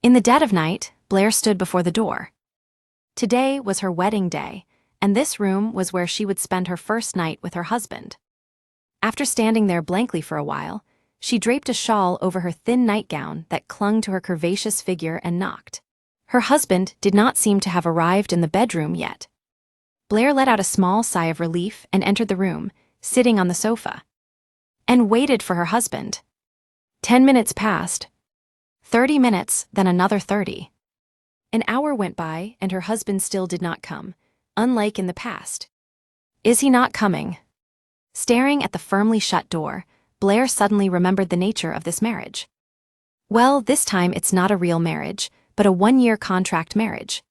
In the dead of night, Blair stood before the door. Today was her wedding day, and this room was where she would spend her first night with her husband. After standing there blankly for a while, she draped a shawl over her thin nightgown that clung to her curvaceous figure and knocked. Her husband did not seem to have arrived in the bedroom yet. Blair let out a small sigh of relief and entered the room, sitting on the sofa, and waited for her husband. 10 minutes passed. 30 minutes, then another 30. An hour went by and her husband still did not come, unlike in the past. Is he not coming? Staring at the firmly shut door, Blair suddenly remembered the nature of this marriage. Well, this time it's not a real marriage, but a one-year contract marriage.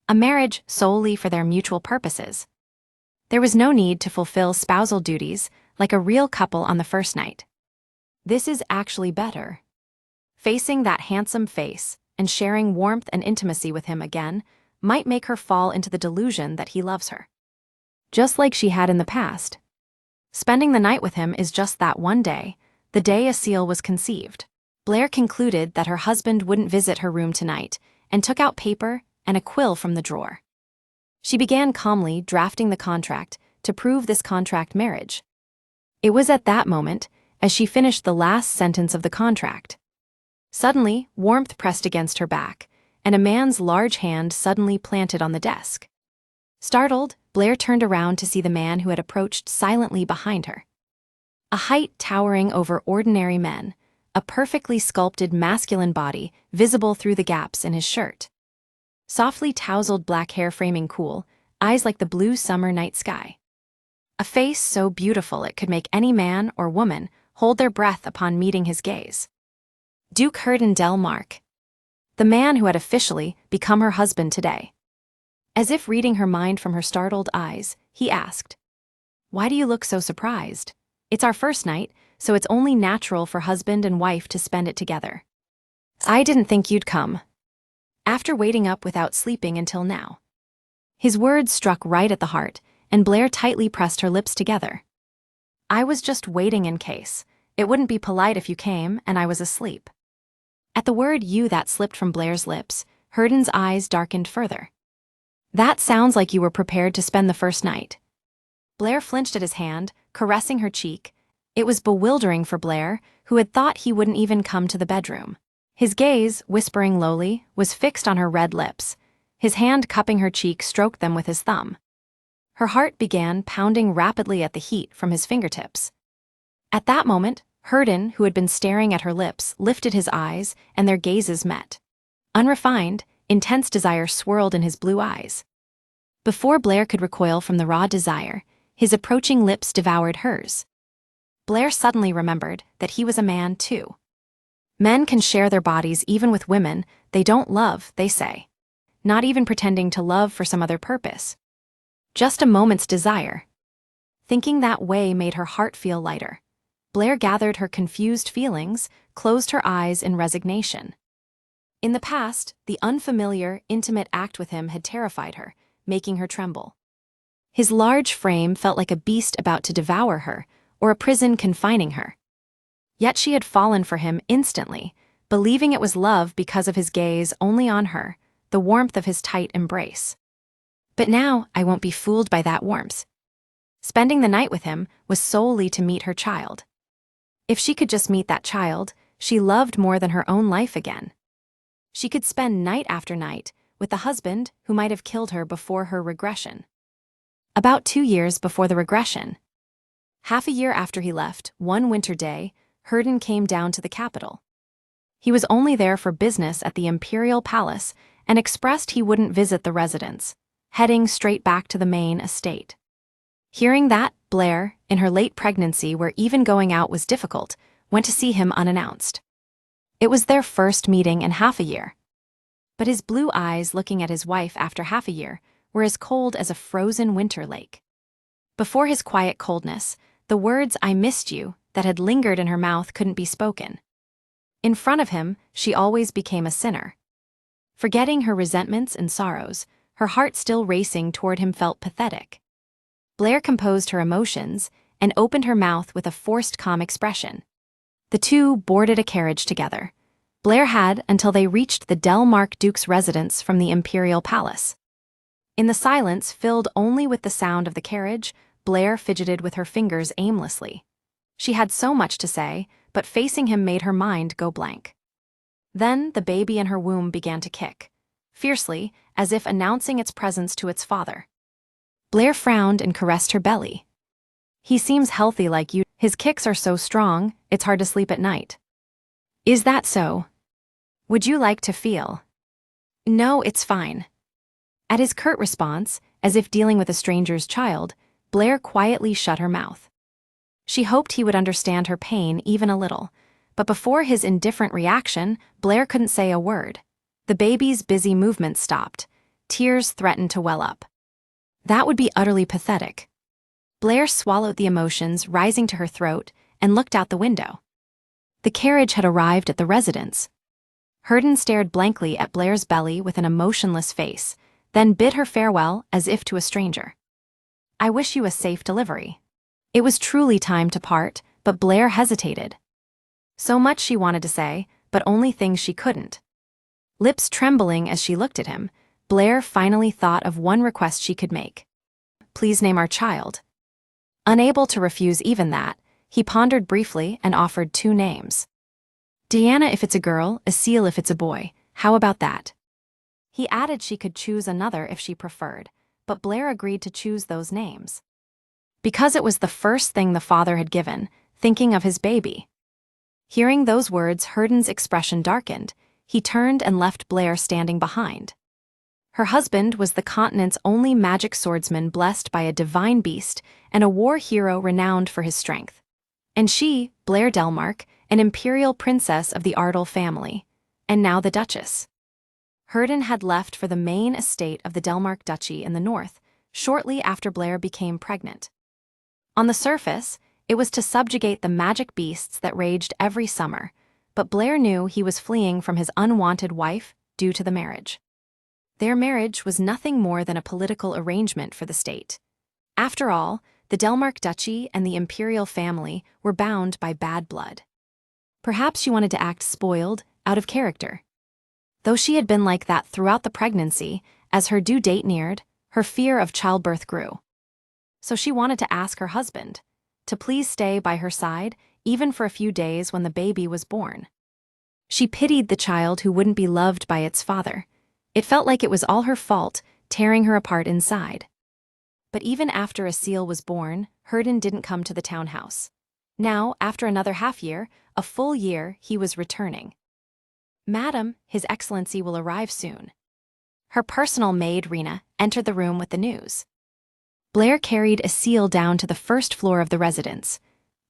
A marriage solely for their mutual purposes. There was no need to fulfill spousal duties like a real couple on the first night. This is actually better. Facing that handsome face and sharing warmth and intimacy with him again might make her fall into the delusion that he loves her. Just like she had in the past. Spending the night with him is just that one day, the day a seal was conceived. Blair concluded that her husband wouldn't visit her room tonight and took out paper and a quill from the drawer. She began calmly drafting the contract to prove this contract marriage. It was at that moment, as she finished the last sentence of the contract. Suddenly, warmth pressed against her back, and a man's large hand suddenly planted on the desk. Startled, Blair turned around to see the man who had approached silently behind her. A height towering over ordinary men, a perfectly sculpted masculine body visible through the gaps in his shirt. Softly tousled black hair framing cool, eyes like the blue summer night sky. A face so beautiful it could make any man or woman hold their breath upon meeting his gaze. Duke Herden Delmark. The man who had officially become her husband today. As if reading her mind from her startled eyes, he asked, "Why do you look so surprised? It's our first night, so it's only natural for husband and wife to spend it together. I didn't think you'd come. After waiting up without sleeping until now." His words struck right at the heart, and Blair tightly pressed her lips together. "I was just waiting in case. It wouldn't be polite if you came and I was asleep." At the word "you" that slipped from Blair's lips, Herden's eyes darkened further. "That sounds like you were prepared to spend the first night." Blair flinched at his hand, caressing her cheek. It was bewildering for Blair, who had thought he wouldn't even come to the bedroom. His gaze, whispering lowly, was fixed on her red lips. His hand cupping her cheek stroked them with his thumb. Her heart began pounding rapidly at the heat from his fingertips. At that moment, Herden, who had been staring at her lips, lifted his eyes, and their gazes met. Unrefined, intense desire swirled in his blue eyes. Before Blair could recoil from the raw desire, his approaching lips devoured hers. Blair suddenly remembered that he was a man too. Men can share their bodies even with women they don't love, they say. Not even pretending to love for some other purpose. Just a moment's desire. Thinking that way made her heart feel lighter. Blair gathered her confused feelings, closed her eyes in resignation. In the past, the unfamiliar, intimate act with him had terrified her, making her tremble. His large frame felt like a beast about to devour her, or a prison confining her. Yet she had fallen for him instantly, believing it was love because of his gaze only on her, the warmth of his tight embrace. But now I won't be fooled by that warmth. Spending the night with him was solely to meet her child. If she could just meet that child, she loved more than her own life again. She could spend night after night with the husband who might have killed her before her regression. About 2 years before the regression. Half a year after he left, one winter day, Herden came down to the capital. He was only there for business at the Imperial Palace and expressed he wouldn't visit the residence, heading straight back to the main estate. Hearing that, Blair, in her late pregnancy where even going out was difficult, went to see him unannounced. It was their first meeting in half a year. But his blue eyes looking at his wife after half a year were as cold as a frozen winter lake. Before his quiet coldness, the words "I missed you" that had lingered in her mouth couldn't be spoken. In front of him, she always became a sinner. Forgetting her resentments and sorrows, her heart still racing toward him felt pathetic. Blair composed her emotions and opened her mouth with a forced calm expression. The two boarded a carriage together. Blair had until they reached the Delmark Duke's residence from the Imperial Palace. In the silence filled only with the sound of the carriage, Blair fidgeted with her fingers aimlessly. She had so much to say, but facing him made her mind go blank. Then the baby in her womb began to kick, fiercely, as if announcing its presence to its father. Blair frowned and caressed her belly. "He seems healthy like you. His kicks are so strong, it's hard to sleep at night." "Is that so? Would you like to feel?" "No, it's fine." At his curt response, as if dealing with a stranger's child, Blair quietly shut her mouth. She hoped he would understand her pain even a little, but before his indifferent reaction, Blair couldn't say a word. The baby's busy movements stopped. Tears threatened to well up. That would be utterly pathetic. Blair swallowed the emotions rising to her throat and looked out the window. The carriage had arrived at the residence. Herden stared blankly at Blair's belly with an emotionless face, then bid her farewell as if to a stranger. "I wish you a safe delivery." It was truly time to part, but Blair hesitated. So much she wanted to say, but only things she couldn't. Lips trembling as she looked at him, Blair finally thought of one request she could make. "Please name our child." Unable to refuse even that, he pondered briefly and offered 2 names. "Deanna if it's a girl, Asil if it's a boy. How about that?" He added she could choose another if she preferred, but Blair agreed to choose those names. Because it was the first thing the father had given, thinking of his baby. Hearing those words, Herden's expression darkened. He turned and left Blair standing behind. Her husband was the continent's only magic swordsman blessed by a divine beast and a war hero renowned for his strength. And she, Blair Delmark, an imperial princess of the Ardell family, and now the Duchess. Herden had left for the main estate of the Delmark Duchy in the north, shortly after Blair became pregnant. On the surface, it was to subjugate the magic beasts that raged every summer, but Blair knew he was fleeing from his unwanted wife due to the marriage. Their marriage was nothing more than a political arrangement for the state. After all, the Delmark Duchy and the imperial family were bound by bad blood. Perhaps she wanted to act spoiled, out of character. Though she had been like that throughout the pregnancy, as her due date neared, her fear of childbirth grew. So she wanted to ask her husband to please stay by her side, even for a few days when the baby was born. She pitied the child who wouldn't be loved by its father. It felt like it was all her fault, tearing her apart inside. But even after Asil was born, Herden didn't come to the townhouse. Now, after another half-year, a full year, he was returning. "Madam, His Excellency will arrive soon." Her personal maid, Rena, entered the room with the news. Blair carried Asil down to the first floor of the residence.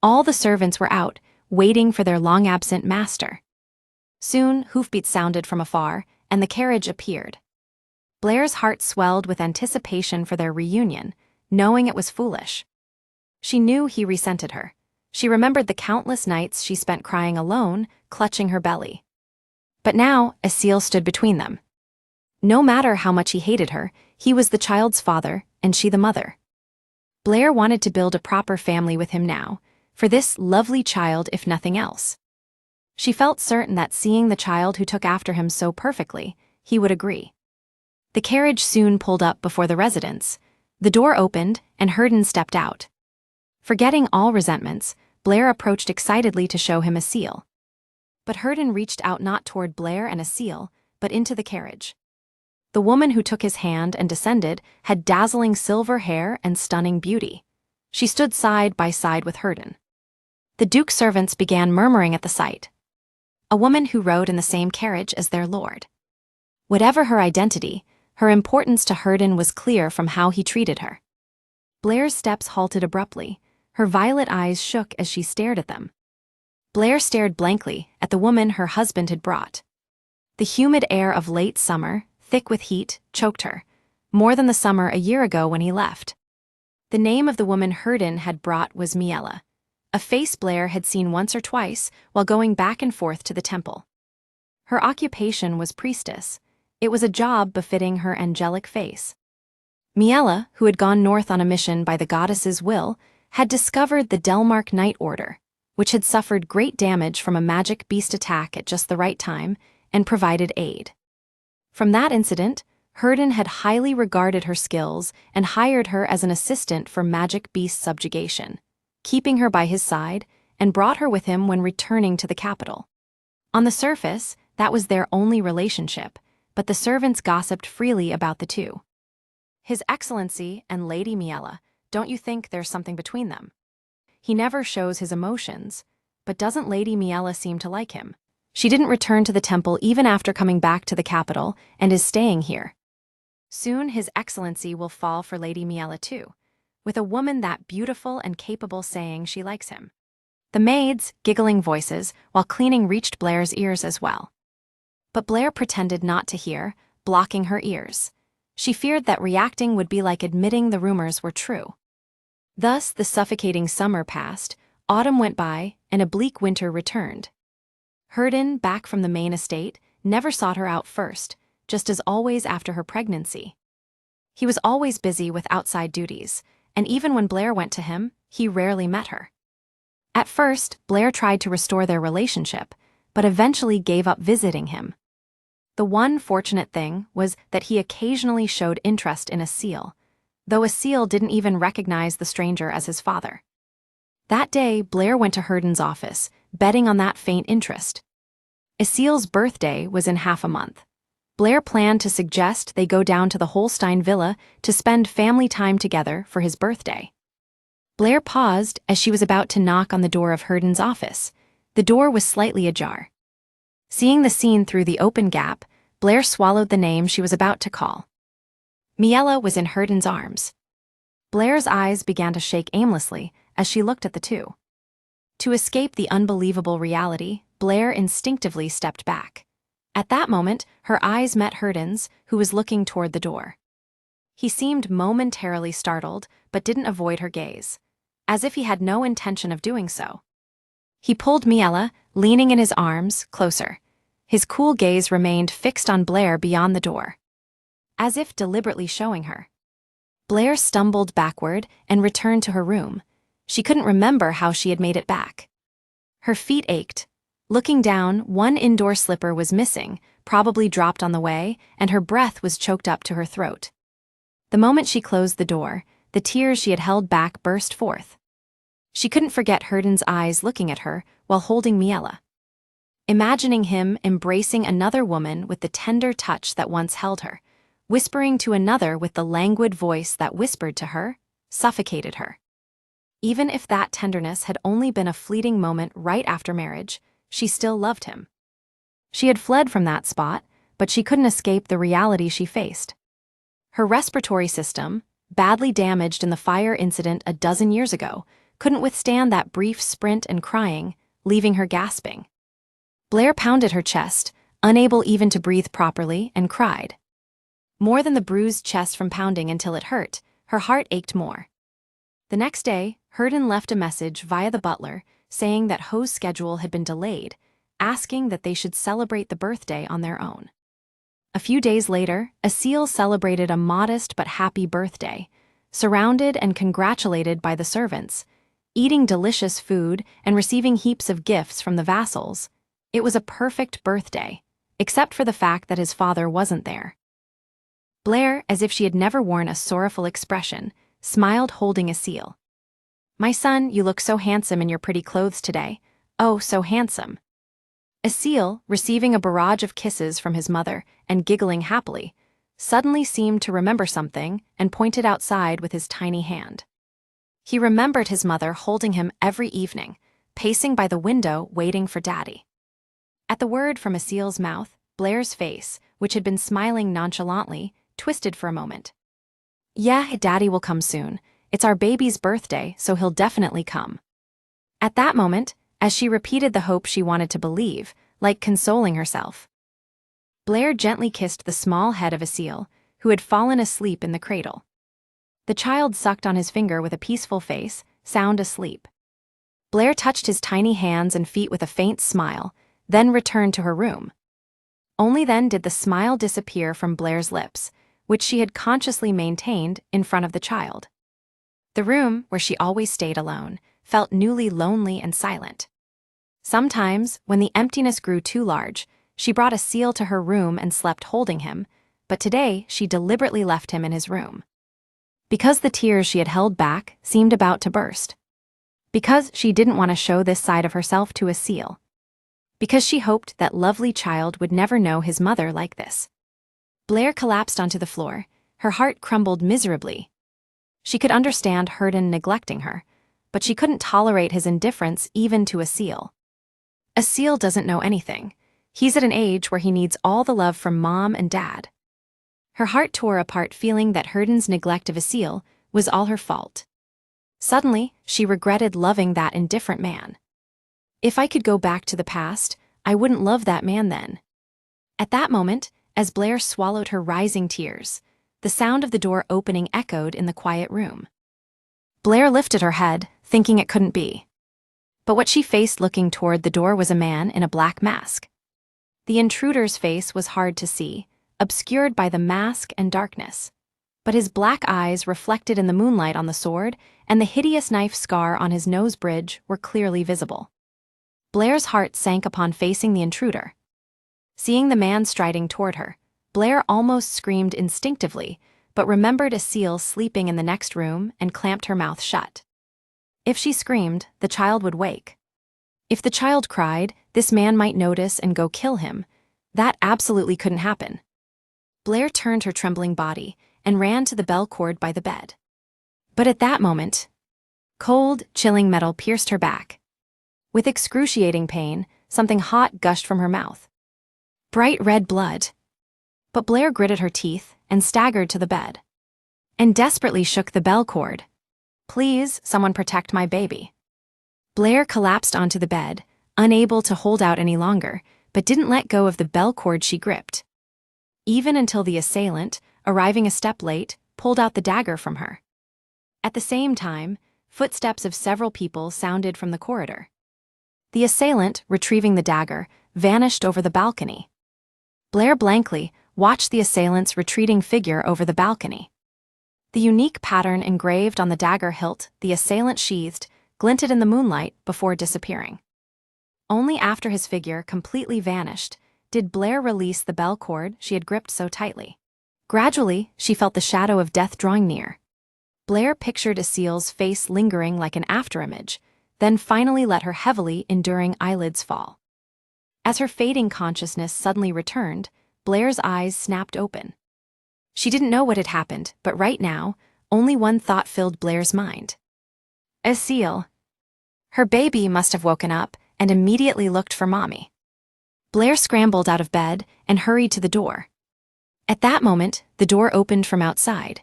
All the servants were out, waiting for their long-absent master. Soon, hoofbeats sounded from afar, and the carriage appeared. Blair's heart swelled with anticipation for their reunion, knowing it was foolish. She knew he resented her. She remembered the countless nights she spent crying alone, clutching her belly. But now, Asil stood between them. No matter how much he hated her, he was the child's father, and she the mother. Blair wanted to build a proper family with him now, for this lovely child if nothing else. She felt certain that seeing the child who took after him so perfectly, he would agree. The carriage soon pulled up before the residence. The door opened, and Herden stepped out. Forgetting all resentments, Blair approached excitedly to show him Asil. But Herden reached out not toward Blair and Asil, but into the carriage. The woman who took his hand and descended had dazzling silver hair and stunning beauty. She stood side by side with Herden. The Duke's servants began murmuring at the sight. A woman who rode in the same carriage as their lord. Whatever her identity, her importance to Herden was clear from how he treated her. Blair's steps halted abruptly. Her violet eyes shook as she stared at them. Blair stared blankly at the woman her husband had brought. The humid air of late summer, thick with heat, choked her, more than the summer a year ago when he left. The name of the woman Herden had brought was Miela, a face Blair had seen once or twice while going back and forth to the temple. Her occupation was priestess. It was a job befitting her angelic face. Miela, who had gone north on a mission by the goddess's will, had discovered the Delmark Night Order, which had suffered great damage from a magic beast attack at just the right time, and provided aid. From that incident, Herden had highly regarded her skills and hired her as an assistant for magic beast subjugation, keeping her by his side, and brought her with him when returning to the capital. On the surface, that was their only relationship, but the servants gossiped freely about the two. His Excellency and Lady Miela, don't you think there's something between them? He never shows his emotions, but doesn't Lady Miela seem to like him? She didn't return to the temple even after coming back to the capital and is staying here. Soon His Excellency will fall for Lady Miela too, with a woman that beautiful and capable saying she likes him. The maids' giggling voices while cleaning reached Blair's ears as well. But Blair pretended not to hear, blocking her ears. She feared that reacting would be like admitting the rumors were true. Thus, the suffocating summer passed, autumn went by, and a bleak winter returned. Herden, back from the main estate, never sought her out first, just as always after her pregnancy. He was always busy with outside duties, and even when Blair went to him, he rarely met her. At first, Blair tried to restore their relationship, but eventually gave up visiting him. The one fortunate thing was that he occasionally showed interest in Asil, though Asil didn't even recognize the stranger as his father. That day, Blair went to Herden's office, betting on that faint interest. Asil's birthday was in half a month. Blair planned to suggest they go down to the Holstein villa to spend family time together for his birthday. Blair paused as she was about to knock on the door of Herden's office. The door was slightly ajar. Seeing the scene through the open gap, Blair swallowed the name she was about to call. Miela was in Herden's arms. Blair's eyes began to shake aimlessly as she looked at the two. To escape the unbelievable reality, Blair instinctively stepped back. At that moment, her eyes met Herden's, who was looking toward the door. He seemed momentarily startled, but didn't avoid her gaze, as if he had no intention of doing so. He pulled Miela, leaning in his arms, closer. His cool gaze remained fixed on Blair beyond the door, as if deliberately showing her. Blair stumbled backward and returned to her room. She couldn't remember how she had made it back. Her feet ached. Looking down, one indoor slipper was missing, probably dropped on the way, and her breath was choked up to her throat. The moment she closed the door, the tears she had held back burst forth. She couldn't forget Herden's eyes looking at her while holding Miela. Imagining him embracing another woman with the tender touch that once held her, whispering to another with the languid voice that whispered to her, suffocated her. Even if that tenderness had only been a fleeting moment right after marriage, she still loved him. She had fled from that spot, but she couldn't escape the reality she faced. Her respiratory system, badly damaged in the fire incident a dozen years ago, couldn't withstand that brief sprint and crying, leaving her gasping. Blair pounded her chest, unable even to breathe properly, and cried. More than the bruised chest from pounding until it hurt, her heart ached more. The next day, Herden left a message via the butler saying that Ho's schedule had been delayed, asking that they should celebrate the birthday on their own. A few days later, Asil celebrated a modest but happy birthday, surrounded and congratulated by the servants, eating delicious food and receiving heaps of gifts from the vassals. It was a perfect birthday, except for the fact that his father wasn't there. Blair, as if she had never worn a sorrowful expression, smiled holding Asil. "My son, you look so handsome in your pretty clothes today. Oh, so handsome." Asil, receiving a barrage of kisses from his mother and giggling happily, suddenly seemed to remember something and pointed outside with his tiny hand. He remembered his mother holding him every evening, pacing by the window waiting for Daddy. At the word from Asil's mouth, Blair's face, which had been smiling nonchalantly, twisted for a moment. "Yeah, Daddy will come soon. It's our baby's birthday, so he'll definitely come." At that moment, as she repeated the hope she wanted to believe, like consoling herself, Blair gently kissed the small head of Asil, who had fallen asleep in the cradle. The child sucked on his finger with a peaceful face, sound asleep. Blair touched his tiny hands and feet with a faint smile, then returned to her room. Only then did the smile disappear from Blair's lips, which she had consciously maintained in front of the child. The room, where she always stayed alone, felt newly lonely and silent. Sometimes, when the emptiness grew too large, she brought a seal to her room and slept holding him, but today she deliberately left him in his room. Because the tears she had held back seemed about to burst. Because she didn't want to show this side of herself to a seal. Because she hoped that lovely child would never know his mother like this. Blair collapsed onto the floor, her heart crumbled miserably. She could understand Herden neglecting her, but she couldn't tolerate his indifference even to a seal. A seal doesn't know anything. He's at an age where he needs all the love from mom and dad. Her heart tore apart, feeling that Herden's neglect of a seal was all her fault. Suddenly, she regretted loving that indifferent man. If I could go back to the past, I wouldn't love that man then. At that moment, as Blair swallowed her rising tears, the sound of the door opening echoed in the quiet room. Blair lifted her head, thinking it couldn't be. But what she faced looking toward the door was a man in a black mask. The intruder's face was hard to see, obscured by the mask and darkness. But his black eyes reflected in the moonlight on the sword, and the hideous knife scar on his nose bridge were clearly visible. Blair's heart sank upon facing the intruder. Seeing the man striding toward her, Blair almost screamed instinctively, but remembered a seal sleeping in the next room and clamped her mouth shut. If she screamed, the child would wake. If the child cried, this man might notice and go kill him. That absolutely couldn't happen. Blair turned her trembling body and ran to the bell cord by the bed. But at that moment, cold, chilling metal pierced her back. With excruciating pain, something hot gushed from her mouth. Bright red blood. But Blair gritted her teeth and staggered to the bed. And desperately shook the bell cord. Please, someone protect my baby. Blair collapsed onto the bed, unable to hold out any longer, but didn't let go of the bell cord she gripped. Even until the assailant, arriving a step late, pulled out the dagger from her. At the same time, footsteps of several people sounded from the corridor. The assailant, retrieving the dagger, vanished over the balcony. Blair blankly watched the assailant's retreating figure over the balcony. The unique pattern engraved on the dagger hilt the assailant sheathed glinted in the moonlight before disappearing. Only after his figure completely vanished did Blair release the bell cord she had gripped so tightly. Gradually, she felt the shadow of death drawing near. Blair pictured Asil's face lingering like an afterimage, then finally let her heavily enduring eyelids fall. As her fading consciousness suddenly returned, Blair's eyes snapped open. She didn't know what had happened, but right now, only one thought filled Blair's mind. Asil. Her baby must have woken up and immediately looked for Mommy. Blair scrambled out of bed and hurried to the door. At that moment, the door opened from outside.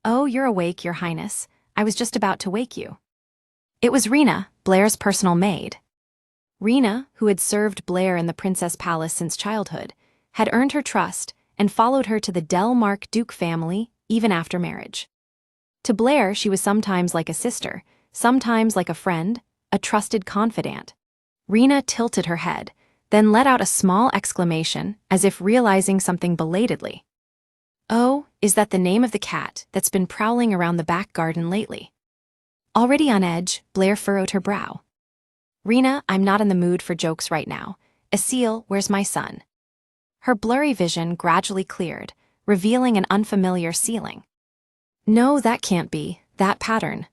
"Oh, you're awake, Your Highness. I was just about to wake you." It was Rena, Blair's personal maid. Rena, who had served Blair in the Princess Palace since childhood, had earned her trust and followed her to the Delmark Duke family even after marriage. To Blair, she was sometimes like a sister, sometimes like a friend, a trusted confidant. Rena tilted her head, then let out a small exclamation as if realizing something belatedly. "Oh, is that the name of the cat that's been prowling around the back garden lately?" Already on edge, Blair furrowed her brow. "Rena, I'm not in the mood for jokes right now. Asil, where's my son?" Her blurry vision gradually cleared, revealing an unfamiliar ceiling. No, that can't be, that pattern.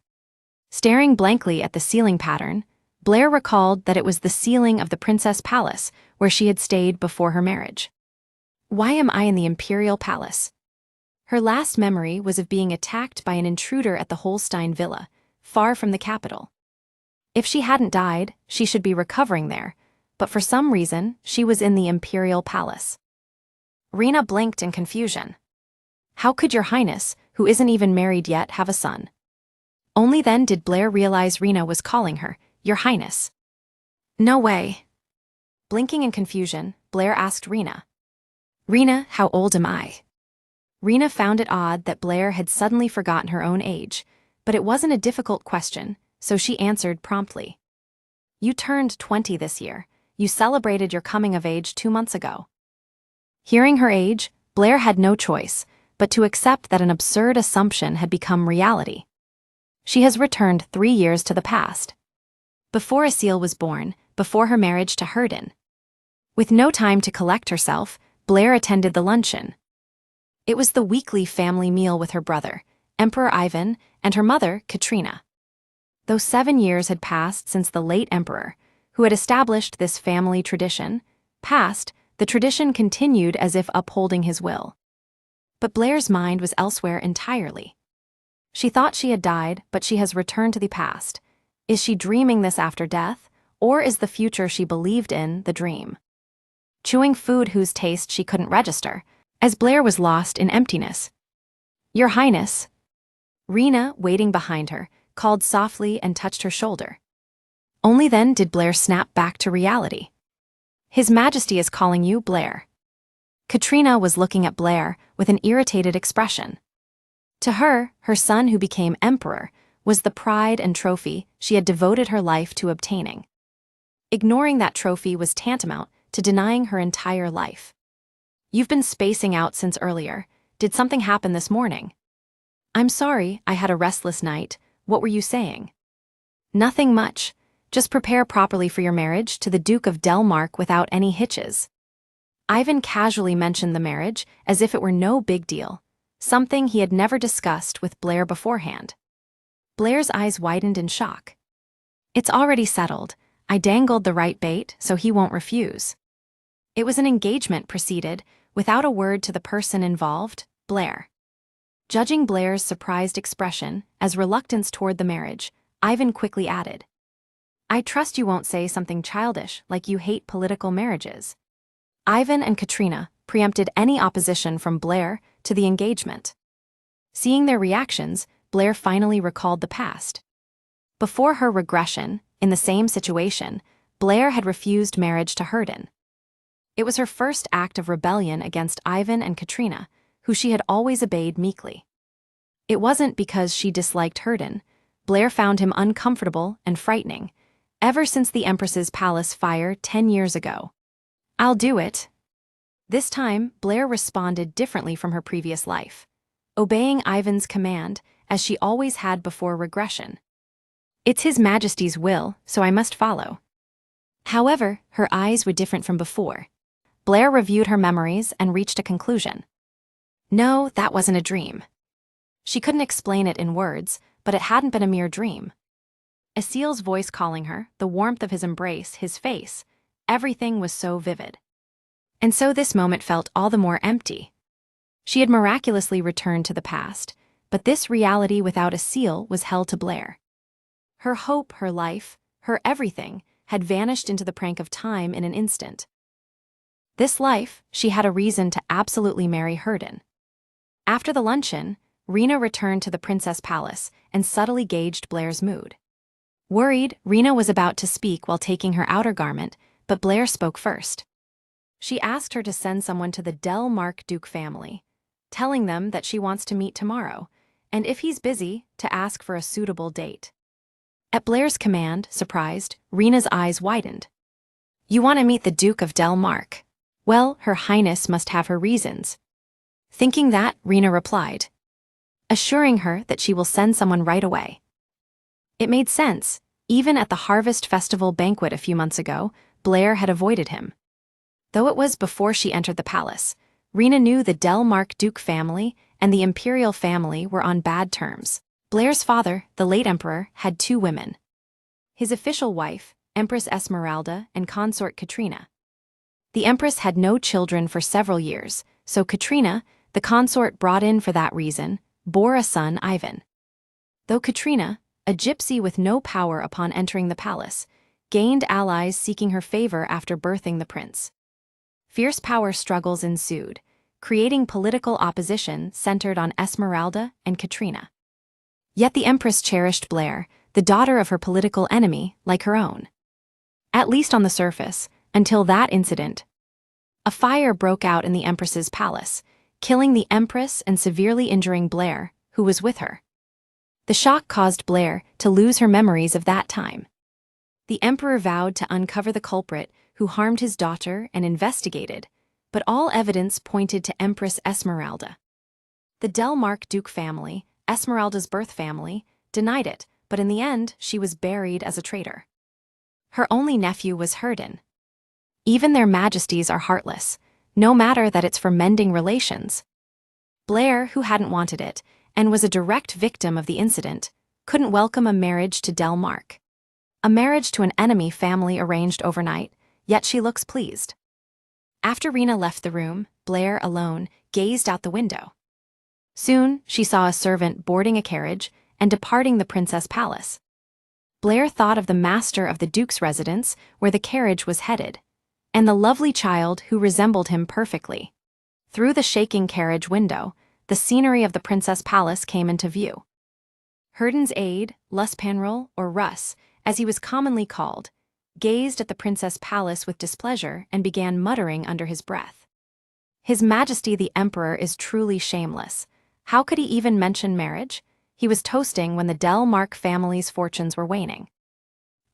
Staring blankly at the ceiling pattern, Blair recalled that it was the ceiling of the Princess Palace where she had stayed before her marriage. Why am I in the Imperial Palace? Her last memory was of being attacked by an intruder at the Holstein Villa, far from the capital. If she hadn't died, she should be recovering there, but for some reason, she was in the Imperial Palace. Rena blinked in confusion. How could Your Highness, who isn't even married yet, have a son? Only then did Blair realize Rena was calling her, Your Highness. No way. Blinking in confusion, Blair asked Rena. Rena, how old am I? Rena found it odd that Blair had suddenly forgotten her own age, but it wasn't a difficult question, so she answered promptly. You turned 20 this year. You celebrated your coming of age 2 months ago. Hearing her age, Blair had no choice but to accept that an absurd assumption had become reality. She has returned 3 years to the past. Before Asil was born, before her marriage to Herden. With no time to collect herself, Blair attended the luncheon. It was the weekly family meal with her brother, Emperor Ivan, and her mother, Katrina. Though 7 years had passed since the late emperor, who had established this family tradition, passed, the tradition continued as if upholding his will. But Blair's mind was elsewhere entirely. She thought she had died, but she has returned to the past. Is she dreaming this after death, or is the future she believed in the dream? Chewing food whose taste she couldn't register, as Blair was lost in emptiness. "Your Highness." Rena, waiting behind her, called softly and touched her shoulder. Only then did Blair snap back to reality. "His Majesty is calling you, Blair." Katrina was looking at Blair with an irritated expression. To her, her son who became emperor was the pride and trophy she had devoted her life to obtaining. Ignoring that trophy was tantamount to denying her entire life. "You've been spacing out since earlier. Did something happen this morning?" "I'm sorry, I had a restless night. What were you saying?" "Nothing much. Just prepare properly for your marriage to the Duke of Delmark without any hitches." Ivan casually mentioned the marriage as if it were no big deal, something he had never discussed with Blair beforehand. Blair's eyes widened in shock. "It's already settled. I dangled the right bait, so he won't refuse." It was an engagement proceeded, without a word to the person involved, Blair. Judging Blair's surprised expression as reluctance toward the marriage, Ivan quickly added, "I trust you won't say something childish like you hate political marriages." Ivan and Katrina preempted any opposition from Blair to the engagement. Seeing their reactions, Blair finally recalled the past. Before her regression, in the same situation, Blair had refused marriage to Herden. It was her first act of rebellion against Ivan and Katrina, who she had always obeyed meekly. It wasn't because she disliked Herden. Blair found him uncomfortable and frightening, ever since the Empress's palace fire 10 years ago. "I'll do it." This time, Blair responded differently from her previous life, obeying Ivan's command as she always had before regression. "It's His Majesty's will, so I must follow." However, her eyes were different from before. Blair reviewed her memories and reached a conclusion. No, that wasn't a dream. She couldn't explain it in words, but it hadn't been a mere dream. Asil's voice calling her, the warmth of his embrace, his face, everything was so vivid. And so this moment felt all the more empty. She had miraculously returned to the past, but this reality without Asil was held to Blair. Her hope, her life, her everything had vanished into the prank of time in an instant. This life, she had a reason to absolutely marry Herden. After the luncheon, Rena returned to the princess palace and subtly gauged Blair's mood. Worried, Rena was about to speak while taking her outer garment, but Blair spoke first. She asked her to send someone to the Delmark Duke family, telling them that she wants to meet tomorrow, and if he's busy, to ask for a suitable date. At Blair's command, surprised, Rena's eyes widened. "You want to meet the Duke of Delmark? Well, Her Highness must have her reasons." Thinking that, Rena replied, assuring her that she will send someone right away. It made sense. Even at the Harvest Festival banquet a few months ago, Blair had avoided him. Though it was before she entered the palace, Rena knew the Delmark Duke family and the imperial family were on bad terms. Blair's father, the late emperor, had 2 women. His official wife, Empress Esmeralda, and consort Katrina. The Empress had no children for several years, so Katrina, the consort brought in for that reason, bore a son, Ivan. Though Katrina, a gypsy with no power upon entering the palace, gained allies seeking her favor after birthing the prince. Fierce power struggles ensued, creating political opposition centered on Esmeralda and Katrina. Yet the Empress cherished Blair, the daughter of her political enemy, like her own. At least on the surface, until that incident. A fire broke out in the Empress's palace, killing the Empress and severely injuring Blair, who was with her. The shock caused Blair to lose her memories of that time. The Emperor vowed to uncover the culprit who harmed his daughter and investigated, but all evidence pointed to Empress Esmeralda. The Delmark Duke family, Esmeralda's birth family, denied it, but in the end, she was buried as a traitor. Her only nephew was Herden. Even their majesties are heartless, no matter that it's for mending relations. Blair, who hadn't wanted it, and was a direct victim of the incident, couldn't welcome a marriage to Delmark. A marriage to an enemy family arranged overnight, yet she looks pleased. After Rena left the room, Blair, alone, gazed out the window. Soon, she saw a servant boarding a carriage and departing the princess palace. Blair thought of the master of the duke's residence where the carriage was headed, and the lovely child who resembled him perfectly. Through the shaking carriage window, the scenery of the princess palace came into view. Herden's aide, Luspanrul, or Russ, as he was commonly called, gazed at the princess palace with displeasure and began muttering under his breath. His Majesty the Emperor is truly shameless. How could he even mention marriage? He was toasting when the Delmark family's fortunes were waning.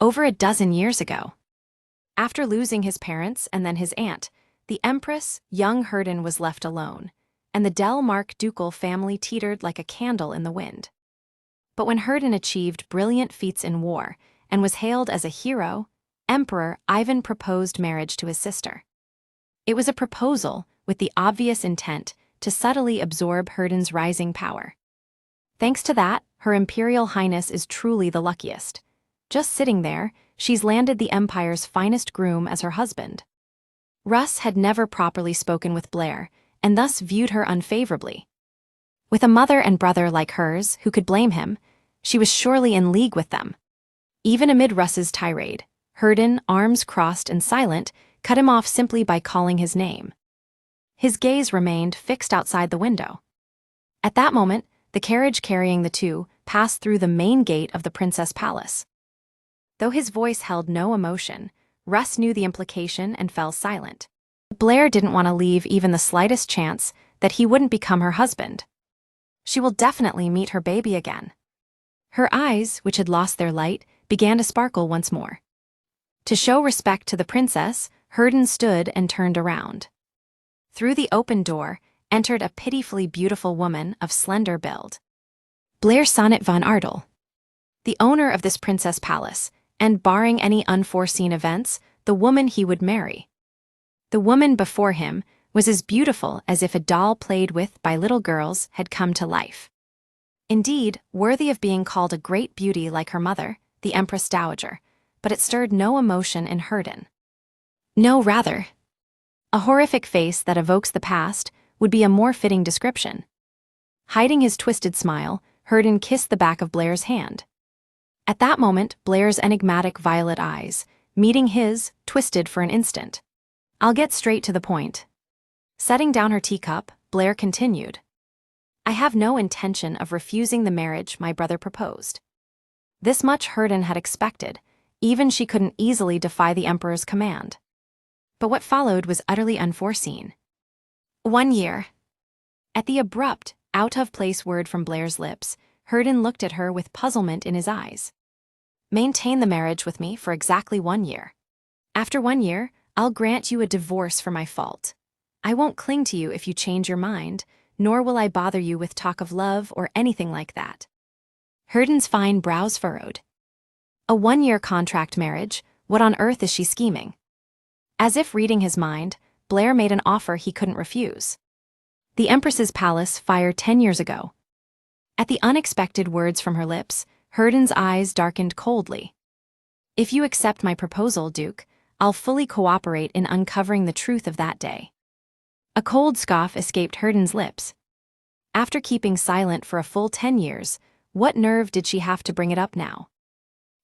Over a dozen years ago. After losing his parents and then his aunt, the Empress, young Herden, was left alone, and the Delmark ducal family teetered like a candle in the wind. But when Herden achieved brilliant feats in war and was hailed as a hero, Emperor Ivan proposed marriage to his sister. It was a proposal with the obvious intent to subtly absorb Herden's rising power. Thanks to that, Her Imperial Highness is truly the luckiest. Just sitting there, she's landed the Empire's finest groom as her husband. Russ had never properly spoken with Blair, and thus viewed her unfavorably. With a mother and brother like hers, who could blame him, she was surely in league with them. Even amid Russ's tirade, Herden, arms crossed and silent, cut him off simply by calling his name. His gaze remained fixed outside the window. At that moment, the carriage carrying the two passed through the main gate of the princess palace. Though his voice held no emotion, Russ knew the implication and fell silent. Blair didn't want to leave even the slightest chance that he wouldn't become her husband. She will definitely meet her baby again. Her eyes, which had lost their light, began to sparkle once more. To show respect to the princess, Herden stood and turned around. Through the open door, entered a pitifully beautiful woman of slender build. Blair Sonnet von Ardel, the owner of this princess palace, and barring any unforeseen events, the woman he would marry. The woman before him was as beautiful as if a doll played with by little girls had come to life. Indeed, worthy of being called a great beauty like her mother, the Empress Dowager, but it stirred no emotion in Herden. No, rather, a horrific face that evokes the past would be a more fitting description. Hiding his twisted smile, Herden kissed the back of Blair's hand. At that moment, Blair's enigmatic violet eyes, meeting his, twisted for an instant. I'll get straight to the point. Setting down her teacup, Blair continued. I have no intention of refusing the marriage my brother proposed. This much Herden had expected, even she couldn't easily defy the Emperor's command. But what followed was utterly unforeseen. 1 year. At the abrupt, out-of-place word from Blair's lips, Herden looked at her with puzzlement in his eyes. Maintain the marriage with me for exactly 1 year. After 1 year, I'll grant you a divorce for my fault. I won't cling to you if you change your mind, nor will I bother you with talk of love or anything like that. Herden's fine brows furrowed. A 1-year contract marriage, what on earth is she scheming? As if reading his mind, Blair made an offer he couldn't refuse. The Empress's palace fire 10 years ago. At the unexpected words from her lips, Herden's eyes darkened coldly. If you accept my proposal, Duke, I'll fully cooperate in uncovering the truth of that day. A cold scoff escaped Herden's lips. After keeping silent for a full 10 years, what nerve did she have to bring it up now?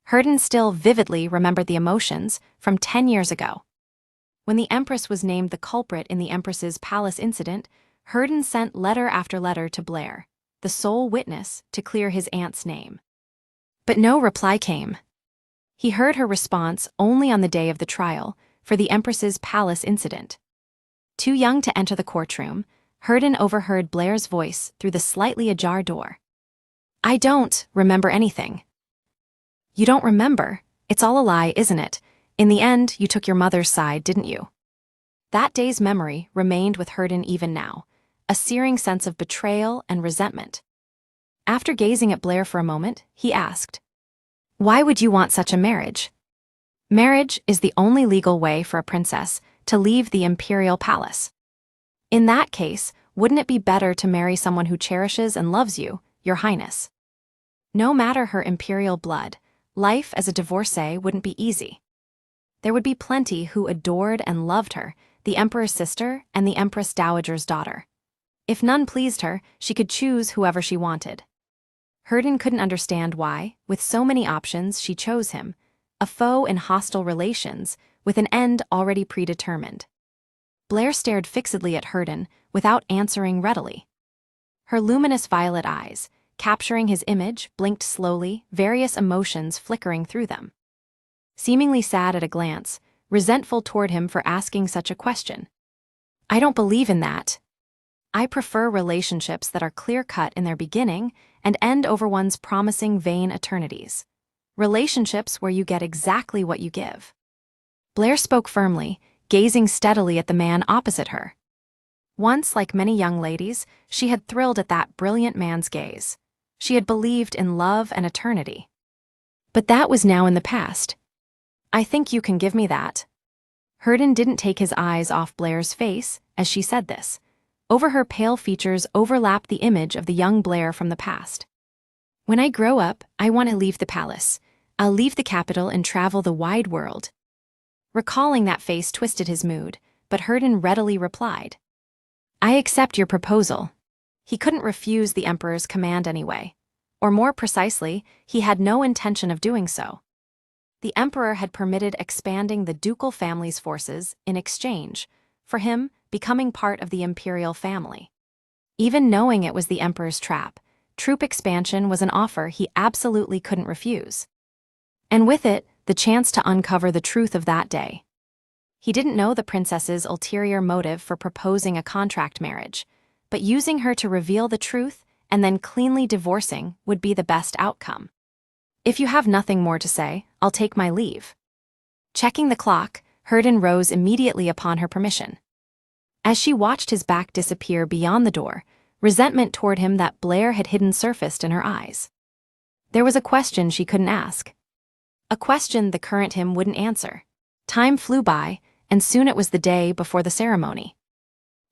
Herden still vividly remembered the emotions from 10 years ago. When the Empress was named the culprit in the Empress's palace incident, Herden sent letter after letter to Blair, the sole witness, to clear his aunt's name. But no reply came. He heard her response only on the day of the trial for the Empress's palace incident. Too young to enter the courtroom, Herden overheard Blair's voice through the slightly ajar door. I don't remember anything. You don't remember? It's all a lie, isn't it? In the end, you took your mother's side, didn't you? That day's memory remained with Herden even now, a searing sense of betrayal and resentment. After gazing at Blair for a moment, he asked, "Why would you want such a marriage?" Marriage is the only legal way for a princess to leave the imperial palace. In that case, wouldn't it be better to marry someone who cherishes and loves you, Your Highness? No matter her imperial blood, life as a divorcee wouldn't be easy. There would be plenty who adored and loved her, the emperor's sister and the empress dowager's daughter. If none pleased her, she could choose whoever she wanted. Herden couldn't understand why, with so many options, she chose him, a foe in hostile relations, with an end already predetermined. Blair stared fixedly at Herden, without answering readily. Her luminous violet eyes, capturing his image, blinked slowly, various emotions flickering through them. Seemingly sad at a glance, resentful toward him for asking such a question. "I don't believe in that. I prefer relationships that are clear-cut in their beginning and end over one's promising vain eternities. Relationships where you get exactly what you give." Blair spoke firmly, gazing steadily at the man opposite her. Once, like many young ladies, she had thrilled at that brilliant man's gaze. She had believed in love and eternity. But that was now in the past. "I think you can give me that." Herden didn't take his eyes off Blair's face as she said this. Over her pale features overlapped the image of the young Blair from the past. "When I grow up, I want to leave the palace. I'll leave the capital and travel the wide world." Recalling that face twisted his mood, but Herden readily replied, "I accept your proposal." He couldn't refuse the emperor's command anyway. Or more precisely, he had no intention of doing so. The emperor had permitted expanding the ducal family's forces in exchange for him becoming part of the imperial family. Even knowing it was the emperor's trap, troop expansion was an offer he absolutely couldn't refuse. And with it, the chance to uncover the truth of that day. He didn't know the princess's ulterior motive for proposing a contract marriage, but using her to reveal the truth and then cleanly divorcing would be the best outcome. "If you have nothing more to say, I'll take my leave." Checking the clock, Herden rose immediately upon her permission. As she watched his back disappear beyond the door, resentment toward him that Blair had hidden surfaced in her eyes. There was a question she couldn't ask. A question the current him wouldn't answer. Time flew by, and soon it was the day before the ceremony.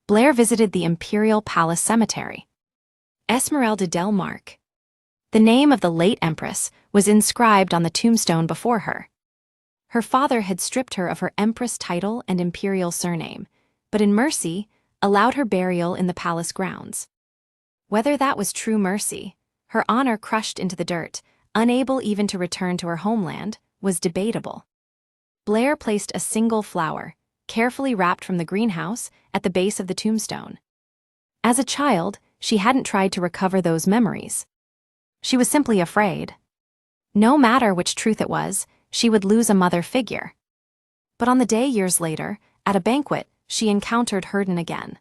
Blair visited the Imperial Palace Cemetery. Esmeralda del Marque. The name of the late empress was inscribed on the tombstone before her. Her father had stripped her of her empress title and imperial surname, but in mercy, allowed her burial in the palace grounds. Whether that was true mercy, her honor crushed into the dirt, unable even to return to her homeland, was debatable. Blair placed a single flower, carefully wrapped from the greenhouse, at the base of the tombstone. As a child, she hadn't tried to recover those memories. She was simply afraid. No matter which truth it was, she would lose a mother figure. But on the day years later, at a banquet, she encountered Herden again.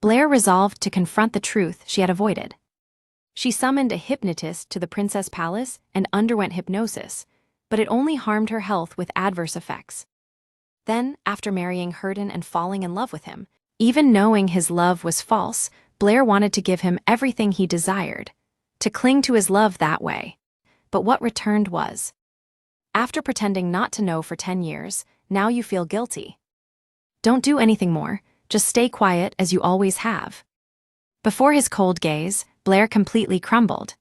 Blair resolved to confront the truth she had avoided. She summoned a hypnotist to the princess palace and underwent hypnosis, but it only harmed her health with adverse effects. Then, after marrying Herden and falling in love with him, even knowing his love was false, Blair wanted to give him everything he desired, to cling to his love that way. But what returned was, "After pretending not to know for 10 years, now you feel guilty. Don't do anything more, just stay quiet as you always have." Before his cold gaze, Blair completely crumbled.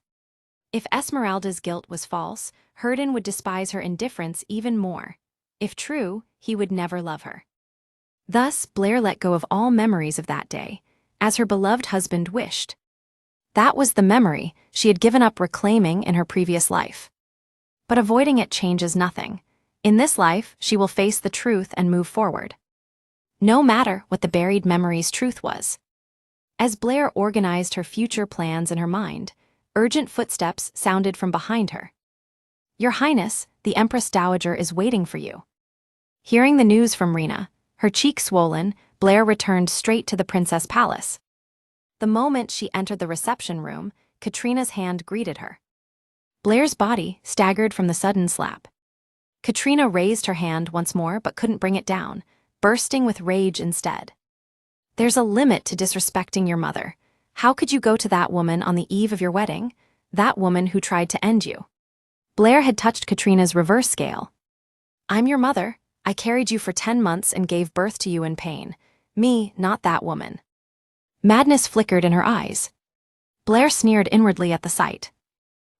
If Esmeralda's guilt was false, Herden would despise her indifference even more. If true, he would never love her. Thus, Blair let go of all memories of that day, as her beloved husband wished. That was the memory she had given up reclaiming in her previous life. But avoiding it changes nothing. In this life, she will face the truth and move forward. No matter what the buried memory's truth was. As Blair organized her future plans in her mind, urgent footsteps sounded from behind her. "Your Highness, the Empress Dowager is waiting for you." Hearing the news from Rena, her cheek swollen, Blair returned straight to the princess palace. The moment she entered the reception room, Katrina's hand greeted her. Blair's body staggered from the sudden slap. Katrina raised her hand once more but couldn't bring it down, bursting with rage instead. "There's a limit to disrespecting your mother. How could you go to that woman on the eve of your wedding? That woman who tried to end you. Blair had touched Katrina's reverse scale. I'm your mother. I carried you for 10 months and gave birth to you in pain. Me, not that woman. Madness flickered in her eyes. Blair sneered inwardly at the sight.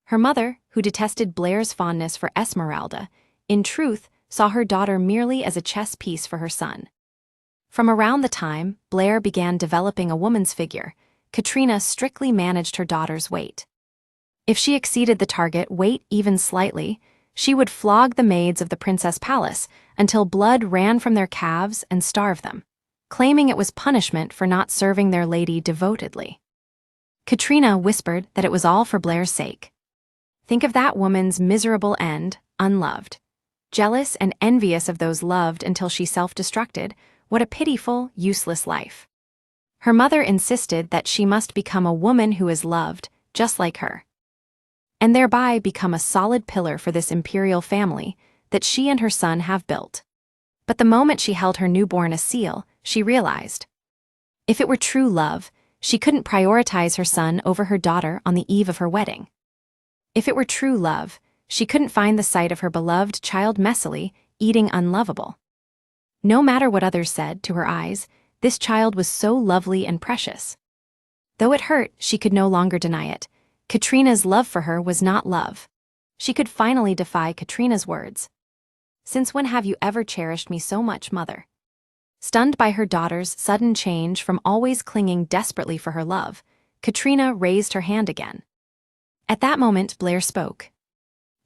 Her mother, who detested Blair's fondness for Esmeralda, in truth, saw her daughter merely as a chess piece for her son. From around the time Blair began developing a woman's figure, Katrina strictly managed her daughter's weight. If she exceeded the target weight even slightly, she would flog the maids of the Princess Palace until blood ran from their calves and starve them, claiming it was punishment for not serving their lady devotedly. Katrina whispered that it was all for Blair's sake. Think of that woman's miserable end, unloved. Jealous and envious of those loved until she self-destructed, what a pitiful, useless life. Her mother insisted that she must become a woman who is loved, just like her, and thereby become a solid pillar for this imperial family that she and her son have built. But the moment she held her newborn a seal, she realized, if it were true love, she couldn't prioritize her son over her daughter on the eve of her wedding. If it were true love, she couldn't find the sight of her beloved child messily eating unlovable. No matter what others said, to her eyes, this child was so lovely and precious. Though it hurt, she could no longer deny it. Katrina's love for her was not love. She could finally defy Katrina's words. Since when have you ever cherished me so much, mother? Stunned by her daughter's sudden change from always clinging desperately for her love, Katrina raised her hand again. At that moment, Blair spoke.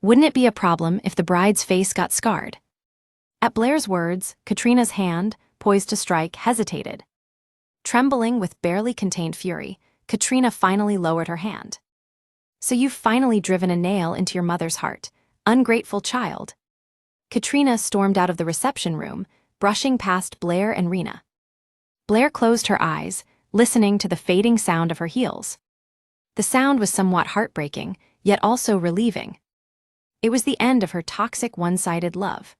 Wouldn't it be a problem if the bride's face got scarred? At Blair's words, Katrina's hand, poised to strike, hesitated. Trembling with barely contained fury, Katrina finally lowered her hand. So you've finally driven a nail into your mother's heart, ungrateful child. Katrina stormed out of the reception room, brushing past Blair and Rena. Blair closed her eyes, listening to the fading sound of her heels. The sound was somewhat heartbreaking, yet also relieving. It was the end of her toxic one-sided love.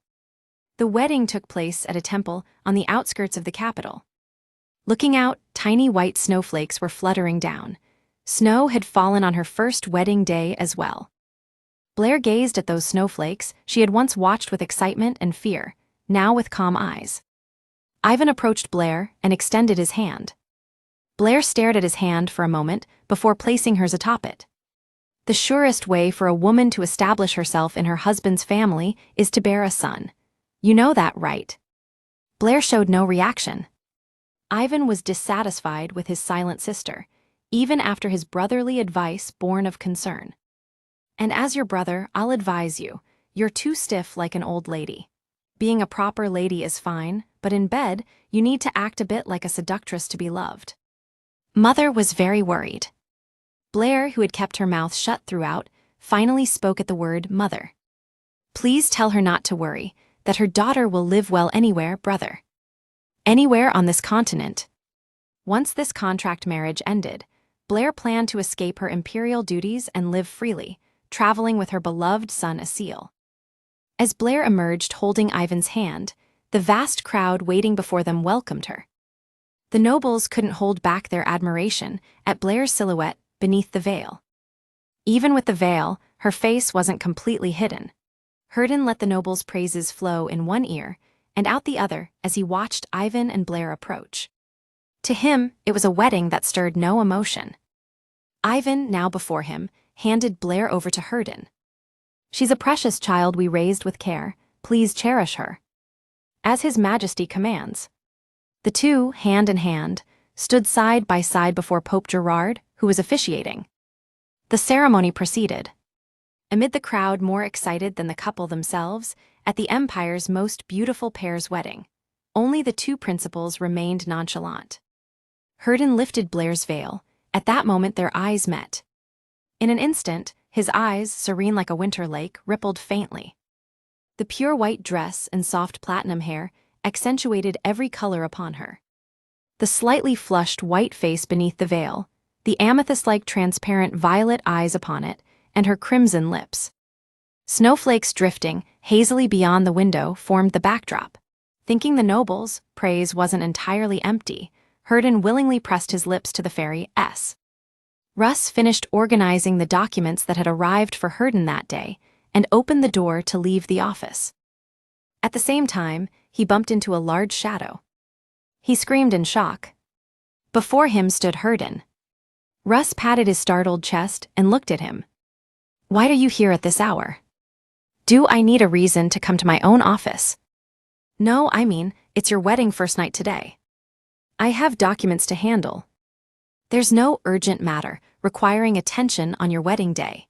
The wedding took place at a temple on the outskirts of the capital. Looking out, tiny white snowflakes were fluttering down. Snow had fallen on her first wedding day as well. Blair gazed at those snowflakes she had once watched with excitement and fear, now with calm eyes. Ivan approached Blair and extended his hand. Blair stared at his hand for a moment before placing hers atop it. The surest way for a woman to establish herself in her husband's family is to bear a son. You know that, right? Blair showed no reaction. Ivan was dissatisfied with his silent sister, even after his brotherly advice born of concern. And as your brother, I'll advise you, you're too stiff like an old lady. Being a proper lady is fine, but in bed, you need to act a bit like a seductress to be loved. Mother was very worried. Blair, who had kept her mouth shut throughout, finally spoke at the word mother. Please tell her not to worry, that her daughter will live well anywhere, brother. Anywhere on this continent. Once this contract marriage ended, Blair planned to escape her imperial duties and live freely, traveling with her beloved son Asil. As Blair emerged holding Ivan's hand, the vast crowd waiting before them welcomed her. The nobles couldn't hold back their admiration at Blair's silhouette beneath the veil. Even with the veil, her face wasn't completely hidden. Herden let the nobles' praises flow in one ear and out the other as he watched Ivan and Blair approach. To him, it was a wedding that stirred no emotion. Ivan, now before him, handed Blair over to Herden. She's a precious child we raised with care. Please cherish her. As His Majesty commands. The two, hand in hand, stood side by side before Pope Gerard, who was officiating. The ceremony proceeded. Amid the crowd more excited than the couple themselves, at the Empire's most beautiful pair's wedding, only the two principals remained nonchalant. Herden lifted Blair's veil. At that moment their eyes met. In an instant, his eyes, serene like a winter lake, rippled faintly. The pure white dress and soft platinum hair accentuated every color upon her. The slightly flushed white face beneath the veil, the amethyst-like transparent violet eyes upon it, and her crimson lips. Snowflakes drifting hazily beyond the window formed the backdrop. Thinking the nobles' praise wasn't entirely empty, Herden willingly pressed his lips to the fairy S. Russ finished organizing the documents that had arrived for Herden that day and opened the door to leave the office. At the same time, he bumped into a large shadow. He screamed in shock. Before him stood Herden. Russ patted his startled chest and looked at him. "Why are you here at this hour? Do I need a reason to come to my own office?" "No, I mean, it's your wedding first night today. I have documents to handle. There's no urgent matter requiring attention on your wedding day.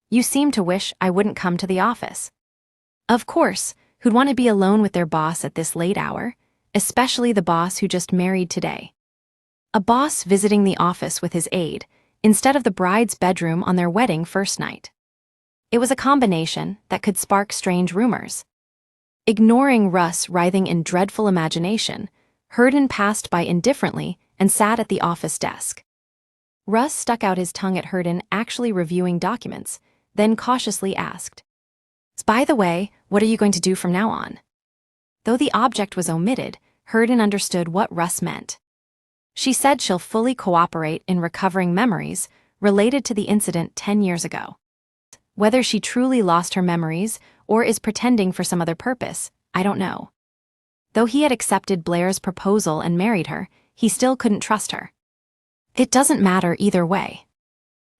You seem to wish I wouldn't come to the office." Of course, who'd want to be alone with their boss at this late hour, especially the boss who just married today? A boss visiting the office with his aide, instead of the bride's bedroom on their wedding first night. It was a combination that could spark strange rumors. Ignoring Russ writhing in dreadful imagination, Herden passed by indifferently and sat at the office desk. Russ stuck out his tongue at Herden actually reviewing documents, then cautiously asked, "By the way, what are you going to do from now on?" Though the object was omitted, Herden understood what Russ meant. She said she'll fully cooperate in recovering memories related to the incident 10 years ago. Whether she truly lost her memories or is pretending for some other purpose, I don't know. Though he had accepted Blair's proposal and married her, he still couldn't trust her. It doesn't matter either way.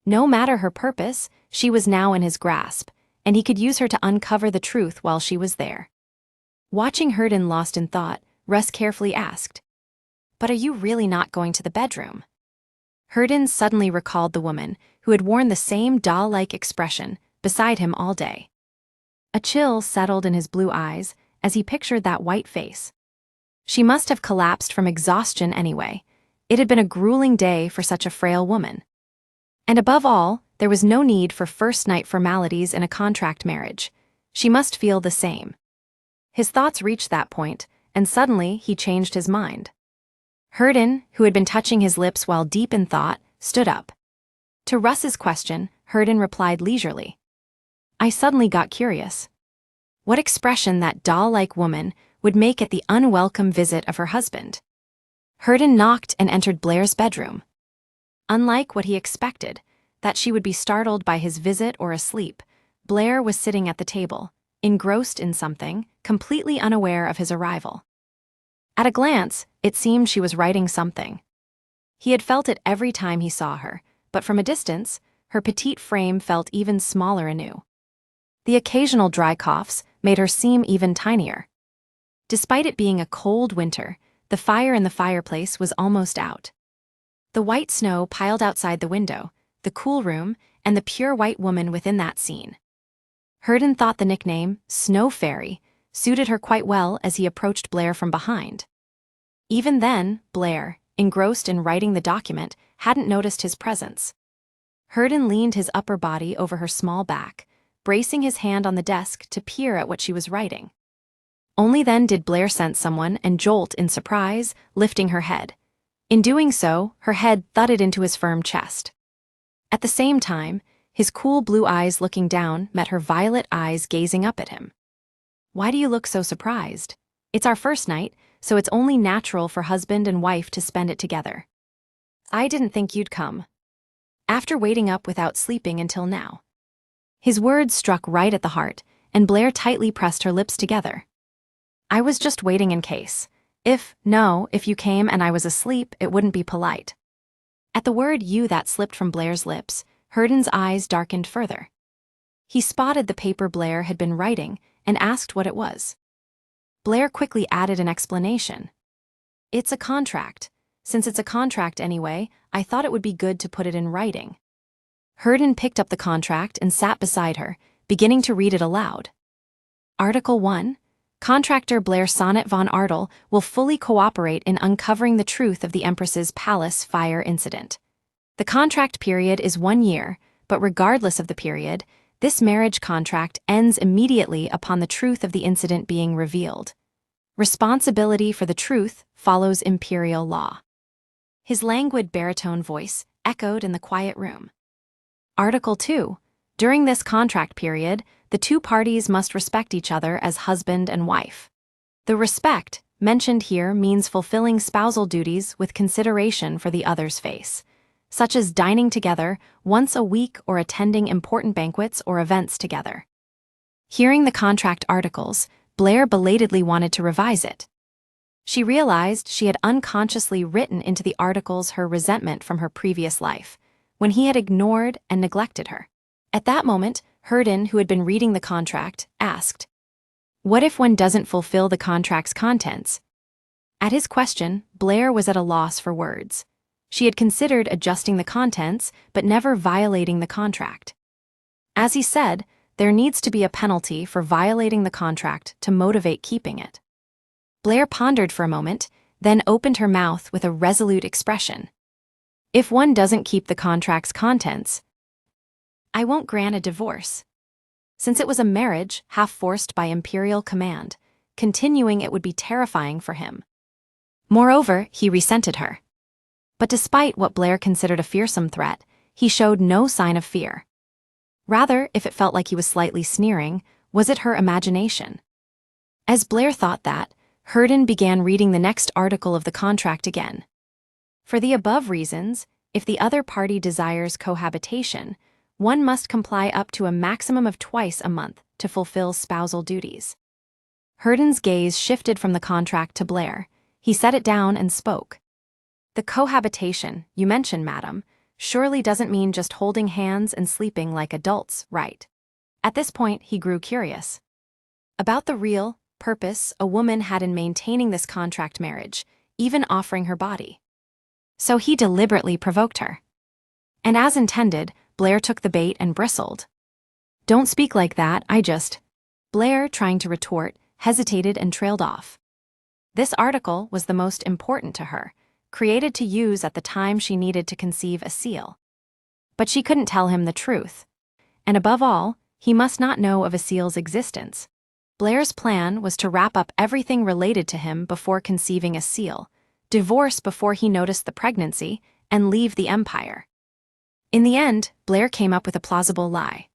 No matter her purpose, she was now in his grasp, and he could use her to uncover the truth while she was there. Watching Herden lost in thought, Russ carefully asked, "But are you really not going to the bedroom?" Herden suddenly recalled the woman who had worn the same doll-like expression beside him all day. A chill settled in his blue eyes as he pictured that white face. She must have collapsed from exhaustion anyway. It had been a grueling day for such a frail woman. And above all, there was no need for first-night formalities in a contract marriage. She must feel the same. His thoughts reached that point, and suddenly he changed his mind. Herden, who had been touching his lips while deep in thought, stood up. To Russ's question, Herden replied leisurely. "I suddenly got curious. What expression that doll-like woman would make at the unwelcome visit of her husband?" Herden knocked and entered Blair's bedroom. Unlike what he expected, that she would be startled by his visit or asleep, Blair was sitting at the table, engrossed in something, completely unaware of his arrival. At a glance, it seemed she was writing something. He had felt it every time he saw her, but from a distance, her petite frame felt even smaller anew. The occasional dry coughs made her seem even tinier. Despite it being a cold winter, the fire in the fireplace was almost out. The white snow piled outside the window, the cool room, and the pure white woman within that scene. Herden thought the nickname, Snow Fairy, suited her quite well as he approached Blair from behind. Even then, Blair, engrossed in writing the document, hadn't noticed his presence. Herden leaned his upper body over her small back, bracing his hand on the desk to peer at what she was writing. Only then did Blair sense someone and jolt in surprise, lifting her head. In doing so, her head thudded into his firm chest. At the same time, his cool blue eyes looking down met her violet eyes gazing up at him. "Why do you look so surprised? It's our first night, so it's only natural for husband and wife to spend it together. I didn't think you'd come. After waiting up without sleeping until now." His words struck right at the heart, and Blair tightly pressed her lips together. "I was just waiting in case. If you came and I was asleep, it wouldn't be polite." At the word "you" that slipped from Blair's lips, Herden's eyes darkened further. He spotted the paper Blair had been writing and asked what it was. Blair quickly added an explanation. "It's a contract. Since it's a contract anyway, I thought it would be good to put it in writing." Herden picked up the contract and sat beside her, beginning to read it aloud. Article 1. Contractor Blair Sonnet von Artel will fully cooperate in uncovering the truth of the Empress's palace fire incident. The contract period is 1 year, but regardless of the period, this marriage contract ends immediately upon the truth of the incident being revealed. Responsibility for the truth follows imperial law. His languid baritone voice echoed in the quiet room. Article 2. During this contract period, the two parties must respect each other as husband and wife. The respect mentioned here means fulfilling spousal duties with consideration for the other's face. such as dining together once a week or attending important banquets or events together. Hearing the contract articles, Blair belatedly wanted to revise it. She realized she had unconsciously written into the articles her resentment from her previous life, when he had ignored and neglected her. At that moment, Hurden, who had been reading the contract, asked, "What if one doesn't fulfill the contract's contents?" At his question, Blair was at a loss for words. She had considered adjusting the contents, but never violating the contract. As he said, there needs to be a penalty for violating the contract to motivate keeping it. Blair pondered for a moment, then opened her mouth with a resolute expression. "If one doesn't keep the contract's contents, I won't grant a divorce." Since it was a marriage half forced by imperial command, continuing it would be terrifying for him. Moreover, he resented her. But despite what Blair considered a fearsome threat, he showed no sign of fear. Rather, if it felt like he was slightly sneering, was it her imagination? As Blair thought that, Hurden began reading the next article of the contract again. For the above reasons, if the other party desires cohabitation, one must comply up to a maximum of twice a month to fulfill spousal duties. Hurden's gaze shifted from the contract to Blair. He set it down and spoke. "The cohabitation you mentioned, madam, surely doesn't mean just holding hands and sleeping like adults, right?" At this point, he grew curious about the real purpose a woman had in maintaining this contract marriage, even offering her body. So he deliberately provoked her. And as intended, Blair took the bait and bristled. "Don't speak like that, Blair, trying to retort, hesitated and trailed off. This article was the most important to her, created to use at the time she needed to conceive a seal. But she couldn't tell him the truth. And above all, he must not know of a seal's existence. Blair's plan was to wrap up everything related to him before conceiving a seal, divorce before he noticed the pregnancy, and leave the empire. In the end, Blair came up with a plausible lie.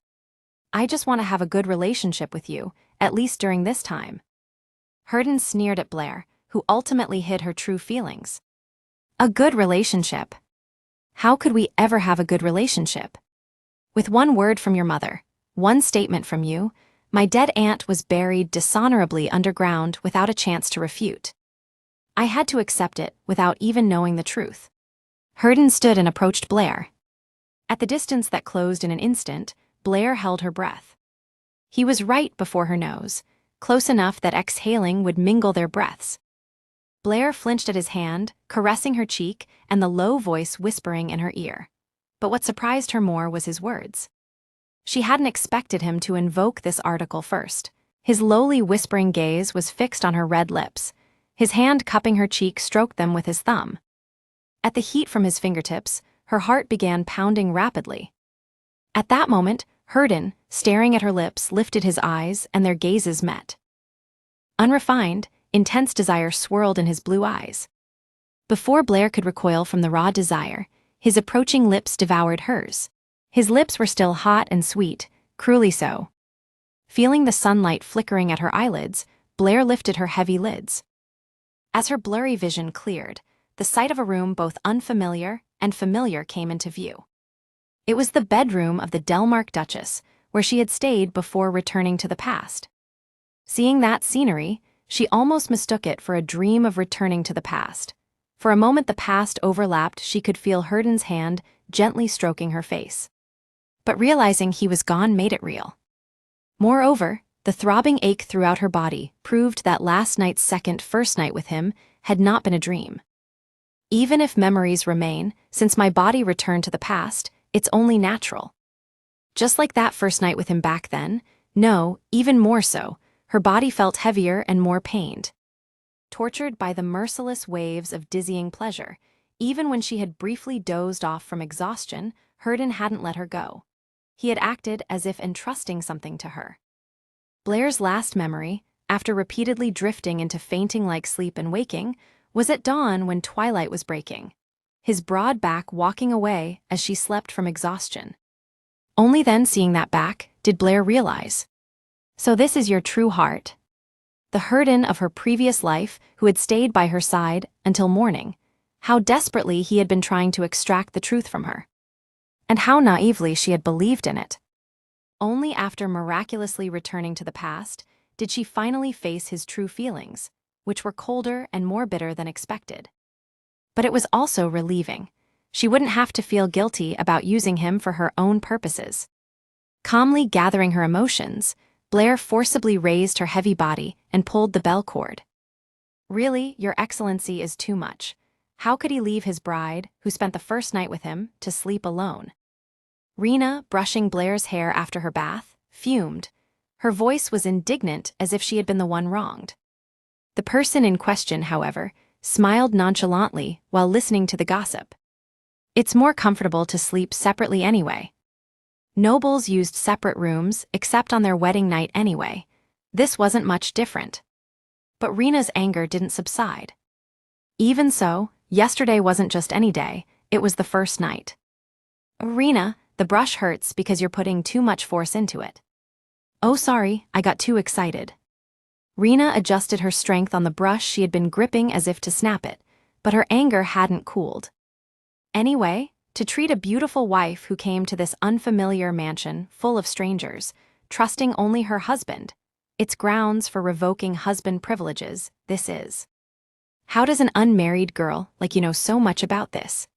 "I just want to have a good relationship with you, at least during this time." Hurden sneered at Blair, who ultimately hid her true feelings. A good relationship? How could we ever have a good relationship? With one word from your mother, one statement from you, my dead aunt was buried dishonorably underground without a chance to refute. I had to accept it without even knowing the truth. Hurden stood and approached Blair. At the distance that closed in an instant, Blair held her breath. He was right before her nose, close enough that exhaling would mingle their breaths. Blair flinched at his hand, caressing her cheek, and the low voice whispering in her ear. But what surprised her more was his words. She hadn't expected him to invoke this article first. His lowly whispering gaze was fixed on her red lips. His hand cupping her cheek stroked them with his thumb. At the heat from his fingertips, her heart began pounding rapidly. At that moment, Hurden, staring at her lips, lifted his eyes and their gazes met. Unrefined, intense desire swirled in his blue eyes. Before Blair could recoil from the raw desire, his approaching lips devoured hers. His lips were still hot and sweet, cruelly so. Feeling the sunlight flickering at her eyelids, Blair lifted her heavy lids. As her blurry vision cleared, the sight of a room both unfamiliar and familiar came into view. It was the bedroom of the Delmark Duchess, where she had stayed before returning to the past. Seeing that scenery, she almost mistook it for a dream of returning to the past. For a moment the past overlapped, she could feel Hurden's hand gently stroking her face. But realizing he was gone made it real. Moreover, the throbbing ache throughout her body proved that last night's first night with him had not been a dream. Even if memories remain, since my body returned to the past, it's only natural. Just like that first night with him back then, no, even more so, her body felt heavier and more pained. Tortured by the merciless waves of dizzying pleasure, even when she had briefly dozed off from exhaustion, Hurden hadn't let her go. He had acted as if entrusting something to her. Blair's last memory, after repeatedly drifting into fainting-like sleep and waking, was at dawn when twilight was breaking, his broad back walking away as she slept from exhaustion. Only then, seeing that back, did Blair realize. So this is your true heart? The Hurden of her previous life who had stayed by her side until morning, how desperately he had been trying to extract the truth from her, and how naively she had believed in it. Only after miraculously returning to the past did she finally face his true feelings, which were colder and more bitter than expected. But it was also relieving. She wouldn't have to feel guilty about using him for her own purposes. Calmly gathering her emotions, Blair forcibly raised her heavy body and pulled the bell cord. Really, Your Excellency is too much. How could he leave his bride, who spent the first night with him, to sleep alone? Rena, brushing Blair's hair after her bath, fumed. Her voice was indignant, as if she had been the one wronged. The person in question, however, smiled nonchalantly while listening to the gossip. It's more comfortable to sleep separately anyway. Nobles used separate rooms except on their wedding night anyway. This wasn't much different. But Rena's anger didn't subside. Even so, yesterday wasn't just any day, it was the first night. Rena, the brush hurts because you're putting too much force into it. Oh sorry, I got too excited. Rena adjusted her strength on the brush she had been gripping as if to snap it, but her anger hadn't cooled. Anyway, to treat a beautiful wife who came to this unfamiliar mansion full of strangers, trusting only her husband, it's grounds for revoking husband privileges, this is. How does an unmarried girl like you know so much about this?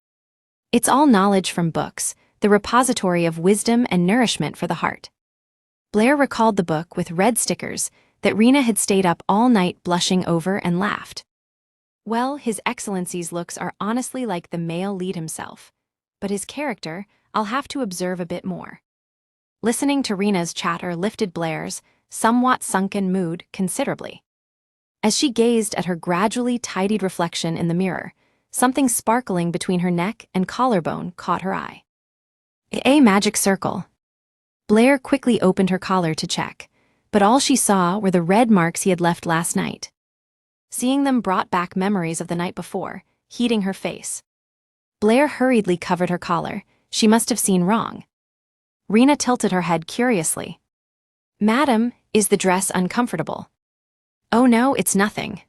It's all knowledge from books, the repository of wisdom and nourishment for the heart. Blair recalled the book with red stickers that Rena had stayed up all night blushing over and laughed. Well, His Excellency's looks are honestly like the male lead himself, but his character, I'll have to observe a bit more. Listening to Rena's chatter lifted Blair's somewhat sunken mood considerably. As she gazed at her gradually tidied reflection in the mirror, something sparkling between her neck and collarbone caught her eye. A magic circle. Blair quickly opened her collar to check, but all she saw were the red marks he had left last night. Seeing them brought back memories of the night before, heating her face. Blair hurriedly covered her collar. She must have seen wrong. Rena tilted her head curiously. Madam, is the dress uncomfortable? Oh no, it's nothing.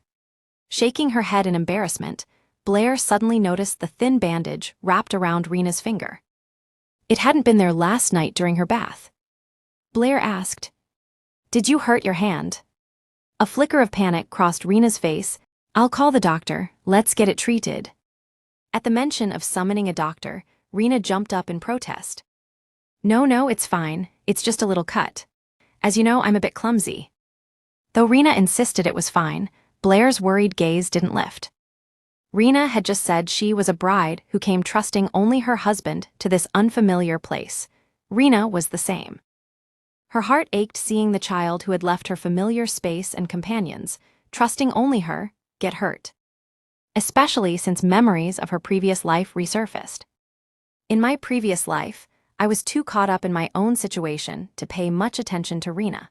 Shaking her head in embarrassment, Blair suddenly noticed the thin bandage wrapped around Rena's finger. It hadn't been there last night during her bath. Blair asked, Did you hurt your hand? A flicker of panic crossed Rena's face. I'll call the doctor, let's get it treated. At the mention of summoning a doctor, Rena jumped up in protest. No, it's fine, it's just a little cut. As you know, I'm a bit clumsy. Though Rena insisted it was fine, Blair's worried gaze didn't lift. Rena had just said she was a bride who came trusting only her husband to this unfamiliar place. Rena was the same. Her heart ached seeing the child who had left her familiar space and companions, trusting only her, get hurt. Especially since memories of her previous life resurfaced. In my previous life, I was too caught up in my own situation to pay much attention to Rena.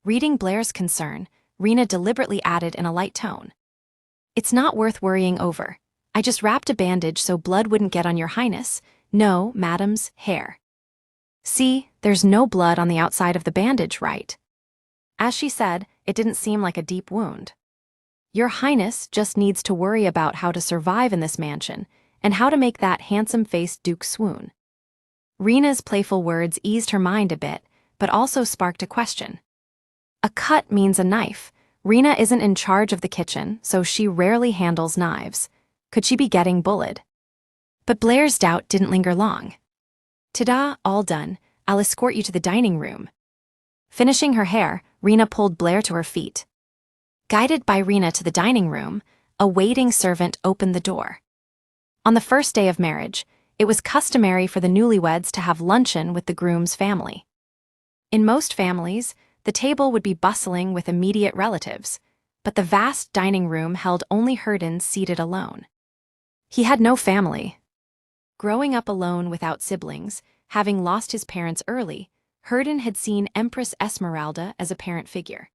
Reading Blair's concern, Rena deliberately added in a light tone. It's not worth worrying over. I just wrapped a bandage so blood wouldn't get on your highness, no, madam's, hair. See, there's no blood on the outside of the bandage, right? As she said, it didn't seem like a deep wound. Your highness just needs to worry about how to survive in this mansion and how to make that handsome-faced duke swoon. Rena's playful words eased her mind a bit, but also sparked a question. A cut means a knife. Rena isn't in charge of the kitchen, so she rarely handles knives. Could she be getting bullied? But Blair's doubt didn't linger long. Ta-da, all done. I'll escort you to the dining room. Finishing her hair, Rena pulled Blair to her feet. Guided by Rena to the dining room, a waiting servant opened the door. On the first day of marriage, it was customary for the newlyweds to have luncheon with the groom's family. In most families, the table would be bustling with immediate relatives, but the vast dining room held only Herden seated alone. He had no family. Growing up alone without siblings, having lost his parents early, Herden had seen Empress Esmeralda as a parent figure.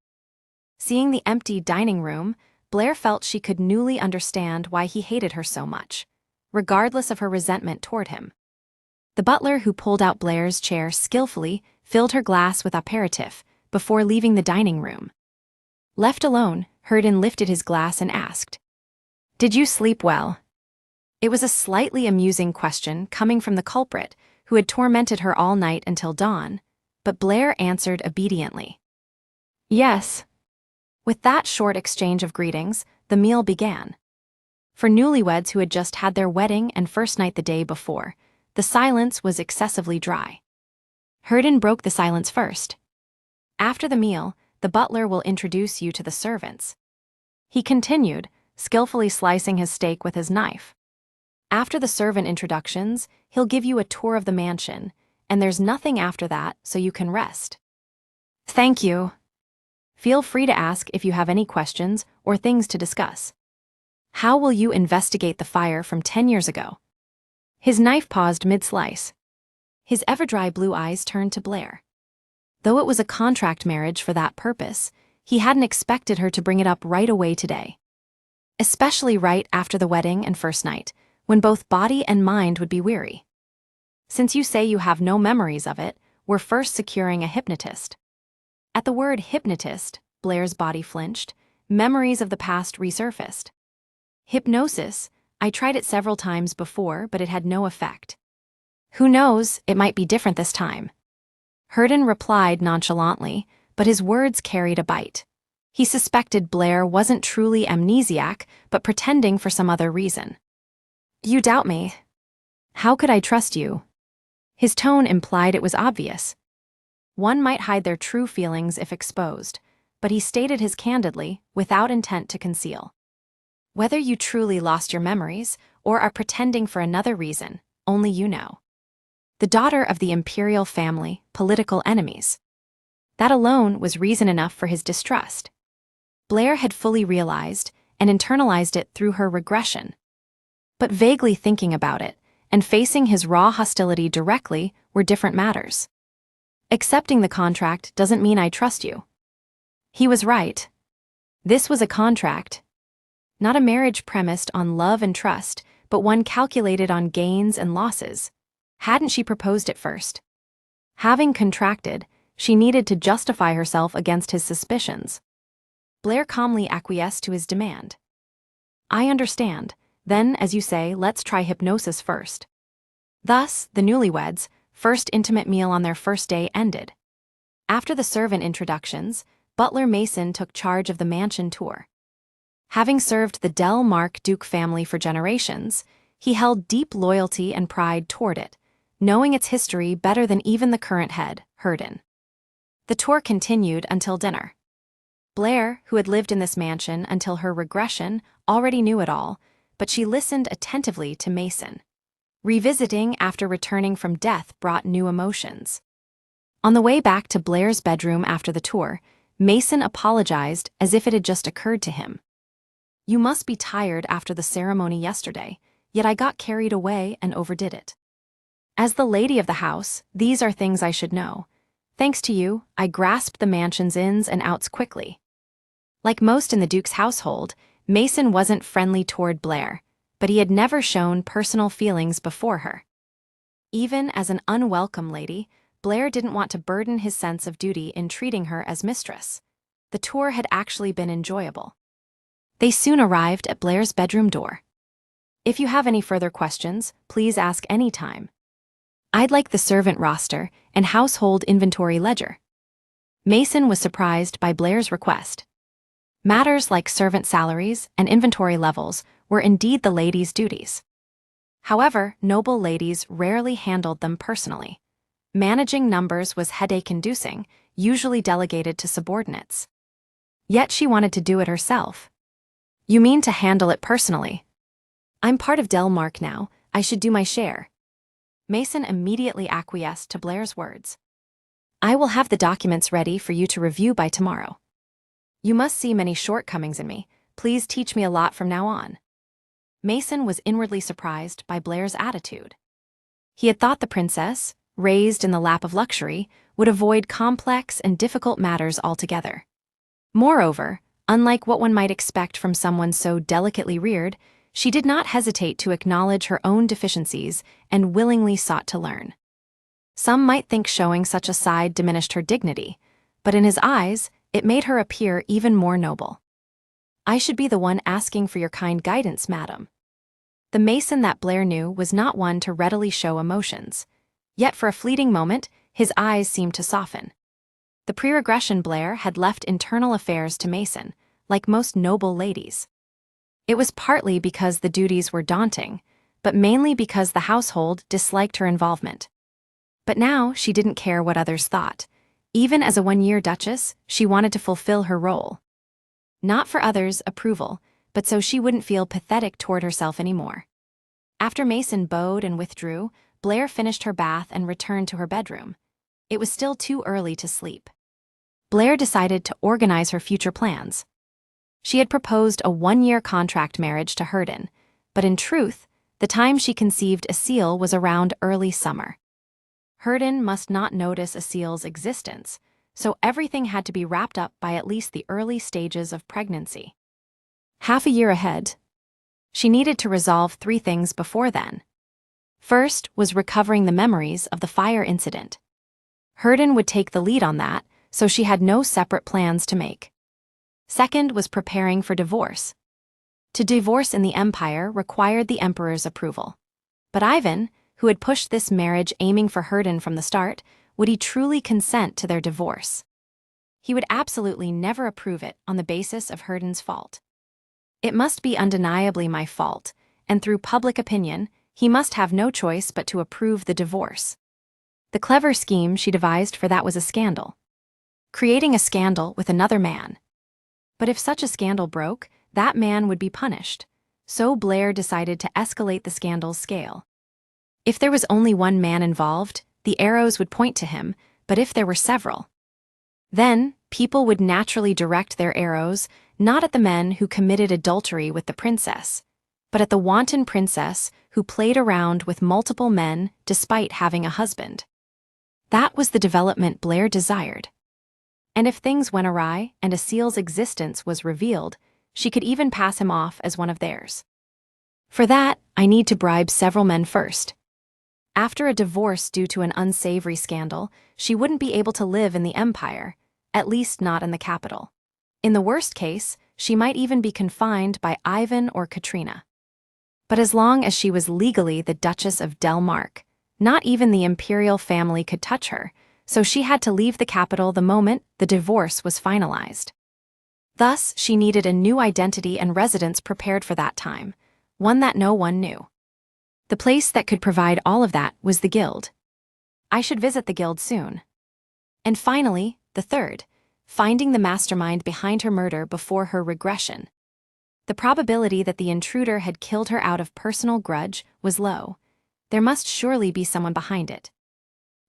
Seeing the empty dining room, Blair felt she could newly understand why he hated her so much, regardless of her resentment toward him. The butler who pulled out Blair's chair skillfully filled her glass with aperitif before leaving the dining room. Left alone, Herden lifted his glass and asked, Did you sleep well? It was a slightly amusing question coming from the culprit, who had tormented her all night until dawn, but Blair answered obediently. Yes. With that short exchange of greetings, the meal began. For newlyweds who had just had their wedding and first night the day before, the silence was excessively dry. Herden broke the silence first. After the meal, the butler will introduce you to the servants. He continued, skillfully slicing his steak with his knife. After the servant introductions, he'll give you a tour of the mansion, and there's nothing after that, so you can rest. Thank you. Feel free to ask if you have any questions or things to discuss. How will you investigate the fire from 10 years ago? His knife paused mid-slice. His ever-dry blue eyes turned to Blair. Though it was a contract marriage for that purpose, he hadn't expected her to bring it up right away today. Especially right after the wedding and first night, when both body and mind would be weary. Since you say you have no memories of it, we're first securing a hypnotist. At the word hypnotist, Blair's body flinched, memories of the past resurfaced. Hypnosis, I tried it several times before, but it had no effect. Who knows, it might be different this time. Herden replied nonchalantly, but his words carried a bite. He suspected Blair wasn't truly amnesiac, but pretending for some other reason. You doubt me. How could I trust you? His tone implied it was obvious. One might hide their true feelings if exposed, but he stated his candidly, without intent to conceal. Whether you truly lost your memories, or are pretending for another reason, only you know. The daughter of the imperial family, political enemies. That alone was reason enough for his distrust. Blair had fully realized and internalized it through her regression. But vaguely thinking about it, and facing his raw hostility directly, were different matters. Accepting the contract doesn't mean I trust you. He was right. This was a contract. Not a marriage premised on love and trust, but one calculated on gains and losses. Hadn't she proposed it first? Having contracted, she needed to justify herself against his suspicions. Blair calmly acquiesced to his demand. I understand. Then, as you say, let's try hypnosis first. Thus, the newlyweds' first intimate meal on their first day ended. After the servant introductions, Butler Mason took charge of the mansion tour. Having served the Del Mark Duke family for generations, he held deep loyalty and pride toward it, knowing its history better than even the current head, Herden. The tour continued until dinner. Blair, who had lived in this mansion until her regression, already knew it all, but she listened attentively to Mason. Revisiting after returning from death brought new emotions. On the way back to Blair's bedroom after the tour, Mason apologized as if it had just occurred to him. You must be tired after the ceremony yesterday, yet I got carried away and overdid it. As the lady of the house, these are things I should know. Thanks to you, I grasped the mansion's ins and outs quickly. Like most in the Duke's household, Mason wasn't friendly toward Blair, but he had never shown personal feelings before her. Even as an unwelcome lady, Blair didn't want to burden his sense of duty in treating her as mistress. The tour had actually been enjoyable. They soon arrived at Blair's bedroom door. If you have any further questions, please ask any time. I'd like the servant roster and household inventory ledger. Mason was surprised by Blair's request. Matters like servant salaries and inventory levels were indeed the ladies' duties. However, noble ladies rarely handled them personally. Managing numbers was headache-inducing, usually delegated to subordinates. Yet she wanted to do it herself. You mean to handle it personally? I'm part of Delmark now, I should do my share. Mason immediately acquiesced to Blair's words. I will have the documents ready for you to review by tomorrow. You must see many shortcomings in me, please teach me a lot from now on. Mason was inwardly surprised by Blair's attitude. He had thought the princess, raised in the lap of luxury, would avoid complex and difficult matters altogether. Moreover, unlike what one might expect from someone so delicately reared, she did not hesitate to acknowledge her own deficiencies and willingly sought to learn. Some might think showing such a side diminished her dignity, but in his eyes, it made her appear even more noble. I should be the one asking for your kind guidance, madam. The Mason that Blair knew was not one to readily show emotions. Yet for a fleeting moment, his eyes seemed to soften. The pre-regression Blair had left internal affairs to Mason, like most noble ladies. It was partly because the duties were daunting, but mainly because the household disliked her involvement. But now she didn't care what others thought. Even as a one-year duchess, she wanted to fulfill her role. Not for others' approval, but so she wouldn't feel pathetic toward herself anymore. After Mason bowed and withdrew, Blair finished her bath and returned to her bedroom. It was still too early to sleep. Blair decided to organize her future plans. She had proposed a one-year contract marriage to Herden, but in truth, the time she conceived Aseel was around early summer. Herden must not notice Aseel's existence, so everything had to be wrapped up by at least the early stages of pregnancy. Half a year ahead, she needed to resolve 3 things before then. First was recovering the memories of the fire incident. Herden would take the lead on that, so she had no separate plans to make. Second was preparing for divorce. To divorce in the Empire required the Emperor's approval. But Ivan, who had pushed this marriage aiming for Herden from the start, would he truly consent to their divorce? He would absolutely never approve it on the basis of Herden's fault. It must be undeniably my fault, and through public opinion, he must have no choice but to approve the divorce. The clever scheme she devised for that was a scandal. Creating a scandal with another man. But if such a scandal broke, that man would be punished. So Blair decided to escalate the scandal's scale. If there was only one man involved, the arrows would point to him, but if there were several, then people would naturally direct their arrows not at the men who committed adultery with the princess, but at the wanton princess who played around with multiple men despite having a husband. That was the development Blair desired. And if things went awry and Aseel's existence was revealed, she could even pass him off as one of theirs. For that, I need to bribe several men first. After a divorce due to an unsavory scandal, she wouldn't be able to live in the Empire, at least not in the capital. In the worst case, she might even be confined by Ivan or Katrina. But as long as she was legally the Duchess of Delmark, not even the imperial family could touch her, so she had to leave the capital the moment the divorce was finalized. Thus, she needed a new identity and residence prepared for that time, one that no one knew. The place that could provide all of that was the guild. I should visit the guild soon. And finally, the third, finding the mastermind behind her murder before her regression. The probability that the intruder had killed her out of personal grudge was low. There must surely be someone behind it.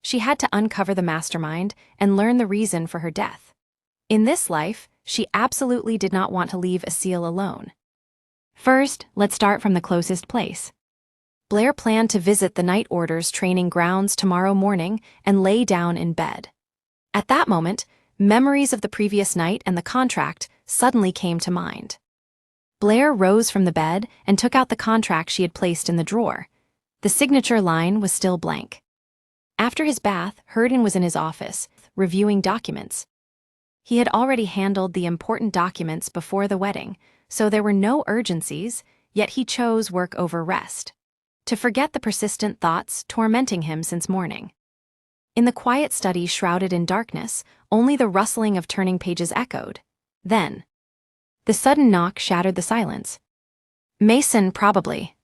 She had to uncover the mastermind and learn the reason for her death. In this life, she absolutely did not want to leave Aseel alone. First, let's start from the closest place. Blair planned to visit the Night Order's training grounds tomorrow morning and lay down in bed. At that moment, memories of the previous night and the contract suddenly came to mind. Blair rose from the bed and took out the contract she had placed in the drawer. The signature line was still blank. After his bath, Herden was in his office, reviewing documents. He had already handled the important documents before the wedding, so there were no urgencies, yet he chose work over rest. To forget the persistent thoughts tormenting him since morning. In the quiet study shrouded in darkness, only the rustling of turning pages echoed. Then, the sudden knock shattered the silence. Mason, probably.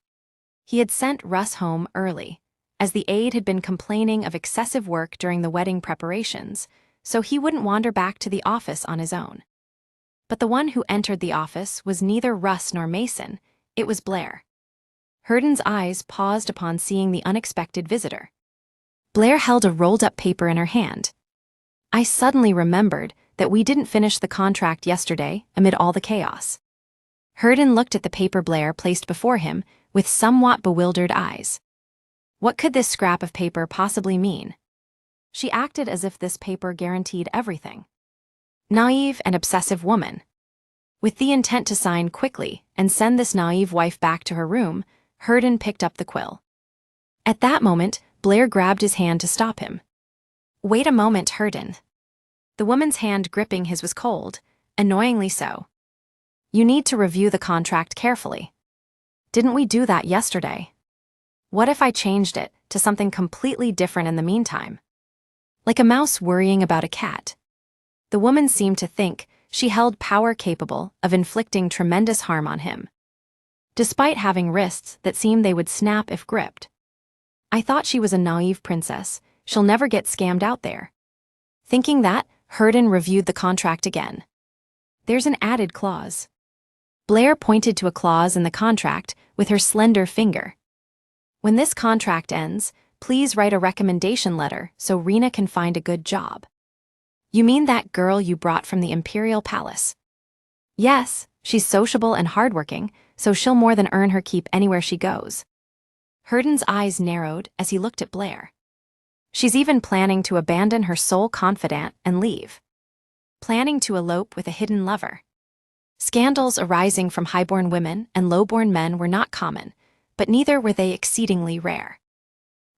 He had sent Russ home early, as the aide had been complaining of excessive work during the wedding preparations, so he wouldn't wander back to the office on his own. But the one who entered the office was neither Russ nor Mason, it was Blair. Herden's eyes paused upon seeing the unexpected visitor. Blair held a rolled-up paper in her hand. I suddenly remembered that we didn't finish the contract yesterday amid all the chaos. Herden looked at the paper Blair placed before him with somewhat bewildered eyes. What could this scrap of paper possibly mean? She acted as if this paper guaranteed everything. Naive and obsessive woman. With the intent to sign quickly and send this naive wife back to her room, Herden picked up the quill. At that moment, Blair grabbed his hand to stop him. Wait a moment, Herden. The woman's hand gripping his was cold, annoyingly so. You need to review the contract carefully. Didn't we do that yesterday? What if I changed it to something completely different in the meantime? Like a mouse worrying about a cat. The woman seemed to think she held power capable of inflicting tremendous harm on him, despite having wrists that seemed they would snap if gripped. I thought she was a naive princess. She'll never get scammed out there. Thinking that, Herden reviewed the contract again. There's an added clause. Blair pointed to a clause in the contract with her slender finger. When this contract ends, please write a recommendation letter so Rena can find a good job. You mean that girl you brought from the Imperial Palace? Yes, she's sociable and hardworking, so she'll more than earn her keep anywhere she goes. Herden's eyes narrowed as he looked at Blair. She's even planning to abandon her sole confidant and leave. Planning to elope with a hidden lover. Scandals arising from highborn women and lowborn men were not common, but neither were they exceedingly rare.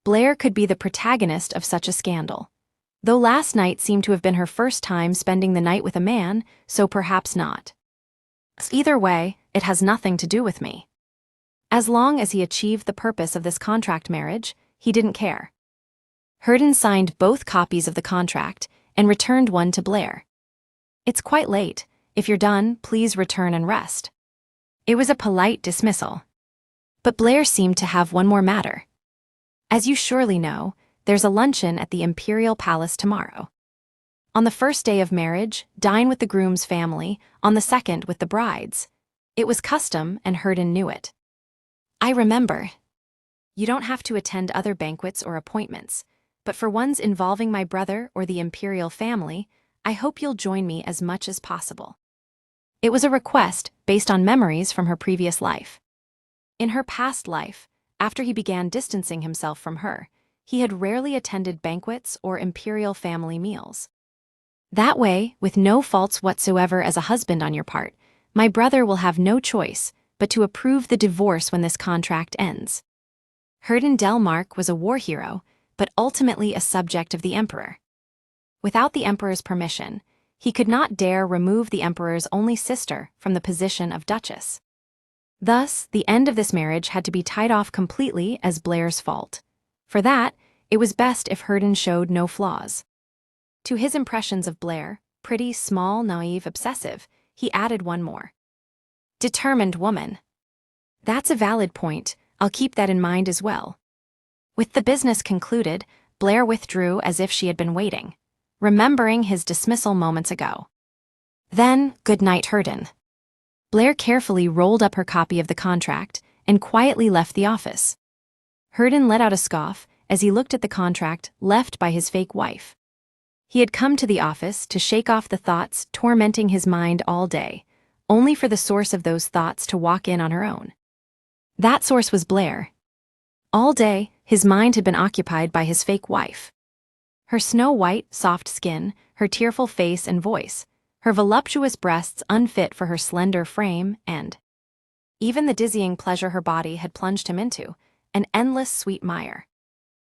Blair could be the protagonist of such a scandal. Though last night seemed to have been her first time spending the night with a man, so perhaps not. Either way, it has nothing to do with me. As long as he achieved the purpose of this contract marriage, he didn't care. Herden signed both copies of the contract and returned one to Blair. It's quite late. If you're done, please return and rest. It was a polite dismissal. But Blair seemed to have one more matter. As you surely know, there's a luncheon at the Imperial Palace tomorrow. On the first day of marriage, dine with the groom's family, on the second with the bride's. It was custom, and Herden knew it. I remember. You don't have to attend other banquets or appointments, but for ones involving my brother or the Imperial family, I hope you'll join me as much as possible. It was a request based on memories from her previous life. In her past life, after he began distancing himself from her, he had rarely attended banquets or Imperial family meals. That way, with no faults whatsoever as a husband on your part, my brother will have no choice but to approve the divorce when this contract ends. Herden Delmark was a war hero, but ultimately a subject of the Emperor. Without the Emperor's permission, he could not dare remove the Emperor's only sister from the position of Duchess. Thus, the end of this marriage had to be tied off completely as Blair's fault. For that, it was best if Herden showed no flaws. To his impressions of Blair, pretty, small, naive, obsessive, he added one more. Determined woman. That's a valid point. I'll keep that in mind as well. With the business concluded, Blair withdrew as if she had been waiting, remembering his dismissal moments ago. Then, good night, Herden. Blair carefully rolled up her copy of the contract and quietly left the office. Herden let out a scoff as he looked at the contract left by his fake wife. He had come to the office to shake off the thoughts tormenting his mind all day, only for the source of those thoughts to walk in on her own. That source was Blair. All day, his mind had been occupied by his fake wife. Her snow-white, soft skin, her tearful face and voice, her voluptuous breasts unfit for her slender frame, and even the dizzying pleasure her body had plunged him into, an endless sweet mire.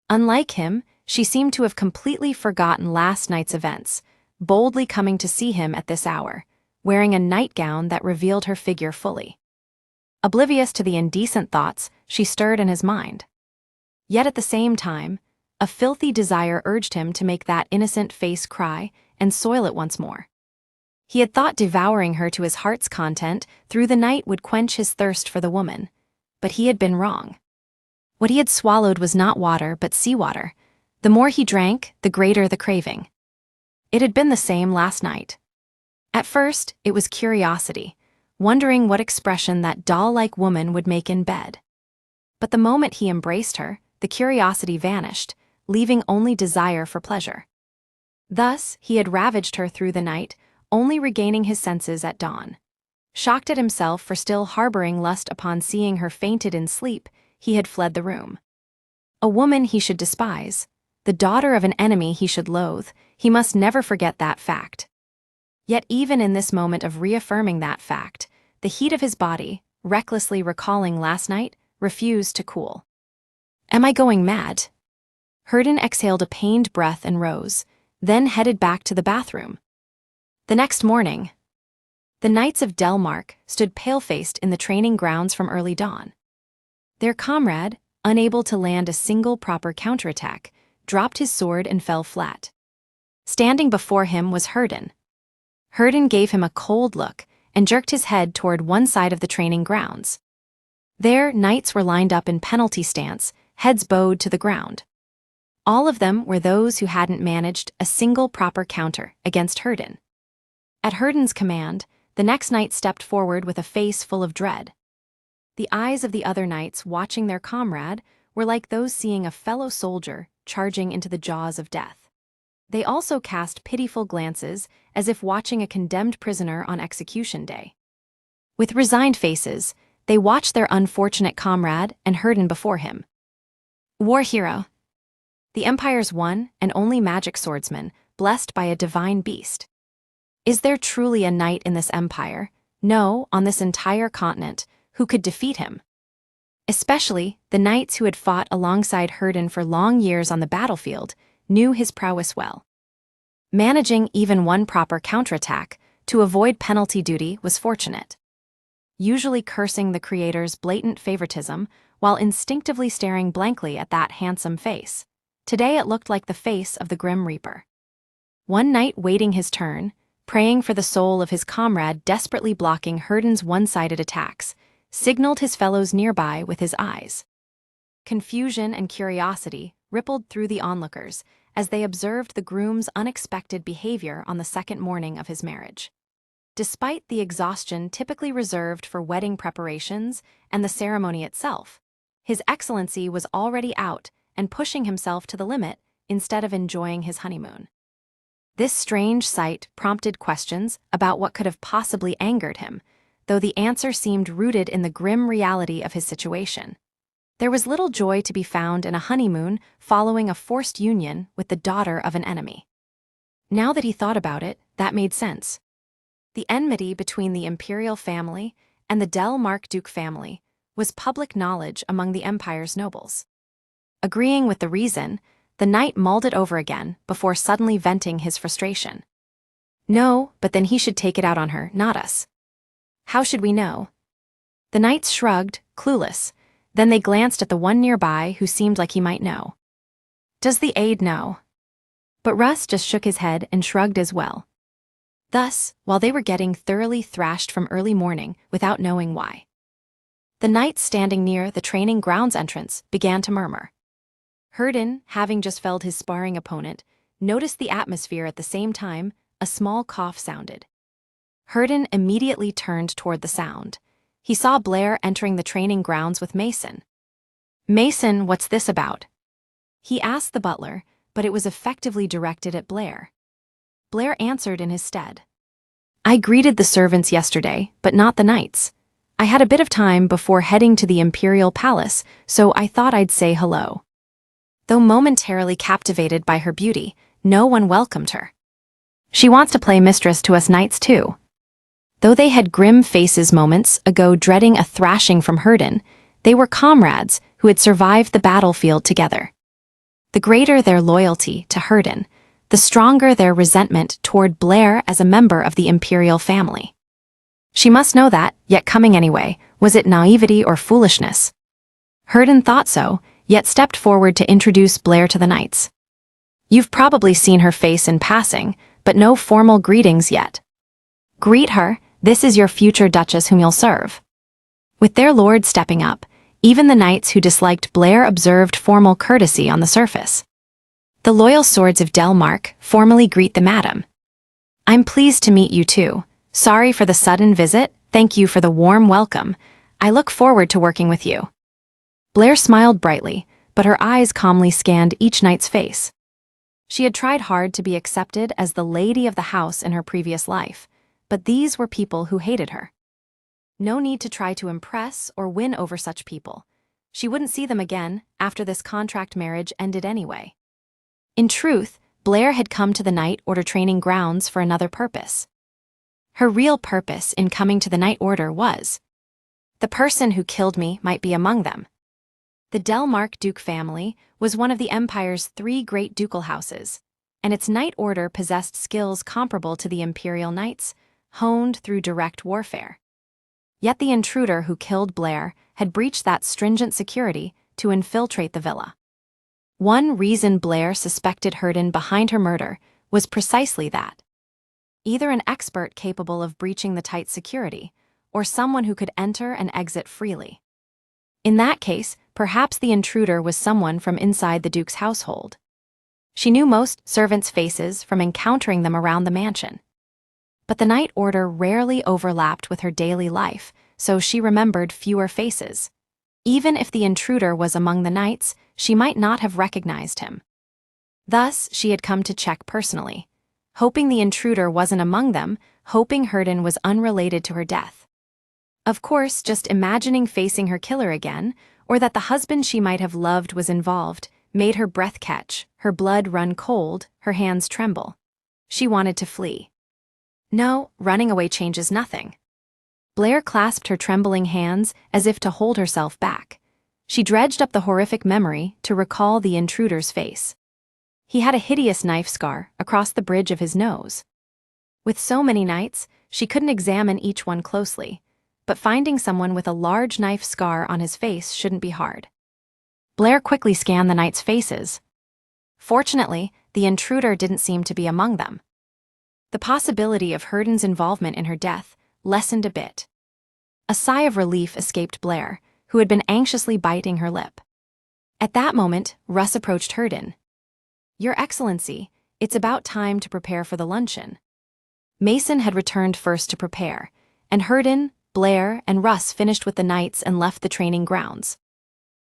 Unlike him, she seemed to have completely forgotten last night's events, boldly coming to see him at this hour, wearing a nightgown that revealed her figure fully. Oblivious to the indecent thoughts she stirred in his mind. Yet at the same time, a filthy desire urged him to make that innocent face cry and soil it once more. He had thought devouring her to his heart's content through the night would quench his thirst for the woman, but he had been wrong. What he had swallowed was not water but seawater. The more he drank, the greater the craving. It had been the same last night. At first, it was curiosity, wondering what expression that doll-like woman would make in bed. But the moment he embraced her, the curiosity vanished, leaving only desire for pleasure. Thus, he had ravaged her through the night, only regaining his senses at dawn. Shocked at himself for still harboring lust upon seeing her fainted in sleep, he had fled the room. A woman he should despise, the daughter of an enemy he should loathe, he must never forget that fact. Yet even in this moment of reaffirming that fact, the heat of his body, recklessly recalling last night, refused to cool. Am I going mad? Herden exhaled a pained breath and rose, then headed back to the bathroom. The next morning, the Knights of Delmark stood pale-faced in the training grounds from early dawn. Their comrade, unable to land a single proper counterattack, dropped his sword and fell flat. Standing before him was Herden. Herden gave him a cold look and jerked his head toward one side of the training grounds. There, knights were lined up in penalty stance, heads bowed to the ground. All of them were those who hadn't managed a single proper counter against Herden. At Herden's command, the next knight stepped forward with a face full of dread. The eyes of the other knights watching their comrade were like those seeing a fellow soldier charging into the jaws of death. They also cast pitiful glances as if watching a condemned prisoner on execution day. With resigned faces, they watched their unfortunate comrade and Herden before him. War hero. The Empire's one and only magic swordsman, blessed by a divine beast. Is there truly a knight in this empire, no, on this entire continent, who could defeat him? Especially the knights who had fought alongside Herden for long years on the battlefield knew his prowess well. Managing even one proper counterattack to avoid penalty duty was fortunate. Usually cursing the creator's blatant favoritism while instinctively staring blankly at that handsome face, today it looked like the face of the Grim Reaper. One knight waiting his turn, praying for the soul of his comrade desperately blocking Herden's one-sided attacks, signaled his fellows nearby with his eyes. Confusion and curiosity rippled through the onlookers as they observed the groom's unexpected behavior on the second morning of his marriage. Despite the exhaustion typically reserved for wedding preparations and the ceremony itself, His Excellency was already out and pushing himself to the limit instead of enjoying his honeymoon. This strange sight prompted questions about what could have possibly angered him, though the answer seemed rooted in the grim reality of his situation. There was little joy to be found in a honeymoon following a forced union with the daughter of an enemy. Now that he thought about it, that made sense. The enmity between the imperial family and the Del Mark-Duke family was public knowledge among the Empire's nobles. Agreeing with the reason, the knight mulled it over again before suddenly venting his frustration. No, but then he should take it out on her, not us. How should we know? The knights shrugged, clueless. Then they glanced at the one nearby who seemed like he might know. Does the aide know? But Russ just shook his head and shrugged as well. Thus, while they were getting thoroughly thrashed from early morning without knowing why, the knights standing near the training grounds entrance began to murmur. Herden, having just felled his sparring opponent, noticed the atmosphere at the same time. A small cough sounded. Herden immediately turned toward the sound. He saw Blair entering the training grounds with Mason. "Mason, what's this about?" He asked the butler, but it was effectively directed at Blair. Blair answered in his stead. "I greeted the servants yesterday, but not the knights. I had a bit of time before heading to the Imperial Palace, so I thought I'd say hello." Though momentarily captivated by her beauty, no one welcomed her. "She wants to play mistress to us knights too." Though they had grim faces moments ago dreading a thrashing from Herden, they were comrades who had survived the battlefield together. The greater their loyalty to Herden, the stronger their resentment toward Blair as a member of the imperial family. She must know that, yet coming anyway. Was it naivety or foolishness? Herden thought so, yet stepped forward to introduce Blair to the knights. "You've probably seen her face in passing, but no formal greetings yet. Greet her, this is your future Duchess whom you'll serve." With their lord stepping up, even the knights who disliked Blair observed formal courtesy on the surface. The loyal swords of Delmark formally greet the madam. "I'm pleased to meet you too. Sorry for the sudden visit, thank you for the warm welcome. I look forward to working with you." Blair smiled brightly, but her eyes calmly scanned each knight's face. She had tried hard to be accepted as the lady of the house in her previous life, but these were people who hated her. No need to try to impress or win over such people. She wouldn't see them again after this contract marriage ended anyway. In truth, Blair had come to the Night Order training grounds for another purpose. Her real purpose in coming to the Night Order was, the person who killed me might be among them. The Delmark Duke family was one of the Empire's 3 great ducal houses, and its Night Order possessed skills comparable to the Imperial Knights, honed through direct warfare. Yet the intruder who killed Blair had breached that stringent security to infiltrate the villa. One reason Blair suspected Hurden behind her murder was precisely that. Either an expert capable of breaching the tight security, or someone who could enter and exit freely. In that case, perhaps the intruder was someone from inside the Duke's household. She knew most servants' faces from encountering them around the mansion. But the night order rarely overlapped with her daily life, so she remembered fewer faces. Even if the intruder was among the knights, she might not have recognized him. Thus, she had come to check personally, hoping the intruder wasn't among them, hoping Hurden was unrelated to her death. Of course, just imagining facing her killer again, or that the husband she might have loved was involved, made her breath catch, her blood run cold, her hands tremble. She wanted to flee. No, running away changes nothing. Blair clasped her trembling hands as if to hold herself back. She dredged up the horrific memory to recall the intruder's face. He had a hideous knife scar across the bridge of his nose. With so many knights, she couldn't examine each one closely, but finding someone with a large knife scar on his face shouldn't be hard. Blair quickly scanned the knights' faces. Fortunately, the intruder didn't seem to be among them. The possibility of Hurden's involvement in her death lessened a bit. A sigh of relief escaped Blair, who had been anxiously biting her lip. At that moment, Russ approached Hurden. "Your Excellency, it's about time to prepare for the luncheon." Mason had returned first to prepare, and Hurden, Blair, and Russ finished with the knights and left the training grounds.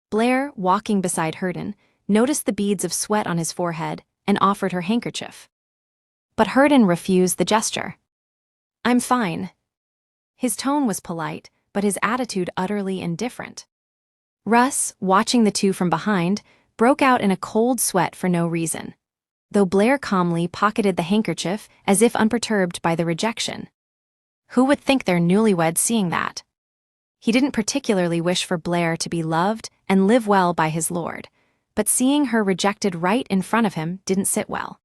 Blair, walking beside Hurden, noticed the beads of sweat on his forehead and offered her handkerchief. But Hurden refused the gesture. "I'm fine." His tone was polite, but his attitude utterly indifferent. Russ, watching the two from behind, broke out in a cold sweat for no reason, though Blair calmly pocketed the handkerchief as if unperturbed by the rejection. Who would think they're newlyweds seeing that? He didn't particularly wish for Blair to be loved and live well by his lord, but seeing her rejected right in front of him didn't sit well.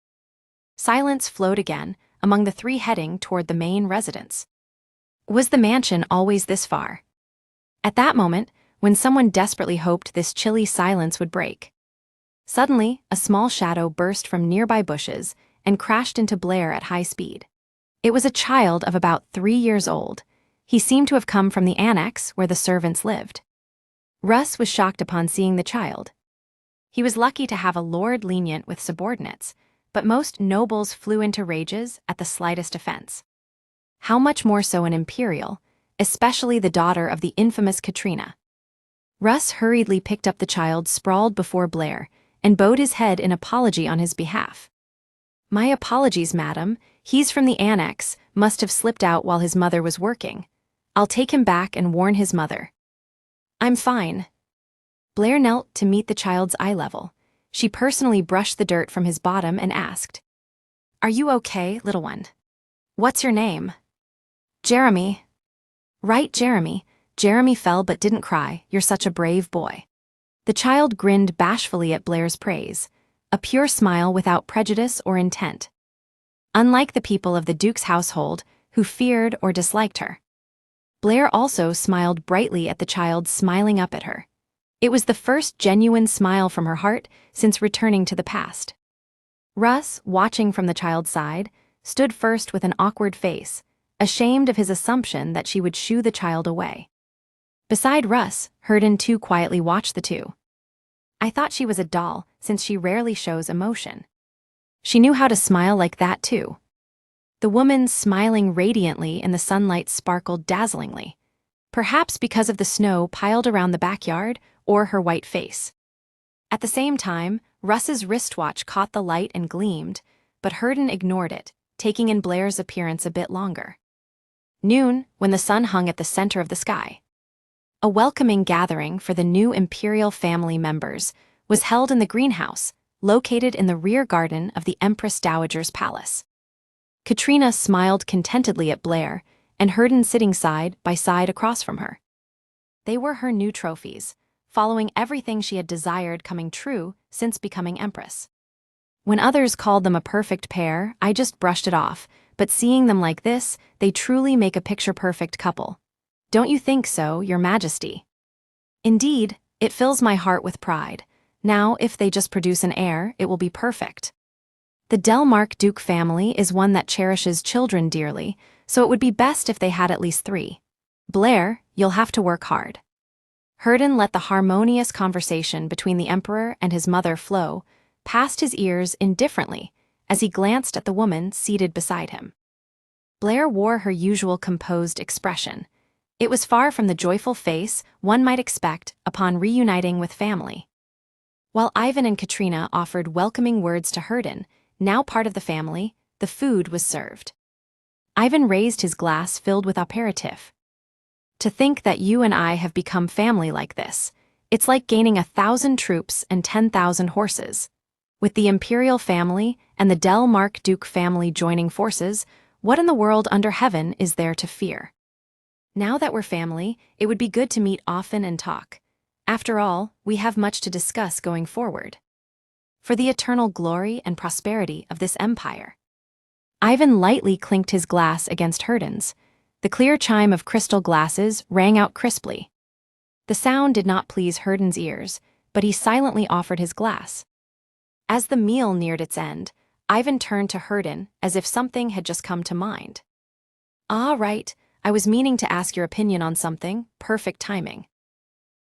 Silence flowed again among the three heading toward the main residence. Was the mansion always this far? At that moment, when someone desperately hoped this chilly silence would break. Suddenly, a small shadow burst from nearby bushes and crashed into Blair at high speed. It was a child of about 3 years old. He seemed to have come from the annex where the servants lived. Russ was shocked upon seeing the child. He was lucky to have a lord lenient with subordinates, but most nobles flew into rages at the slightest offense. How much more so an imperial, especially the daughter of the infamous Katrina. Russ hurriedly picked up the child sprawled before Blair and bowed his head in apology on his behalf. "My apologies, madam. He's from the annex, must have slipped out while his mother was working. I'll take him back and warn his mother." "I'm fine." Blair knelt to meet the child's eye level. She personally brushed the dirt from his bottom and asked, "Are you okay, little one? What's your name?" "Jeremy." "Right, Jeremy. Jeremy fell but didn't cry. You're such a brave boy." The child grinned bashfully at Blair's praise, a pure smile without prejudice or intent. Unlike the people of the Duke's household, who feared or disliked her. Blair also smiled brightly at the child smiling up at her. It was the first genuine smile from her heart since returning to the past. Russ, watching from the child's side, stood first with an awkward face, ashamed of his assumption that she would shoo the child away. Beside Russ, Hurden too quietly watched the two. "I thought she was a doll, since she rarely shows emotion." She knew how to smile like that too. The woman smiling radiantly in the sunlight sparkled dazzlingly, perhaps because of the snow piled around the backyard or her white face. At the same time, Russ's wristwatch caught the light and gleamed, but Hurden ignored it, taking in Blair's appearance a bit longer. Noon, when the sun hung at the center of the sky. A welcoming gathering for the new imperial family members was held in the greenhouse, located in the rear garden of the Empress Dowager's palace. Katrina smiled contentedly at Blair, and Hurden sitting side by side across from her. They were her new trophies, following everything she had desired coming true since becoming Empress. When others called them a perfect pair, I just brushed it off, but seeing them like this, they truly make a picture-perfect couple. "Don't you think so, Your Majesty?" "Indeed, it fills my heart with pride. Now, if they just produce an heir, it will be perfect. The Delmark Duke family is one that cherishes children dearly, so it would be best if they had at least 3. Blair, you'll have to work hard." Herden let the harmonious conversation between the Emperor and his mother flow past his ears indifferently as he glanced at the woman seated beside him. Blair wore her usual composed expression. It was far from the joyful face one might expect upon reuniting with family. While Ivan and Katrina offered welcoming words to Herden, now part of the family, the food was served. Ivan raised his glass filled with aperitif. "To think that you and I have become family like this. It's like gaining 1,000 troops and 10,000 horses. With the imperial family and the Delmark Duke family joining forces, what in the world under heaven is there to fear? Now that we're family, it would be good to meet often and talk. After all, we have much to discuss going forward. For the eternal glory and prosperity of this empire." Ivan lightly clinked his glass against Herden's. The clear chime of crystal glasses rang out crisply. The sound did not please Herden's ears, but he silently offered his glass. As the meal neared its end, Ivan turned to Herden as if something had just come to mind. "Ah, right, I was meaning to ask your opinion on something. Perfect timing."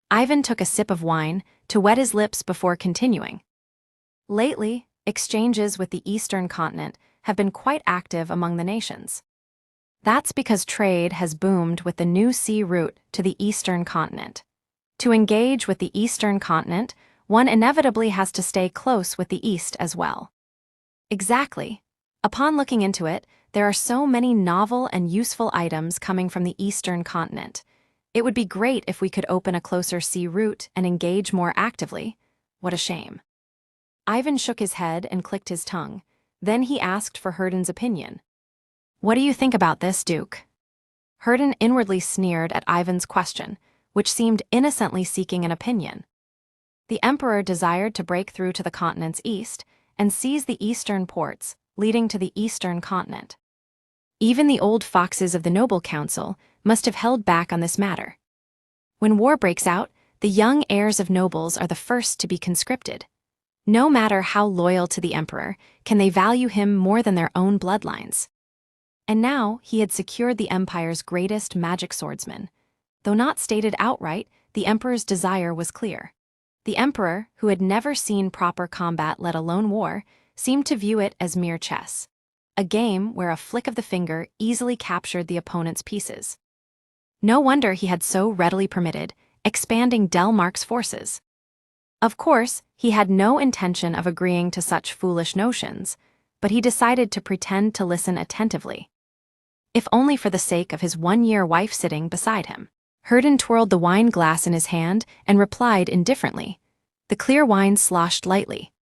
Ivan took a sip of wine to wet his lips before continuing. "Lately, exchanges with the Eastern continent have been quite active among the nations. That's because trade has boomed with the new sea route to the Eastern continent. To engage with the Eastern continent, one inevitably has to stay close with the East as well." "Exactly. Upon looking into it, there are so many novel and useful items coming from the Eastern continent. It would be great if we could open a closer sea route and engage more actively. What a shame." Ivan shook his head and clicked his tongue. Then he asked for Herden's opinion. "What do you think about this, Duke?" Herden inwardly sneered at Ivan's question, which seemed innocently seeking an opinion. The Emperor desired to break through to the continent's east and seize the eastern ports, leading to the Eastern continent. Even the old foxes of the Noble Council must have held back on this matter. When war breaks out, the young heirs of nobles are the first to be conscripted. No matter how loyal to the Emperor, can they value him more than their own bloodlines. And now he had secured the Empire's greatest magic swordsman. Though not stated outright, the Emperor's desire was clear. The Emperor, who had never seen proper combat let alone war, seemed to view it as mere chess. A game where a flick of the finger easily captured the opponent's pieces. No wonder he had so readily permitted expanding Delmark's forces. Of course, he had no intention of agreeing to such foolish notions, but he decided to pretend to listen attentively. If only for the sake of his one-year wife sitting beside him. Herden twirled the wine glass in his hand and replied indifferently. The clear wine sloshed lightly.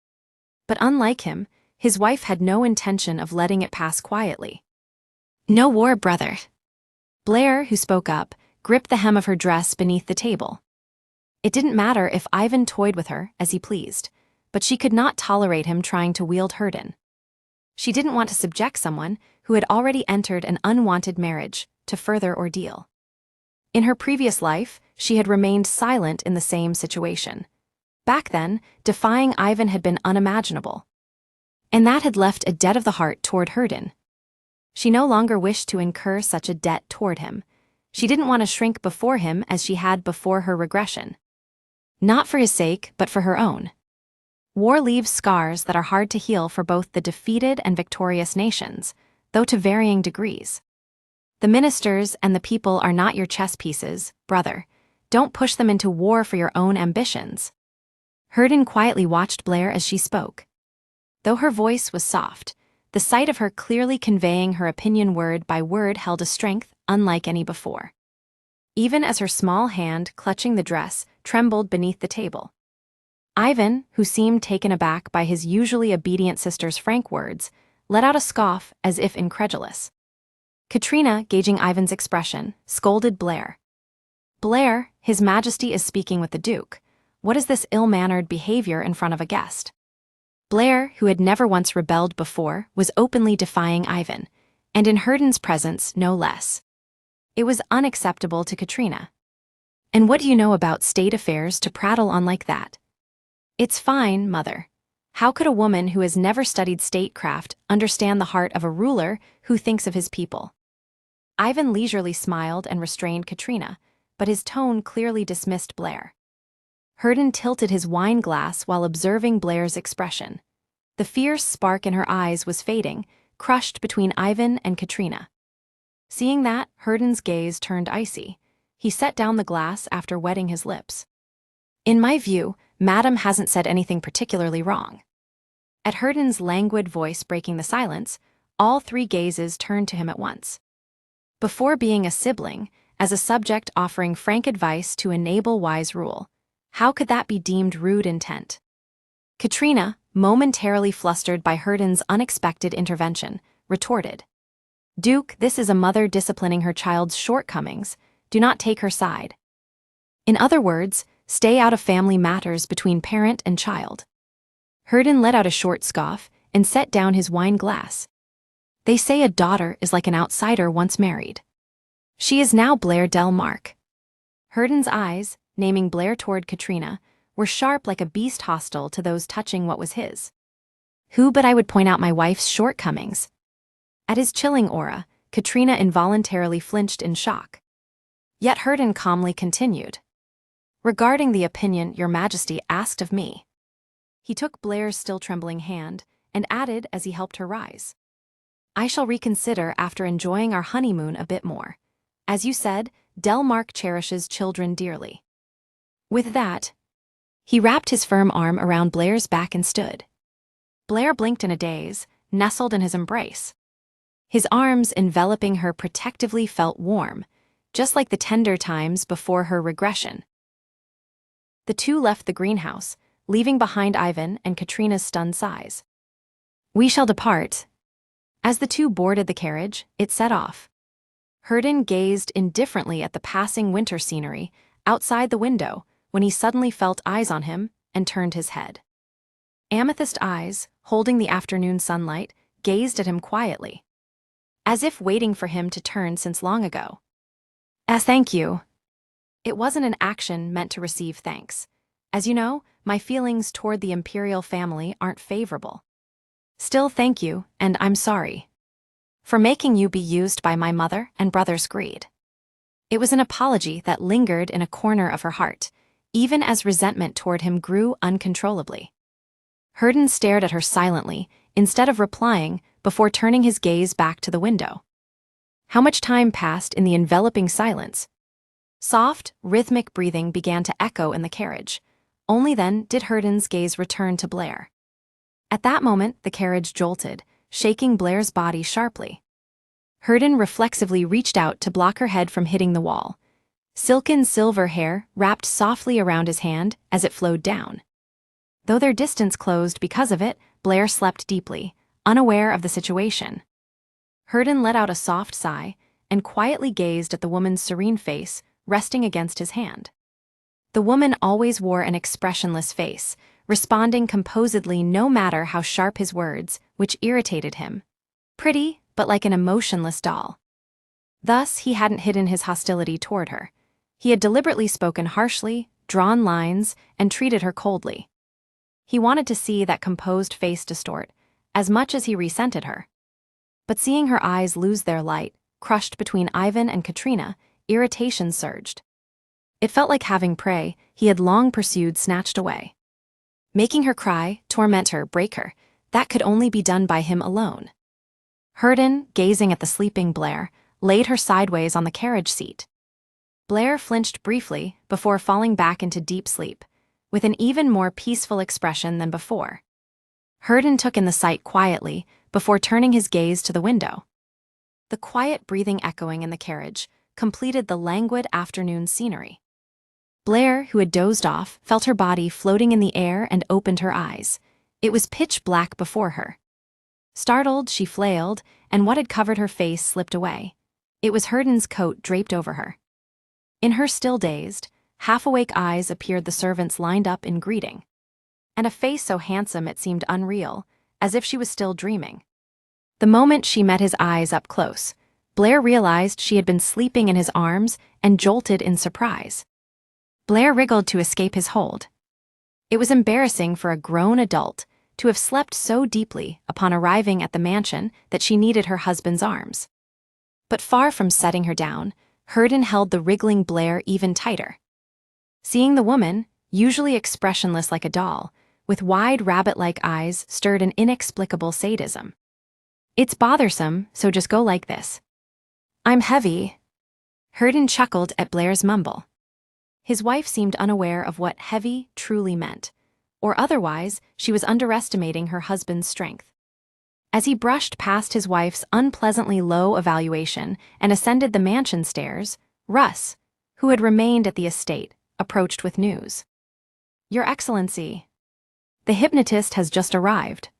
But unlike him, his wife had no intention of letting it pass quietly. "No war, brother." Blair, who spoke up, gripped the hem of her dress beneath the table. It didn't matter if Ivan toyed with her as he pleased, but she could not tolerate him trying to wield Herden. She didn't want to subject someone who had already entered an unwanted marriage to further ordeal. In her previous life, she had remained silent in the same situation. Back then, defying Ivan had been unimaginable. And that had left a debt of the heart toward Herden. She no longer wished to incur such a debt toward him. She didn't want to shrink before him as she had before her regression. Not for his sake, but for her own. War leaves scars that are hard to heal for both the defeated and victorious nations, though to varying degrees. The ministers and the people are not your chess pieces, brother. Don't push them into war for your own ambitions. Herden quietly watched Blair as she spoke. Though her voice was soft, the sight of her clearly conveying her opinion word by word held a strength unlike any before. Even as her small hand, clutching the dress, trembled beneath the table. Ivan, who seemed taken aback by his usually obedient sister's frank words, let out a scoff as if incredulous. Katrina, gauging Ivan's expression, scolded Blair. "Blair, His Majesty is speaking with the Duke. What is this ill-mannered behavior in front of a guest?" Blair, who had never once rebelled before, was openly defying Ivan, and in Herden's presence no less. It was unacceptable to Katrina. And what do you know about state affairs to prattle on like that? It's fine, mother. How could a woman who has never studied statecraft understand the heart of a ruler who thinks of his people? Ivan leisurely smiled and restrained Katrina, but his tone clearly dismissed Blair. Herden tilted his wine glass while observing Blair's expression. The fierce spark in her eyes was fading, crushed between Ivan and Katrina. Seeing that, Herden's gaze turned icy. He set down the glass after wetting his lips. In my view, Madam hasn't said anything particularly wrong. At Herden's languid voice breaking the silence, all three gazes turned to him at once. Before being a sibling, as a subject offering frank advice to enable wise rule, how could that be deemed rude intent? Katrina, momentarily flustered by Herden's unexpected intervention, retorted, "Duke, this is a mother disciplining her child's shortcomings. Do not take her side. In other words, stay out of family matters between parent and child." Herden let out a short scoff and set down his wine glass. They say a daughter is like an outsider once married. She is now Blair Del Mark. Herden's eyes, naming Blair toward Katrina, were sharp like a beast hostile to those touching what was his. Who but I would point out my wife's shortcomings? At his chilling aura, Katrina involuntarily flinched in shock. Yet Herden calmly continued, "Regarding the opinion your majesty asked of me." He took Blair's still trembling hand and added as he helped her rise, "I shall reconsider after enjoying our honeymoon a bit more. As you said, Del Mark cherishes children dearly." With that, he wrapped his firm arm around Blair's back and stood. Blair blinked in a daze, nestled in his embrace. His arms enveloping her protectively felt warm, just like the tender times before her regression. The two left the greenhouse, leaving behind Ivan and Katrina's stunned sighs. "We shall depart." As the two boarded the carriage, it set off. Herden gazed indifferently at the passing winter scenery outside the window when he suddenly felt eyes on him and turned his head. Amethyst eyes, holding the afternoon sunlight, gazed at him quietly, as if waiting for him to turn since long ago. Thank you." It wasn't an action meant to receive thanks. As you know, my feelings toward the imperial family aren't favorable. Still, thank you, and I'm sorry for making you be used by my mother and brother's greed. It was an apology that lingered in a corner of her heart, even as resentment toward him grew uncontrollably. Herden stared at her silently, instead of replying, before turning his gaze back to the window. How much time passed in the enveloping silence? Soft, rhythmic breathing began to echo in the carriage. Only then did Herden's gaze return to Blair. At that moment, the carriage jolted, shaking Blair's body sharply. Herden reflexively reached out to block her head from hitting the wall. Silken silver hair wrapped softly around his hand as it flowed down. Though their distance closed because of it, Blair slept deeply, unaware of the situation. Herden let out a soft sigh and quietly gazed at the woman's serene face resting against his hand. The woman always wore an expressionless face, responding composedly no matter how sharp his words, which irritated him. Pretty, but like an emotionless doll. Thus, he hadn't hidden his hostility toward her. He had deliberately spoken harshly, drawn lines, and treated her coldly. He wanted to see that composed face distort, as much as he resented her. But seeing her eyes lose their light, crushed between Ivan and Katrina, irritation surged. It felt like having prey he had long pursued snatched away. Making her cry, torment her, break her, that could only be done by him alone. Herden, gazing at the sleeping Blair, laid her sideways on the carriage seat. Blair flinched briefly before falling back into deep sleep, with an even more peaceful expression than before. Herden took in the sight quietly before turning his gaze to the window. The quiet breathing echoing in the carriage completed the languid afternoon scenery. Blair, who had dozed off, felt her body floating in the air and opened her eyes. It was pitch black before her. Startled, she flailed, and what had covered her face slipped away. It was Herden's coat draped over her. In her still dazed, half-awake eyes appeared the servants lined up in greeting. And a face so handsome it seemed unreal, as if she was still dreaming. The moment she met his eyes up close, Blair realized she had been sleeping in his arms and jolted in surprise. Blair wriggled to escape his hold. It was embarrassing for a grown adult to have slept so deeply upon arriving at the mansion that she needed her husband's arms. But far from setting her down, Herden held the wriggling Blair even tighter. Seeing the woman, usually expressionless like a doll, with wide rabbit-like eyes stirred an inexplicable sadism. "It's bothersome, so just go like this." "I'm heavy." Herden chuckled at Blair's mumble. His wife seemed unaware of what heavy truly meant, or otherwise she was underestimating her husband's strength. As he brushed past his wife's unpleasantly low evaluation and ascended the mansion stairs, Russ, who had remained at the estate, approached with news. "Your Excellency, the hypnotist has just arrived."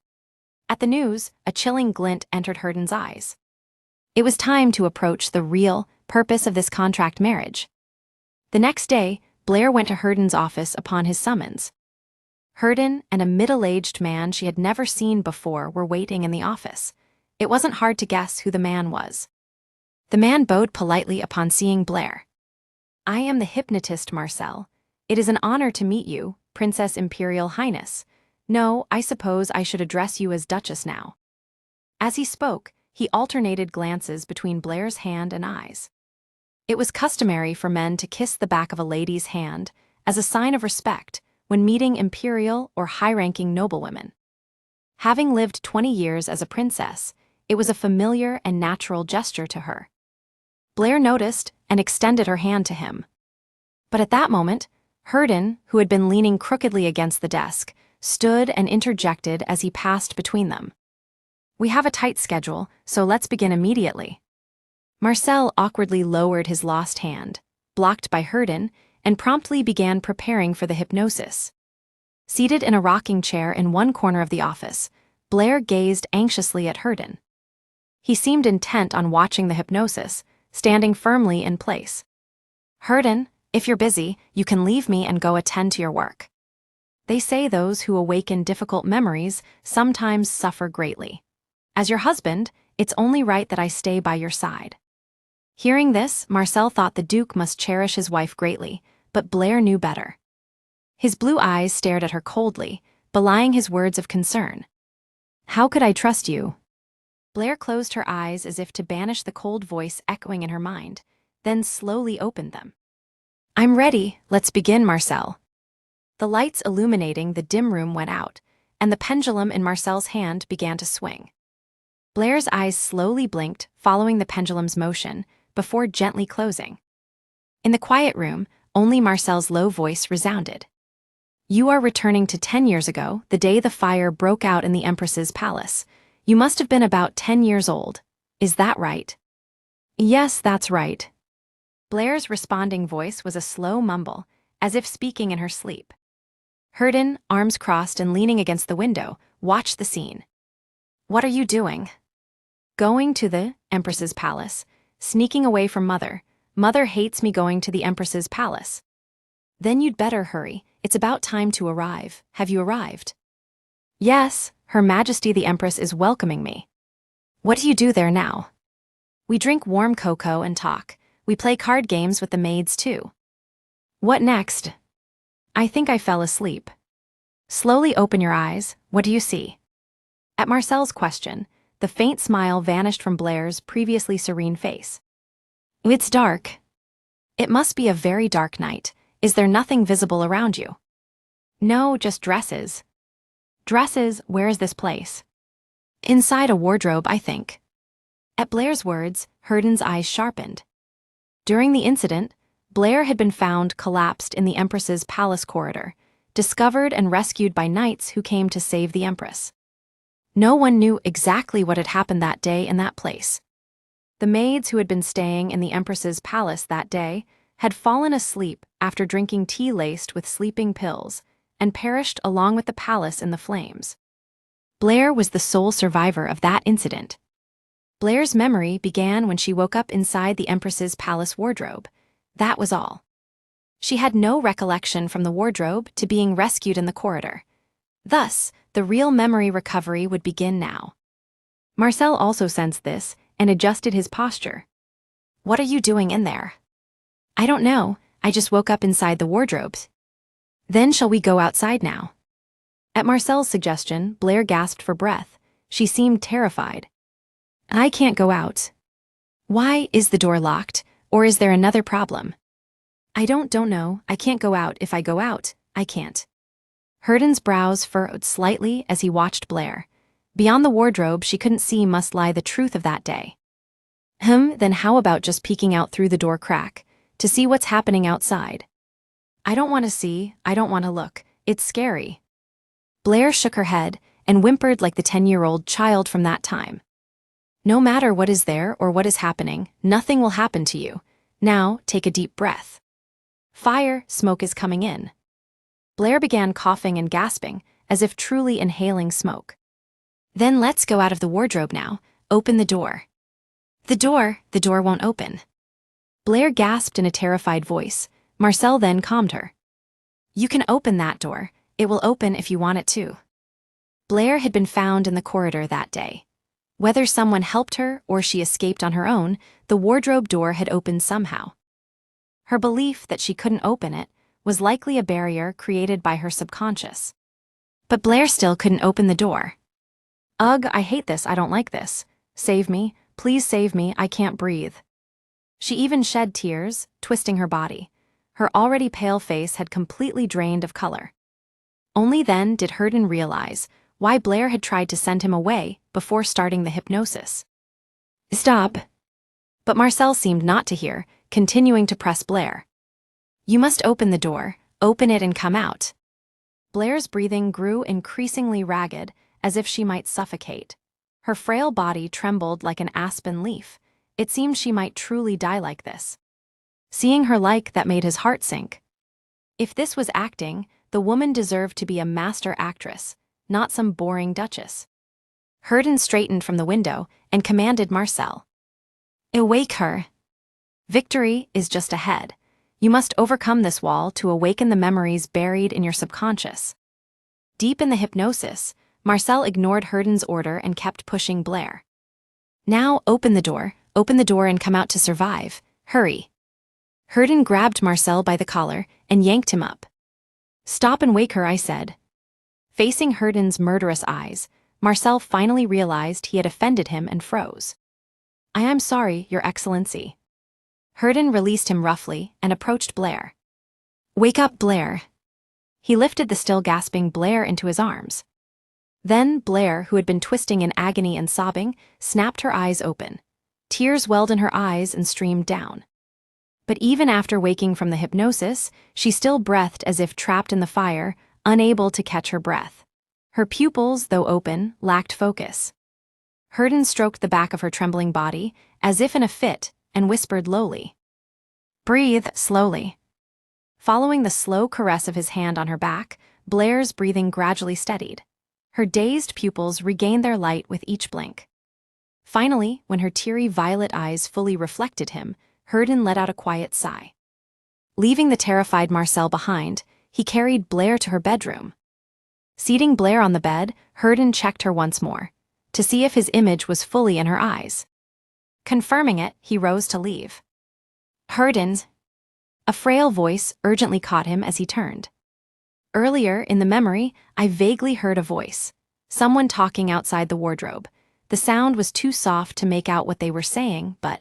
At the news, a chilling glint entered Herden's eyes. It was time to approach the real purpose of this contract marriage. The next day, Blair went to Herden's office upon his summons. Herden and a middle-aged man she had never seen before were waiting in the office. It wasn't hard to guess who the man was. The man bowed politely upon seeing Blair. "I am the hypnotist, Marcel. It is an honor to meet you, Princess Imperial Highness. No, I suppose I should address you as Duchess now." As he spoke, he alternated glances between Blair's hand and eyes. It was customary for men to kiss the back of a lady's hand as a sign of respect when meeting imperial or high-ranking noblewomen. Having lived 20 years as a princess, it was a familiar and natural gesture to her. Blair noticed and extended her hand to him. But at that moment, Herden, who had been leaning crookedly against the desk, stood and interjected as he passed between them. "We have a tight schedule, so let's begin immediately." Marcel awkwardly lowered his lost hand, blocked by Herden, and promptly began preparing for the hypnosis. Seated in a rocking chair in one corner of the office, Blair gazed anxiously at Herden. He seemed intent on watching the hypnosis, standing firmly in place. "Herden, if you're busy, you can leave me and go attend to your work. They say those who awaken difficult memories sometimes suffer greatly. As your husband, it's only right that I stay by your side." Hearing this, Marcel thought the Duke must cherish his wife greatly, but Blair knew better. His blue eyes stared at her coldly, belying his words of concern. "How could I trust you?" Blair closed her eyes as if to banish the cold voice echoing in her mind, then slowly opened them. "I'm ready, let's begin, Marcel." The lights illuminating the dim room went out, and the pendulum in Marcel's hand began to swing. Blair's eyes slowly blinked, following the pendulum's motion, before gently closing. In the quiet room, only Marcel's low voice resounded. "You are returning to 10 years ago, the day the fire broke out in the Empress's palace. You must have been about 10 years old. Is that right?" "Yes, that's right." Blair's responding voice was a slow mumble, as if speaking in her sleep. Herden, arms crossed and leaning against the window, watched the scene. "What are you doing?" "Going to the Empress's palace. Sneaking away from Mother. Mother hates me going to the Empress's palace." "Then you'd better hurry. It's about time to arrive. Have you arrived?" "Yes, Her Majesty the Empress is welcoming me." "What do you do there now?" "We drink warm cocoa and talk. We play card games with the maids too." "What next?" "I think I fell asleep." "Slowly open your eyes. What do you see?" At Marcel's question, the faint smile vanished from Blair's previously serene face. "It's dark." "It must be a very dark night. Is there nothing visible around you?" "No, just dresses." "Dresses? Where is this place?" "Inside a wardrobe, I think." At Blair's words, Herden's eyes sharpened. During the incident, Blair had been found collapsed in the Empress's palace corridor, discovered and rescued by knights who came to save the Empress. No one knew exactly what had happened that day in that place. The maids who had been staying in the Empress's palace that day had fallen asleep after drinking tea laced with sleeping pills and perished along with the palace in the flames. Blair was the sole survivor of that incident. Blair's memory began when she woke up inside the Empress's palace wardrobe. That was all. She had no recollection from the wardrobe to being rescued in the corridor. Thus, the real memory recovery would begin now. Marcel also sensed this and adjusted his posture, What are you doing in there? I don't know, I just woke up inside the wardrobes. Then shall we go outside now? At Marcel's suggestion, Blair gasped for breath. She seemed terrified. I can't go out. Why, is the door locked, or is there another problem? I don't know, I can't go out. If I go out, I can't. Hurden's brows furrowed slightly as he watched Blair. Beyond the wardrobe, she couldn't see must lie the truth of that day. Then how about just peeking out through the door crack, to see what's happening outside? I don't want to see, I don't want to look, it's scary. Blair shook her head and whimpered like the 10-year-old child from that time. No matter what is there or what is happening, nothing will happen to you. Now, take a deep breath. Fire, smoke is coming in. Blair began coughing and gasping, as if truly inhaling smoke. Then let's go out of the wardrobe now, open the door. The door won't open. Blair gasped in a terrified voice. Marcel then calmed her. You can open that door, it will open if you want it to. Blair had been found in the corridor that day. Whether someone helped her or she escaped on her own, the wardrobe door had opened somehow. Her belief that she couldn't open it was likely a barrier created by her subconscious. But Blair still couldn't open the door. Ugh, I hate this, I don't like this. Save me, please save me, I can't breathe. She even shed tears, twisting her body. Her already pale face had completely drained of color. Only then did Hurden realize why Blair had tried to send him away before starting the hypnosis. Stop. But Marcel seemed not to hear, continuing to press Blair. You must open the door, open it and come out. Blair's breathing grew increasingly ragged, as if she might suffocate. Her frail body trembled like an aspen leaf. It seemed she might truly die like this. Seeing her like that made his heart sink. If this was acting, the woman deserved to be a master actress, not some boring duchess. Hurden straightened from the window and commanded Marcel. Awake her. Victory is just ahead. You must overcome this wall to awaken the memories buried in your subconscious. Deep in the hypnosis, Marcel ignored Hurden's order and kept pushing Blair. Now open the door and come out to survive. Hurry. Hurden grabbed Marcel by the collar and yanked him up. Stop and wake her, I said. Facing Hurden's murderous eyes, Marcel finally realized he had offended him and froze. I am sorry, Your Excellency. Hurden released him roughly and approached Blair. Wake up, Blair. He lifted the still gasping Blair into his arms. Then Blair, who had been twisting in agony and sobbing, snapped her eyes open. Tears welled in her eyes and streamed down. But even after waking from the hypnosis, she still breathed as if trapped in the fire, unable to catch her breath. Her pupils, though open, lacked focus. Hurden stroked the back of her trembling body, as if in a fit, and whispered lowly. Breathe slowly. Following the slow caress of his hand on her back, Blair's breathing gradually steadied. Her dazed pupils regained their light with each blink. Finally, when her teary violet eyes fully reflected him, Hurden let out a quiet sigh. Leaving the terrified Marcel behind, he carried Blair to her bedroom. Seating Blair on the bed, Hurden checked her once more, to see if his image was fully in her eyes. Confirming it, he rose to leave. Hurden. A frail voice urgently caught him as he turned. Earlier, in the memory, I vaguely heard a voice. Someone talking outside the wardrobe. The sound was too soft to make out what they were saying, but...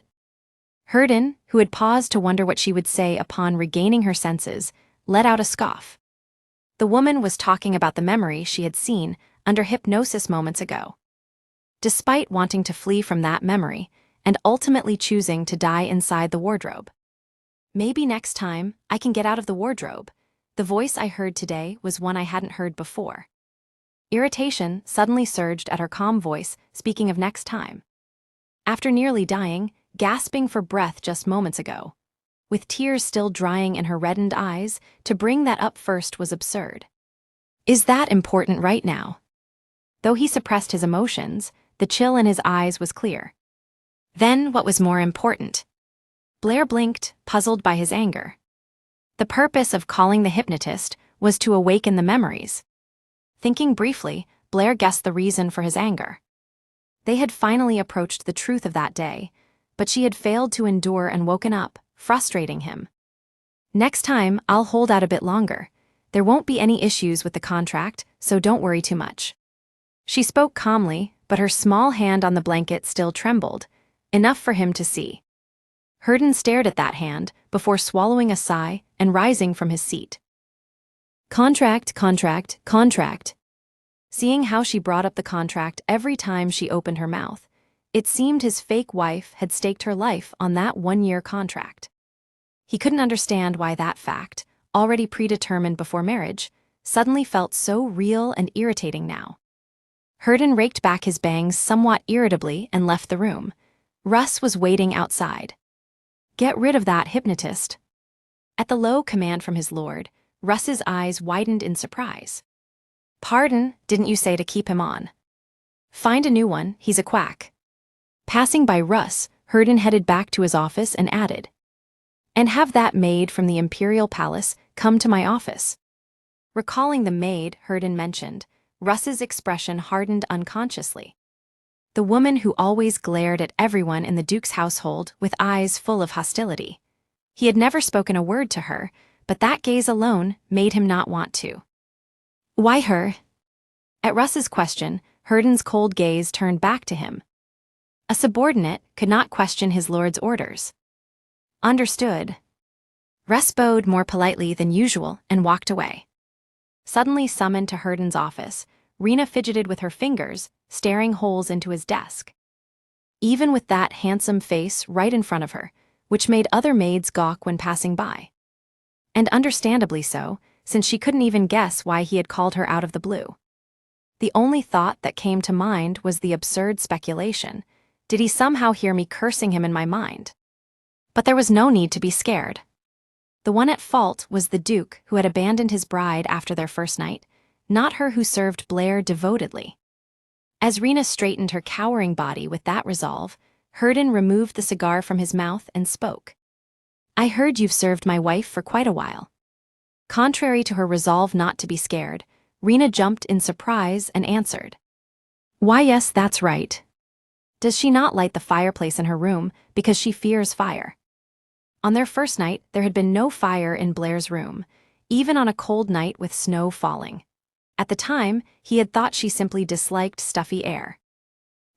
Hurden, who had paused to wonder what she would say upon regaining her senses, let out a scoff. The woman was talking about the memory she had seen under hypnosis moments ago. Despite wanting to flee from that memory, and ultimately choosing to die inside the wardrobe. Maybe next time, I can get out of the wardrobe. The voice I heard today was one I hadn't heard before. Irritation suddenly surged at her calm voice, speaking of next time. After nearly dying, gasping for breath just moments ago, with tears still drying in her reddened eyes, to bring that up first was absurd. Is that important right now? Though he suppressed his emotions, the chill in his eyes was clear. Then what was more important? Blair blinked, puzzled by his anger. The purpose of calling the hypnotist was to awaken the memories. Thinking briefly, Blair guessed the reason for his anger. They had finally approached the truth of that day, but she had failed to endure and woken up, frustrating him. Next time, I'll hold out a bit longer. There won't be any issues with the contract, so don't worry too much. She spoke calmly, but her small hand on the blanket still trembled, enough for him to see. Herden stared at that hand before swallowing a sigh and rising from his seat. Contract, contract, contract. Seeing how she brought up the contract every time she opened her mouth, it seemed his fake wife had staked her life on that one-year contract. He couldn't understand why that fact, already predetermined before marriage, suddenly felt so real and irritating now. Herden raked back his bangs somewhat irritably and left the room. Russ was waiting outside. Get rid of that hypnotist. At the low command from his lord, Russ's eyes widened in surprise. Pardon, didn't you say to keep him on? Find a new one, he's a quack. Passing by Russ, Herden headed back to his office and added, and have that maid from the Imperial Palace come to my office. Recalling the maid Herden mentioned, Russ's expression hardened unconsciously. The woman who always glared at everyone in the Duke's household with eyes full of hostility. He had never spoken a word to her, but that gaze alone made him not want to. Why her? At Russ's question, Herden's cold gaze turned back to him. A subordinate could not question his lord's orders. Understood. Russ bowed more politely than usual and walked away. Suddenly summoned to Herden's office, Rena fidgeted with her fingers, staring holes into his desk. Even with that handsome face right in front of her, which made other maids gawk when passing by. And understandably so, since she couldn't even guess why he had called her out of the blue. The only thought that came to mind was the absurd speculation. Did he somehow hear me cursing him in my mind? But there was no need to be scared. The one at fault was the Duke who had abandoned his bride after their first night, not her who served Blair devotedly. As Rena straightened her cowering body with that resolve, Herden removed the cigar from his mouth and spoke. I heard you've served my wife for quite a while. Contrary to her resolve not to be scared, Rena jumped in surprise and answered. Why, yes, that's right. Does she not light the fireplace in her room because she fears fire? On their first night, there had been no fire in Blair's room, even on a cold night with snow falling. At the time, he had thought she simply disliked stuffy air.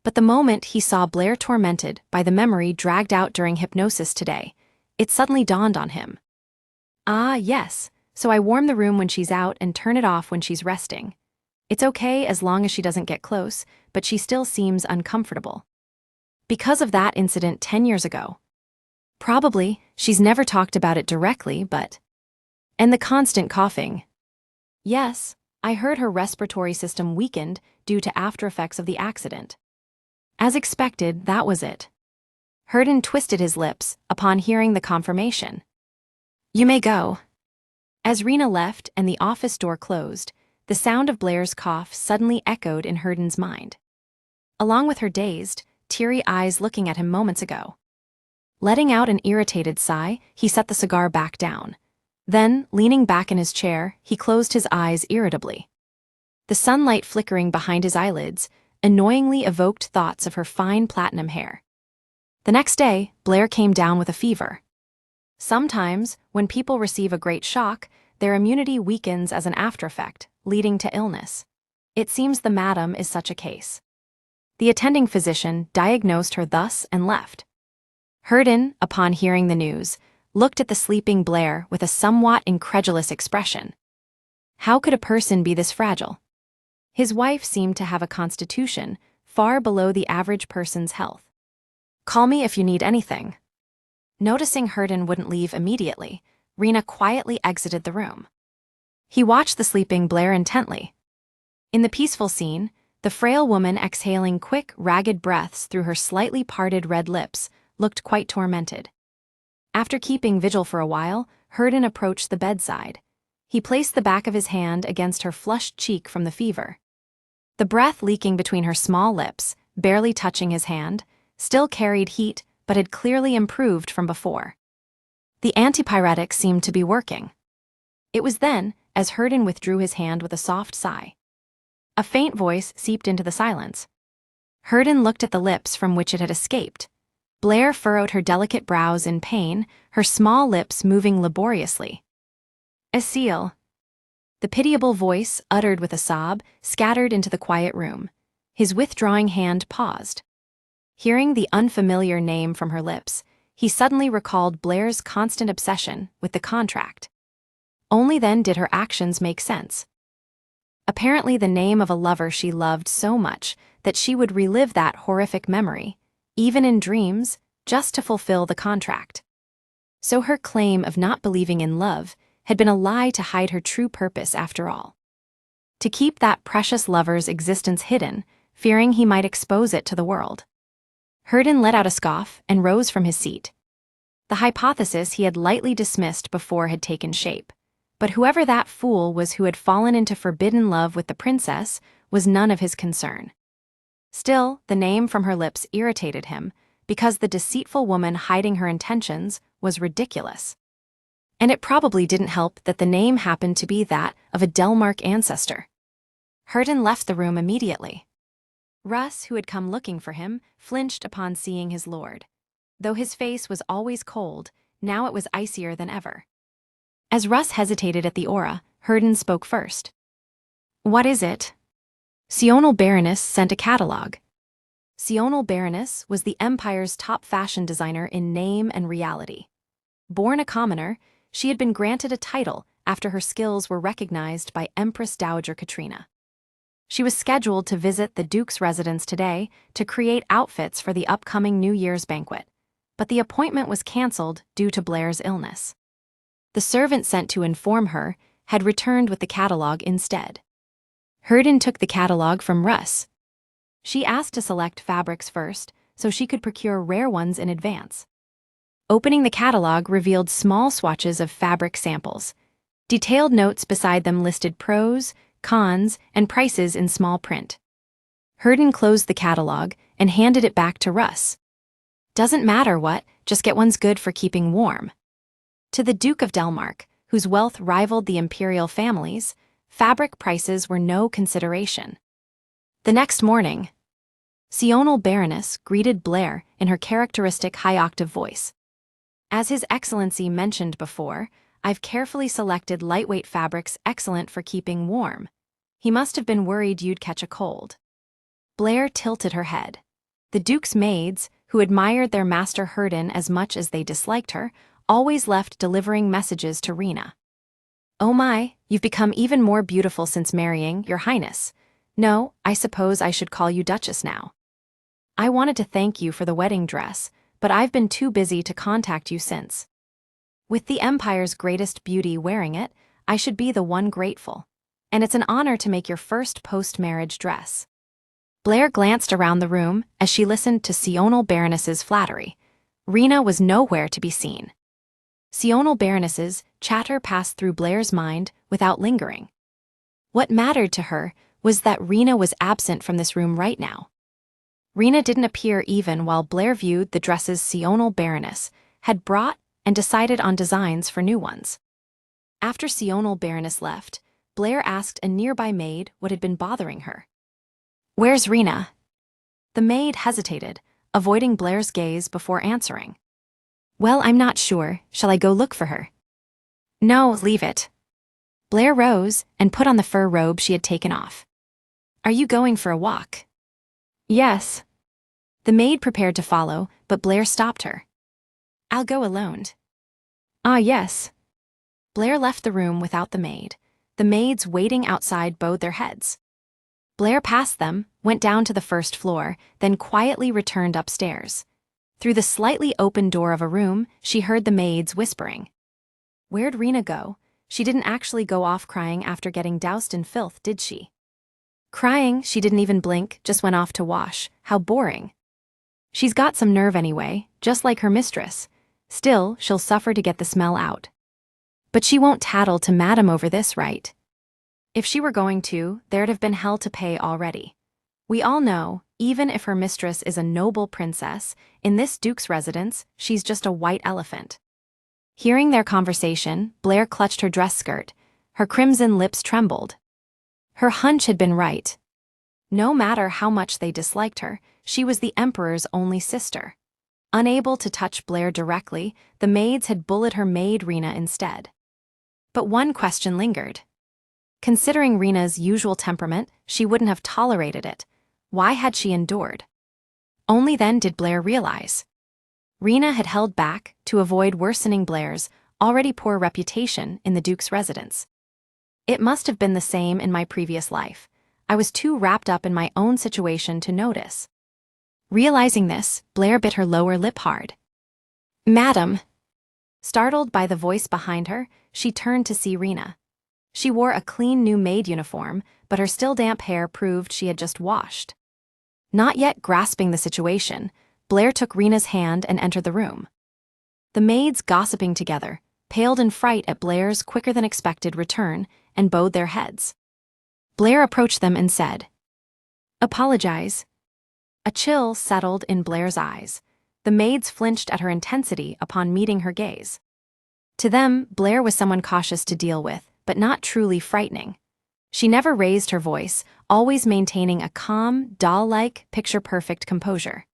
But the moment he saw Blair tormented by the memory dragged out during hypnosis today, it suddenly dawned on him. Ah, yes, so I warm the room when she's out and turn it off when she's resting. It's okay as long as she doesn't get close, but she still seems uncomfortable. Because of that incident 10 years ago. Probably, she's never talked about it directly, but... And the constant coughing. Yes, I heard her respiratory system weakened due to after effects of the accident. As expected, that was it. Herden twisted his lips upon hearing the confirmation. You may go. As Rena left and the office door closed, the sound of Blair's cough suddenly echoed in Herden's mind. Along with her dazed, teary eyes looking at him moments ago. Letting out an irritated sigh, he set the cigar back down. Then, leaning back in his chair, he closed his eyes irritably. The sunlight flickering behind his eyelids annoyingly evoked thoughts of her fine platinum hair. The next day, Blair came down with a fever. Sometimes, when people receive a great shock, their immunity weakens as an aftereffect, leading to illness. It seems the madam is such a case. The attending physician diagnosed her thus and left. Herden, upon hearing the news, looked at the sleeping Blair with a somewhat incredulous expression. How could a person be this fragile? His wife seemed to have a constitution far below the average person's health. Call me if you need anything. Noticing Herden wouldn't leave immediately, Rena quietly exited the room. He watched the sleeping Blair intently. In the peaceful scene, the frail woman exhaling quick, ragged breaths through her slightly parted red lips looked quite tormented. After keeping vigil for a while, Herden approached the bedside. He placed the back of his hand against her flushed cheek from the fever. The breath leaking between her small lips, barely touching his hand, still carried heat but had clearly improved from before. The antipyretic seemed to be working. It was then, as Herden withdrew his hand with a soft sigh. A faint voice seeped into the silence. Herden looked at the lips from which it had escaped. Blair furrowed her delicate brows in pain, her small lips moving laboriously. "Asil." The pitiable voice, uttered with a sob, scattered into the quiet room. His withdrawing hand paused. Hearing the unfamiliar name from her lips, he suddenly recalled Blair's constant obsession with the contract. Only then did her actions make sense. Apparently the name of a lover she loved so much that she would relive that horrific memory, even in dreams, just to fulfill the contract. So her claim of not believing in love had been a lie to hide her true purpose after all. To keep that precious lover's existence hidden, fearing he might expose it to the world. Herden let out a scoff and rose from his seat. The hypothesis he had lightly dismissed before had taken shape. But whoever that fool was who had fallen into forbidden love with the princess was none of his concern. Still, the name from her lips irritated him, because the deceitful woman hiding her intentions was ridiculous. And it probably didn't help that the name happened to be that of a Delmark ancestor. Herden left the room immediately. Russ, who had come looking for him, flinched upon seeing his lord. Though his face was always cold, now it was icier than ever. As Russ hesitated at the aura, Herden spoke first. "What is it?" Sional Baroness sent a catalogue. Sional Baroness was the Empire's top fashion designer in name and reality. Born a commoner, she had been granted a title after her skills were recognized by Empress Dowager Katrina. She was scheduled to visit the Duke's residence today to create outfits for the upcoming New Year's banquet, but the appointment was cancelled due to Blair's illness. The servant sent to inform her had returned with the catalogue instead. Herden took the catalogue from Russ. She asked to select fabrics first so she could procure rare ones in advance. Opening the catalogue revealed small swatches of fabric samples. Detailed notes beside them listed pros, cons, and prices in small print. Herden closed the catalogue and handed it back to Russ. "Doesn't matter what, just get ones good for keeping warm." To the Duke of Delmark, whose wealth rivaled the imperial families, fabric prices were no consideration. The next morning, Sional Baroness greeted Blair in her characteristic high-octave voice. "As His Excellency mentioned before, I've carefully selected lightweight fabrics excellent for keeping warm. He must have been worried you'd catch a cold." Blair tilted her head. The Duke's maids, who admired their master Herden as much as they disliked her, always left delivering messages to Rena. "Oh my, you've become even more beautiful since marrying, Your Highness. No, I suppose I should call you Duchess now. I wanted to thank you for the wedding dress, but I've been too busy to contact you since. With the Empire's greatest beauty wearing it, I should be the one grateful. And it's an honor to make your first post-marriage dress." Blair glanced around the room as she listened to Sional Baroness's flattery. Rena was nowhere to be seen. Sional Baroness's chatter passed through Blair's mind without lingering. What mattered to her was that Rena was absent from this room right now. Rena didn't appear even while Blair viewed the dresses Sional Baroness had brought and decided on designs for new ones. After Sional Baroness left, Blair asked a nearby maid what had been bothering her. "Where's Rena?" The maid hesitated, avoiding Blair's gaze before answering. "Well, I'm not sure. Shall I go look for her?" "No, leave it." Blair rose and put on the fur robe she had taken off. "Are you going for a walk?" "Yes." The maid prepared to follow, but Blair stopped her. "I'll go alone." "Ah, yes." Blair left the room without the maid. The maids waiting outside bowed their heads. Blair passed them, went down to the first floor, then quietly returned upstairs. Through the slightly open door of a room, she heard the maids whispering. Where'd Rena go? She didn't actually go off crying after getting doused in filth, did she? Crying, she didn't even blink, just went off to wash. How boring. She's got some nerve anyway, just like her mistress. Still, she'll suffer to get the smell out. But she won't tattle to Madam over this, right? If she were going to, there'd have been hell to pay already. We all know, even if her mistress is a noble princess, in this duke's residence, she's just a white elephant. Hearing their conversation, Blair clutched her dress skirt. Her crimson lips trembled. Her hunch had been right. No matter how much they disliked her, she was the emperor's only sister. Unable to touch Blair directly, the maids had bullied her maid Rena instead. But one question lingered. Considering Rena's usual temperament, she wouldn't have tolerated it. Why had she endured? Only then did Blair realize. Rena had held back to avoid worsening Blair's already poor reputation in the Duke's residence. It must have been the same in my previous life. I was too wrapped up in my own situation to notice. Realizing this, Blair bit her lower lip hard. "Madam." Startled by the voice behind her, she turned to see Rena. She wore a clean new maid uniform, but her still damp hair proved she had just washed. Not yet grasping the situation, Blair took Rena's hand and entered the room. The maids, gossiping together, paled in fright at Blair's quicker-than-expected return and bowed their heads. Blair approached them and said, "Apologize." A chill settled in Blair's eyes. The maids flinched at her intensity upon meeting her gaze. To them, Blair was someone cautious to deal with, but not truly frightening. She never raised her voice, always maintaining a calm, doll-like, picture-perfect composure.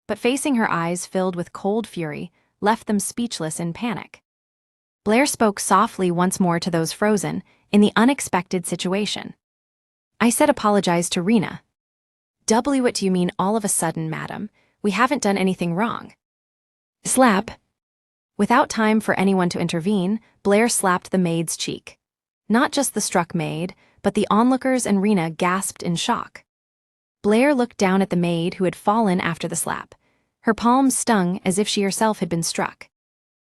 But facing her eyes filled with cold fury left them speechless in panic. Blair spoke softly once more to those frozen in the unexpected situation. "I said apologize to Rena." "What do you mean all of a sudden, madam? We haven't done anything wrong." Slap. Without time for anyone to intervene, Blair slapped the maid's cheek. Not just the struck maid, but the onlookers and Rena gasped in shock. Blair looked down at the maid who had fallen after the slap. Her palms stung as if she herself had been struck.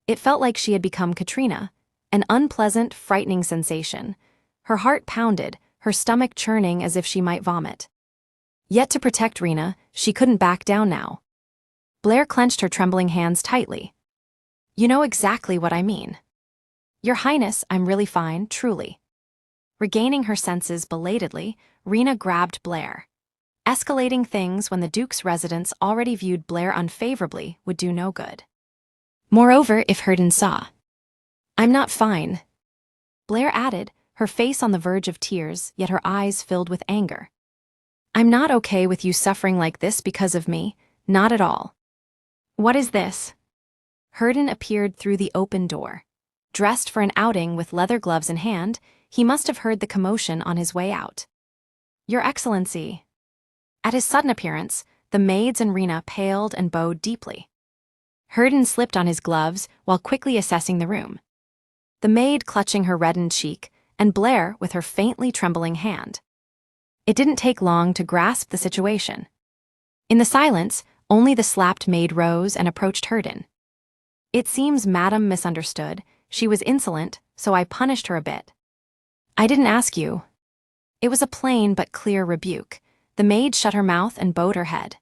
It felt like she had become Katrina, an unpleasant, frightening sensation. Her heart pounded, her stomach churning as if she might vomit. Yet to protect Rena, she couldn't back down now. Blair clenched her trembling hands tightly. "You know exactly what I mean." "Your Highness, I'm really fine, truly." Regaining her senses belatedly, Rena grabbed Blair. Escalating things when the Duke's residence already viewed Blair unfavorably would do no good. Moreover, if Herden saw. "I'm not fine," Blair added, her face on the verge of tears, yet her eyes filled with anger. "I'm not okay with you suffering like this because of me, not at all." "What is this?" Herden appeared through the open door. Dressed for an outing with leather gloves in hand, he must have heard the commotion on his way out. "Your Excellency." At his sudden appearance, the maids and Rena paled and bowed deeply. Herden slipped on his gloves while quickly assessing the room. The maid clutching her reddened cheek, and Blair with her faintly trembling hand. It didn't take long to grasp the situation. In the silence, only the slapped maid rose and approached Herden. "It seems Madam misunderstood. She was insolent, so I punished her a bit." "I didn't ask you." It was a plain but clear rebuke. The maid shut her mouth and bowed her head.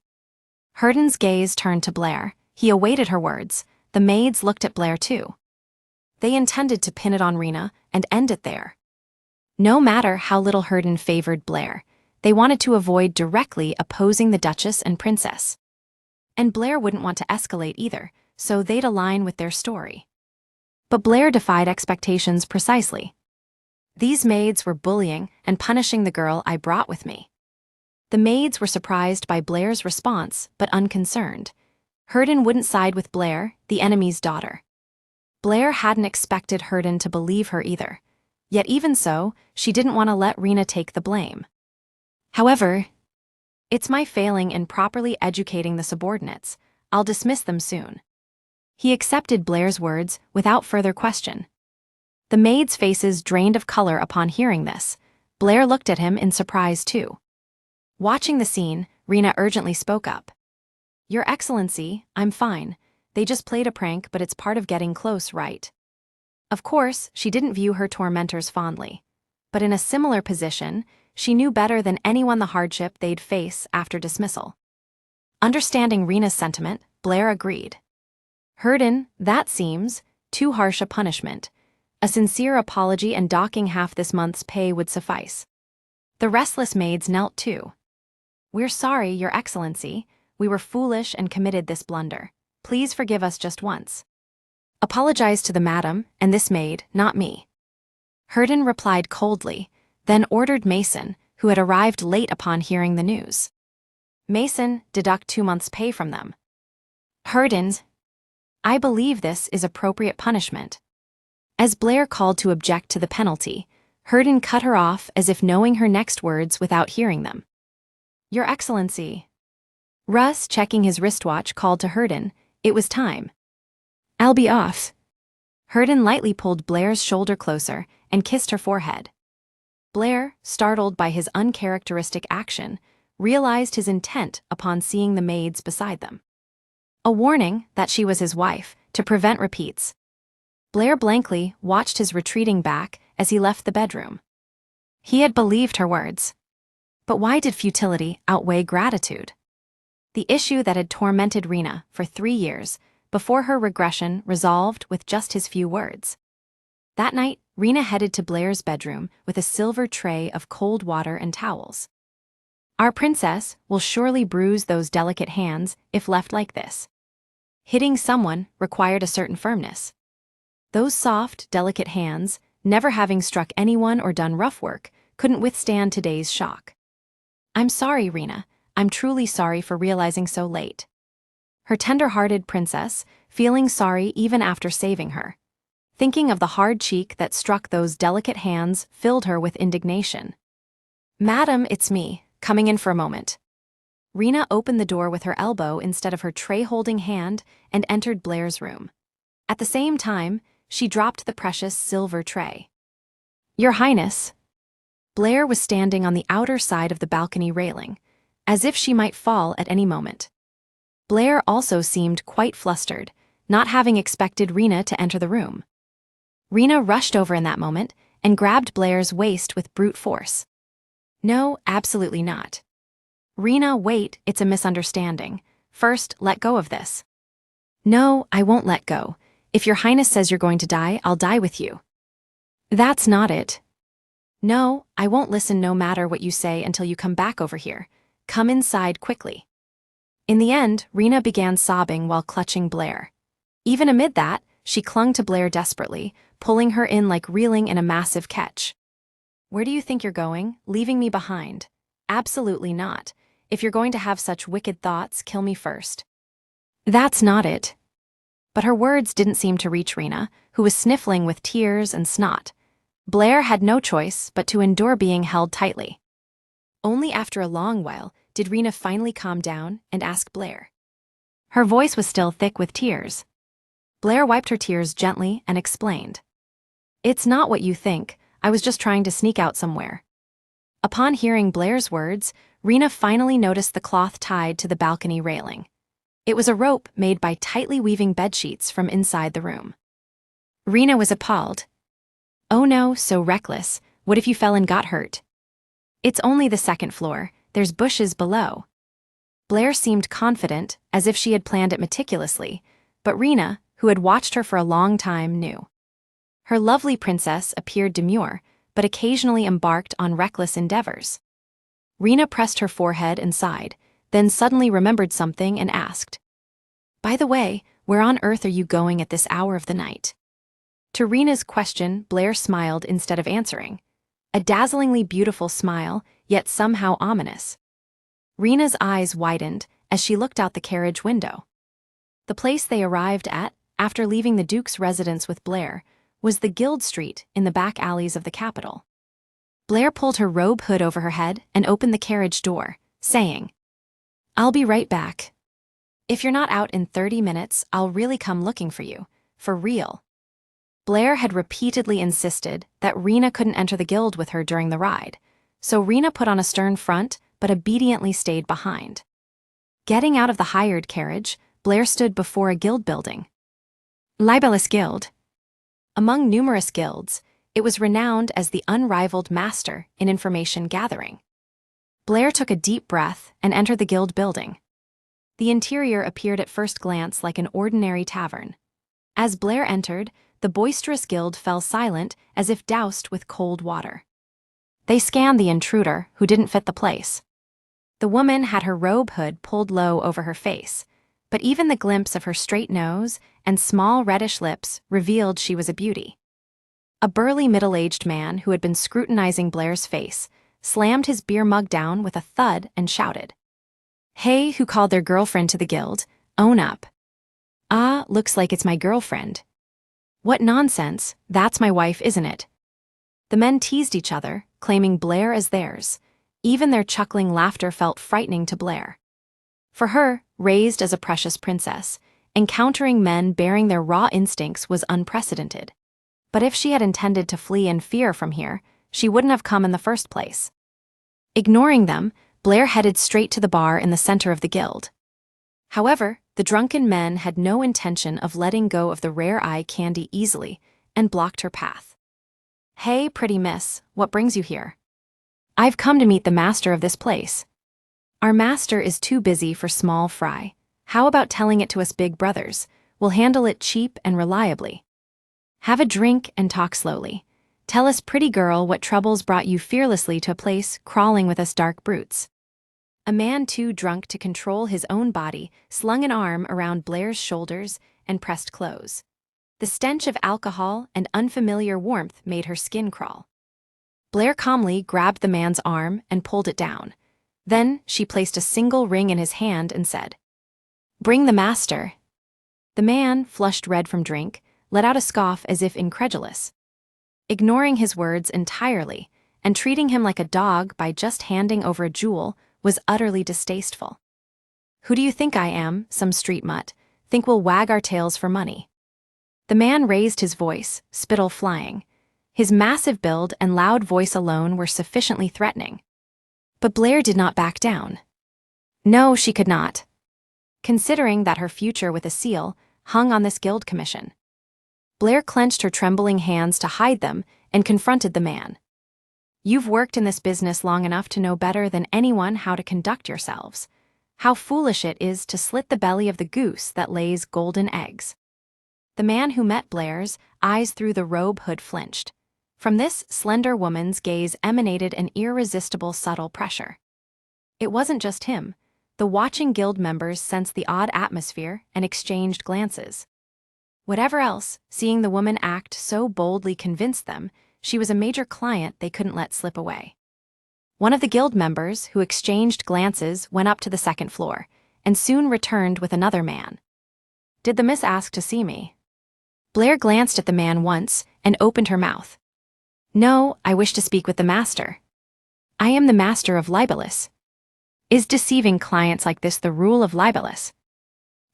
Herden's gaze turned to Blair. He awaited her words. The maids looked at Blair too. They intended to pin it on Rena and end it there. No matter how little Herden favored Blair, they wanted to avoid directly opposing the Duchess and Princess. And Blair wouldn't want to escalate either, so they'd align with their story. But Blair defied expectations precisely. "These maids were bullying and punishing the girl I brought with me." The maids were surprised by Blair's response, but unconcerned. Herden wouldn't side with Blair, the enemy's daughter. Blair hadn't expected Herden to believe her either. Yet even so, she didn't want to let Rena take the blame. "However, it's my failing in properly educating the subordinates. I'll dismiss them soon." He accepted Blair's words without further question. The maids' faces drained of color upon hearing this. Blair looked at him in surprise too. Watching the scene, Rena urgently spoke up. "Your Excellency, I'm fine. They just played a prank, but it's part of getting close, right?" Of course, she didn't view her tormentors fondly. But in a similar position, she knew better than anyone the hardship they'd face after dismissal. Understanding Rena's sentiment, Blair agreed. "Herden, that seems too harsh a punishment. A sincere apology and docking half this month's pay would suffice." The restless maids knelt too. "We're sorry, Your Excellency. We were foolish and committed this blunder. Please forgive us just once." "Apologize to the madam and this maid, not me." Herden replied coldly, then ordered Mason, who had arrived late upon hearing the news. "Mason, deduct 2 months' pay from them." Hurdens, I believe this is appropriate punishment. As Blair called to object to the penalty, Hurden cut her off as if knowing her next words without hearing them. Your Excellency. Russ, checking his wristwatch, called to Hurden. It was time. I'll be off. Hurden lightly pulled Blair's shoulder closer and kissed her forehead. Blair, startled by his uncharacteristic action, realized his intent upon seeing the maids beside them. A warning that she was his wife, to prevent repeats. Blair blankly watched his retreating back as he left the bedroom. He had believed her words. But why did futility outweigh gratitude? The issue that had tormented Rena for 3 years before her regression resolved with just his few words. That night, Rena headed to Blair's bedroom with a silver tray of cold water and towels. Our princess will surely bruise those delicate hands if left like this. Hitting someone required a certain firmness. Those soft, delicate hands, never having struck anyone or done rough work, couldn't withstand today's shock. I'm sorry, Rena. I'm truly sorry for realizing so late. Her tender-hearted princess, feeling sorry even after saving her. Thinking of the hard cheek that struck those delicate hands filled her with indignation. Madam, it's me, coming in for a moment. Rena opened the door with her elbow instead of her tray-holding hand and entered Blair's room. At the same time, she dropped the precious silver tray. Your Highness. Blair was standing on the outer side of the balcony railing, as if she might fall at any moment. Blair also seemed quite flustered, not having expected Rena to enter the room. Rena rushed over in that moment and grabbed Blair's waist with brute force. No, absolutely not. Rena, wait, it's a misunderstanding. First, let go of this. No, I won't let go. If your Highness says you're going to die, I'll die with you. That's not it. No, I won't listen no matter what you say until you come back over here. Come inside quickly. In the end, Rena began sobbing while clutching Blair. Even amid that, she clung to Blair desperately, pulling her in like reeling in a massive catch. Where do you think you're going? Leaving me behind? Absolutely not. If you're going to have such wicked thoughts, kill me first. That's not it. But her words didn't seem to reach Rena, who was sniffling with tears and snot. Blair had no choice but to endure being held tightly. Only after a long while did Rena finally calm down and ask Blair. Her voice was still thick with tears. Blair wiped her tears gently and explained. It's not what you think, I was just trying to sneak out somewhere. Upon hearing Blair's words, Rena finally noticed the cloth tied to the balcony railing. It was a rope made by tightly weaving bedsheets from inside the room. Rena was appalled. Oh no, so reckless. What if you fell and got hurt? It's only the second floor. There's bushes below. Blair seemed confident, as if she had planned it meticulously, but Rena, who had watched her for a long time, knew. Her lovely princess appeared demure, but occasionally embarked on reckless endeavors. Rena pressed her forehead and sighed, then suddenly remembered something and asked, By the way, where on earth are you going at this hour of the night? To Rena's question, Blair smiled instead of answering. A dazzlingly beautiful smile, yet somehow ominous. Rena's eyes widened as she looked out the carriage window. The place they arrived at, after leaving the Duke's residence with Blair, was the Guild Street in the back alleys of the capital. Blair pulled her robe hood over her head and opened the carriage door, saying, I'll be right back. If you're not out in 30 minutes, I'll really come looking for you. For real. Blair had repeatedly insisted that Rena couldn't enter the guild with her during the ride, so Rena put on a stern front but obediently stayed behind. Getting out of the hired carriage, Blair stood before a guild building. Libellus Guild. Among numerous guilds, it was renowned as the unrivaled master in information gathering. Blair took a deep breath and entered the guild building. The interior appeared at first glance like an ordinary tavern. As Blair entered, the boisterous guild fell silent as if doused with cold water. They scanned the intruder, who didn't fit the place. The woman had her robe hood pulled low over her face, but even the glimpse of her straight nose and small reddish lips revealed she was a beauty. A burly middle-aged man who had been scrutinizing Blair's face slammed his beer mug down with a thud and shouted, Hey, who called their girlfriend to the guild, own up. Ah, looks like it's my girlfriend. What nonsense, that's my wife, isn't it? The men teased each other, claiming Blair as theirs. Even their chuckling laughter felt frightening to Blair. For her, raised as a precious princess, encountering men bearing their raw instincts was unprecedented. But if she had intended to flee in fear from here, she wouldn't have come in the first place. Ignoring them, Blair headed straight to the bar in the center of the guild. However, the drunken men had no intention of letting go of the rare eye candy easily and blocked her path. Hey, pretty miss, what brings you here? I've come to meet the master of this place. Our master is too busy for small fry. How about telling it to us big brothers? We'll handle it cheap and reliably. Have a drink and talk slowly. Tell us, pretty girl, what troubles brought you fearlessly to a place crawling with us dark brutes. A man too drunk to control his own body slung an arm around Blair's shoulders and pressed close. The stench of alcohol and unfamiliar warmth made her skin crawl. Blair calmly grabbed the man's arm and pulled it down. Then she placed a single ring in his hand and said, "Bring the master." The man, flushed red from drink, let out a scoff as if incredulous. Ignoring his words entirely and treating him like a dog by just handing over a jewel was utterly distasteful. Who do you think I am, some street mutt? Think we'll wag our tails for money? The man raised his voice, spittle flying. His massive build and loud voice alone were sufficiently threatening. But Blair did not back down. No, she could not, considering that her future with a seal hung on this guild commission. Blair clenched her trembling hands to hide them and confronted the man. You've worked in this business long enough to know better than anyone how to conduct yourselves. How foolish it is to slit the belly of the goose that lays golden eggs. The man who met Blair's eyes through the robe hood flinched. From this slender woman's gaze emanated an irresistible subtle pressure. It wasn't just him. The watching guild members sensed the odd atmosphere and exchanged glances. Whatever else, seeing the woman act so boldly convinced them she was a major client they couldn't let slip away. One of the guild members who exchanged glances went up to the second floor and soon returned with another man. Did the miss ask to see me? Blair glanced at the man once and opened her mouth. No, I wish to speak with the master. I am the master of Libellus. Is deceiving clients like this the rule of Libellus?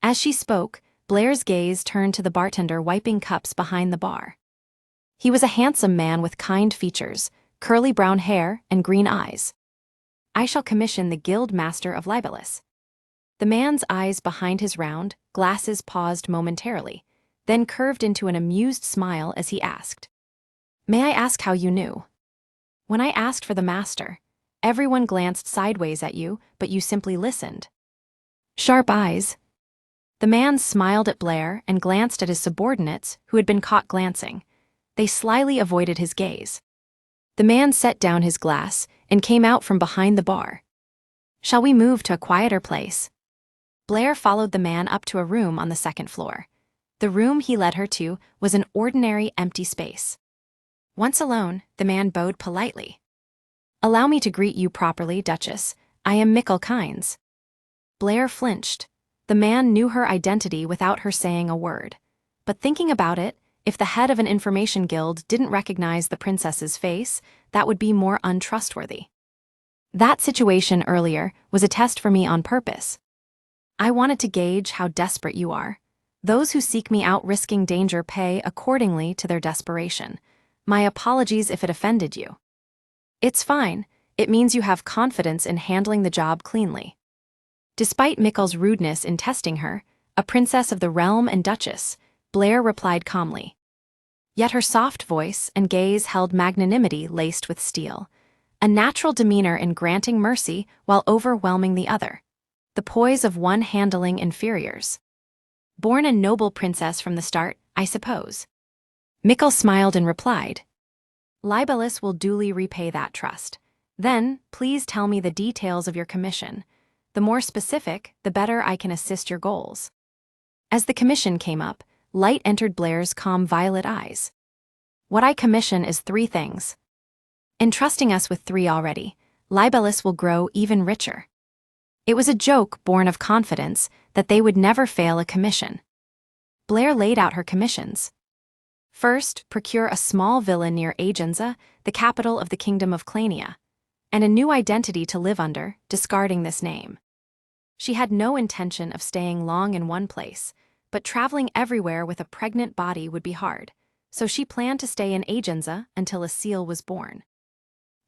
As she spoke, Blair's gaze turned to the bartender wiping cups behind the bar. He was a handsome man with kind features, curly brown hair, and green eyes. I shall commission the guild master of Libellus. The man's eyes behind his round glasses paused momentarily, then curved into an amused smile as he asked, May I ask how you knew? When I asked for the master, everyone glanced sideways at you, but you simply listened. Sharp eyes. The man smiled at Blair and glanced at his subordinates who had been caught glancing. They slyly avoided his gaze. The man set down his glass and came out from behind the bar. Shall we move to a quieter place? Blair followed the man up to a room on the second floor. The room he led her to was an ordinary empty space. Once alone, the man bowed politely. Allow me to greet you properly, Duchess. I am Mickle Kynes. Blair flinched. The man knew her identity without her saying a word. But thinking about it, if the head of an information guild didn't recognize the princess's face, that would be more untrustworthy. That situation earlier was a test for me on purpose. I wanted to gauge how desperate you are. Those who seek me out risking danger pay accordingly to their desperation. My apologies if it offended you. It's fine. It means you have confidence in handling the job cleanly. Despite Mickle's rudeness in testing her, a princess of the realm and duchess, Blair replied calmly. Yet her soft voice and gaze held magnanimity laced with steel, a natural demeanor in granting mercy while overwhelming the other, the poise of one handling inferiors. Born a noble princess from the start, I suppose. Mickle smiled and replied, Libellus will duly repay that trust. Then, please tell me the details of your commission. The more specific, the better I can assist your goals. As the commission came up, light entered Blair's calm violet eyes. What I commission is 3 things. Entrusting us with 3 already, Libellus will grow even richer. It was a joke born of confidence that they would never fail a commission. Blair laid out her commissions. First, procure a small villa near Agenza, the capital of the Kingdom of Clania, and a new identity to live under, discarding this name. She had no intention of staying long in one place, but traveling everywhere with a pregnant body would be hard, so she planned to stay in Agenza until a seal was born.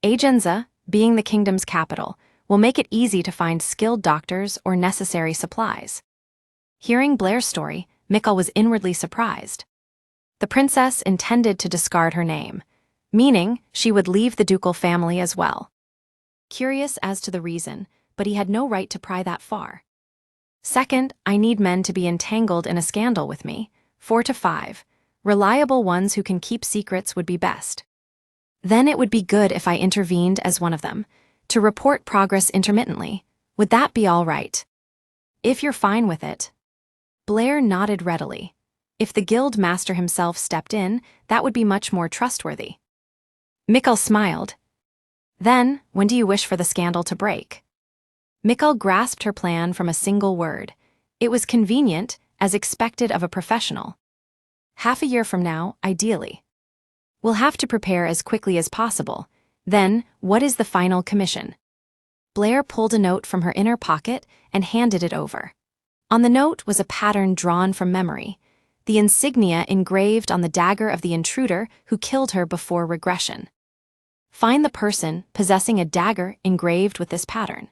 Agenza, being the kingdom's capital, will make it easy to find skilled doctors or necessary supplies. Hearing Blair's story, Mikkel was inwardly surprised. The princess intended to discard her name, meaning she would leave the ducal family as well. Curious as to the reason, but he had no right to pry that far. Second, I need men to be entangled in a scandal with me, 4 to 5. Reliable ones who can keep secrets would be best. Then it would be good if I intervened as one of them, to report progress intermittently. Would that be all right? If you're fine with it. Blair nodded readily. If the guild master himself stepped in, that would be much more trustworthy. Mikkel smiled. Then, when do you wish for the scandal to break? Mikkel grasped her plan from a single word. It was convenient, as expected of a professional. Half a year from now, ideally. We'll have to prepare as quickly as possible. Then, what is the final commission? Blair pulled a note from her inner pocket and handed it over. On the note was a pattern drawn from memory, the insignia engraved on the dagger of the intruder who killed her before regression. Find the person possessing a dagger engraved with this pattern.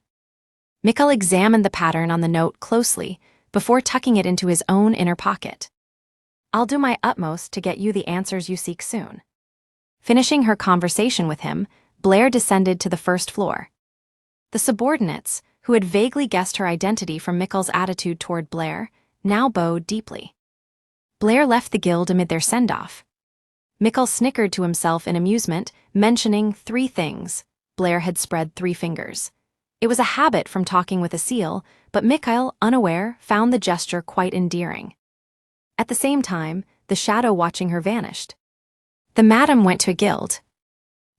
Mikkel examined the pattern on the note closely before tucking it into his own inner pocket. I'll do my utmost to get you the answers you seek soon. Finishing her conversation with him, Blair descended to the first floor. The subordinates, who had vaguely guessed her identity from Mikkel's attitude toward Blair, now bowed deeply. Blair left the guild amid their send-off. Mikkel snickered to himself in amusement, mentioning 3 things. Blair had spread 3 fingers. It was a habit from talking with a seal, but Mikkel, unaware, found the gesture quite endearing. At the same time, the shadow watching her vanished. The madam went to a guild.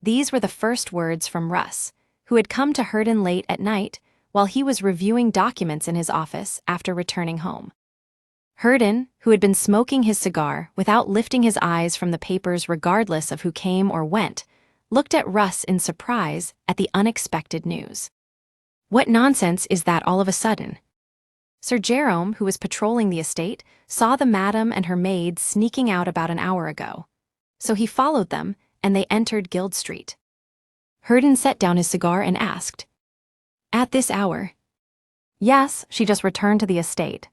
These were the first words from Russ, who had come to Herden late at night while he was reviewing documents in his office after returning home. Herden, who had been smoking his cigar without lifting his eyes from the papers regardless of who came or went, looked at Russ in surprise at the unexpected news. What nonsense is that all of a sudden? Sir Jerome, who was patrolling the estate, saw the madam and her maid sneaking out about an hour ago. So he followed them, and they entered Guild Street. Herden set down his cigar and asked, "At this hour?" "Yes, she just returned to the estate."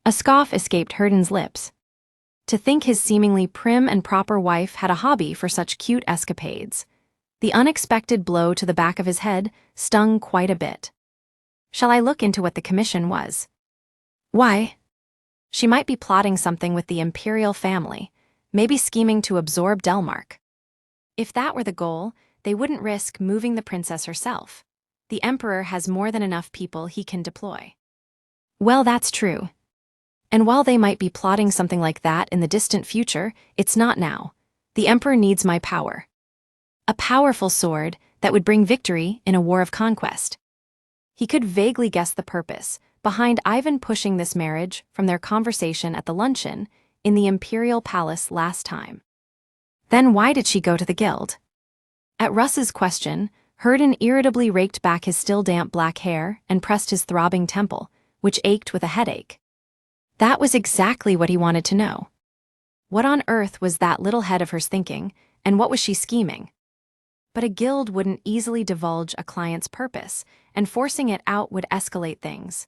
A scoff escaped Herden's lips. To think his seemingly prim and proper wife had a hobby for such cute escapades. The unexpected blow to the back of his head stung quite a bit. Shall I look into what the commission was? Why? She might be plotting something with the imperial family, maybe scheming to absorb Delmark. If that were the goal, they wouldn't risk moving the princess herself. The emperor has more than enough people he can deploy. Well, that's true. And while they might be plotting something like that in the distant future, it's not now. The emperor needs my power. A powerful sword that would bring victory in a war of conquest. He could vaguely guess the purpose behind Ivan pushing this marriage from their conversation at the luncheon in the imperial palace last time. Then why did she go to the guild? At Russ's question, Herden irritably raked back his still damp black hair and pressed his throbbing temple, which ached with a headache. That was exactly what he wanted to know. What on earth was that little head of hers thinking, and what was she scheming? But a guild wouldn't easily divulge a client's purpose, and forcing it out would escalate things.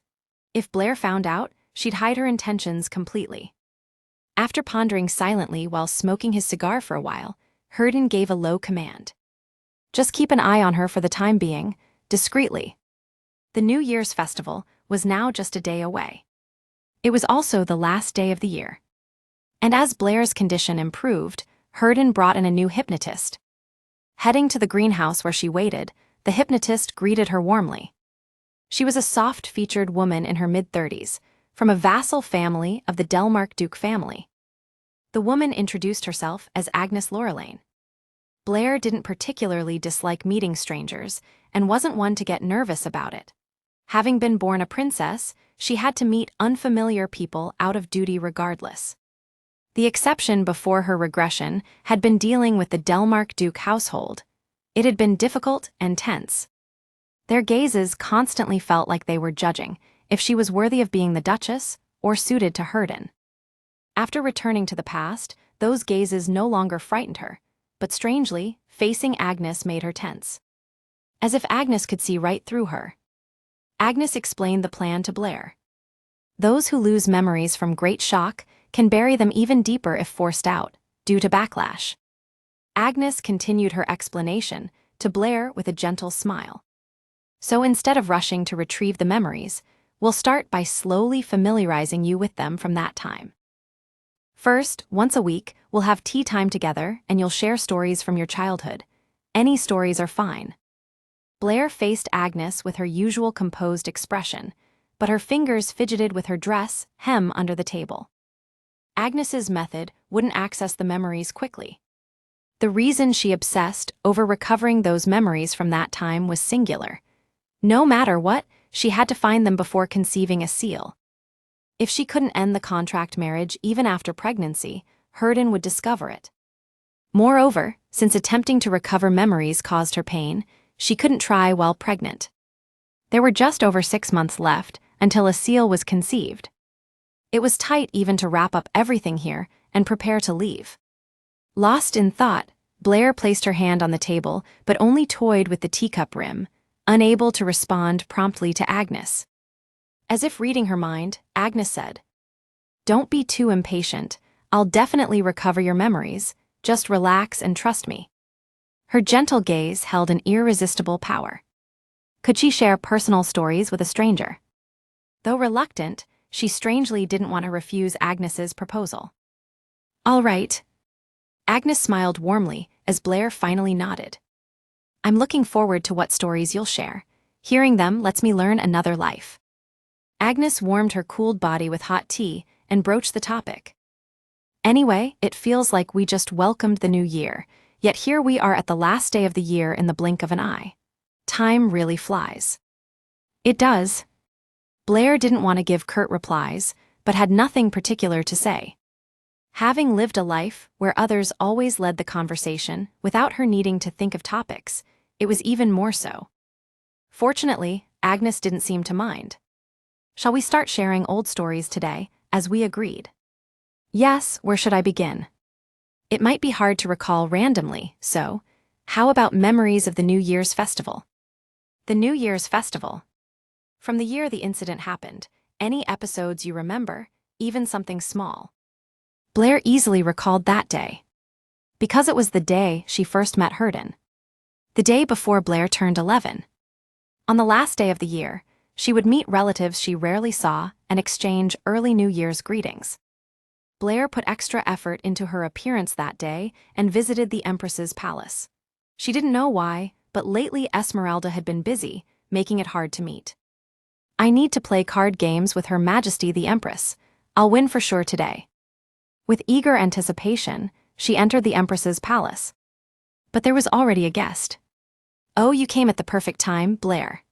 If Blair found out, she'd hide her intentions completely. After pondering silently while smoking his cigar for a while, Herden gave a low command. Just keep an eye on her for the time being, discreetly. The New Year's festival was now just a day away. It was also the last day of the year. And as Blair's condition improved, Herden brought in a new hypnotist. Heading to the greenhouse where she waited, the hypnotist greeted her warmly. She was a soft-featured woman in her mid-30s, from a vassal family of the Delmark Duke family. The woman introduced herself as Agnes Lorelaine. Blair didn't particularly dislike meeting strangers and wasn't one to get nervous about it. Having been born a princess, she had to meet unfamiliar people out of duty regardless. The exception before her regression had been dealing with the Delmark Duke household. It had been difficult and tense. Their gazes constantly felt like they were judging if she was worthy of being the Duchess or suited to Herden. After returning to the past, those gazes no longer frightened her, but strangely, facing Agnes made her tense. As if Agnes could see right through her. Agnes explained the plan to Blair. Those who lose memories from great shock can bury them even deeper if forced out, due to backlash. Agnes continued her explanation to Blair with a gentle smile. So instead of rushing to retrieve the memories, we'll start by slowly familiarizing you with them from that time. First, once a week, we'll have tea time together and you'll share stories from your childhood. Any stories are fine. Blair faced Agnes with her usual composed expression, but her fingers fidgeted with her dress hem under the table. Agnes's method wouldn't access the memories quickly. The reason she obsessed over recovering those memories from that time was singular. No matter what, she had to find them before conceiving a seal. If she couldn't end the contract marriage even after pregnancy, Herden would discover it. Moreover, since attempting to recover memories caused her pain, she couldn't try while pregnant. There were just over 6 months left until a seal was conceived. It was tight even to wrap up everything here and prepare to leave. Lost in thought, Blair placed her hand on the table but only toyed with the teacup rim, unable to respond promptly to Agnes. As if reading her mind, Agnes said, "Don't be too impatient. I'll definitely recover your memories. Just relax and trust me." Her gentle gaze held an irresistible power. Could she share personal stories with a stranger? Though reluctant, she strangely didn't want to refuse Agnes's proposal. "All right." Agnes smiled warmly as Blair finally nodded. "I'm looking forward to what stories you'll share. Hearing them lets me learn another life." Agnes warmed her cooled body with hot tea and broached the topic. "Anyway, it feels like we just welcomed the new year, yet here we are at the last day of the year in the blink of an eye. Time really flies." "It does." Blair didn't want to give curt replies, but had nothing particular to say. Having lived a life where others always led the conversation without her needing to think of topics, it was even more so. Fortunately, Agnes didn't seem to mind. "Shall we start sharing old stories today, as we agreed?" "Yes, where should I begin?" "It might be hard to recall randomly, so how about memories of the New Year's festival?" The New Year's festival. From the year the incident happened, any episodes you remember, even something small. Blair easily recalled that day. Because it was the day she first met Herden. The day before Blair turned 11. On the last day of the year, she would meet relatives she rarely saw and exchange early New Year's greetings. Blair put extra effort into her appearance that day and visited the Empress's palace. She didn't know why, but lately Esmeralda had been busy, making it hard to meet. "I need to play card games with Her Majesty the Empress. I'll win for sure today." With eager anticipation, she entered the Empress's palace. But there was already a guest. "Oh, you came at the perfect time, Blair."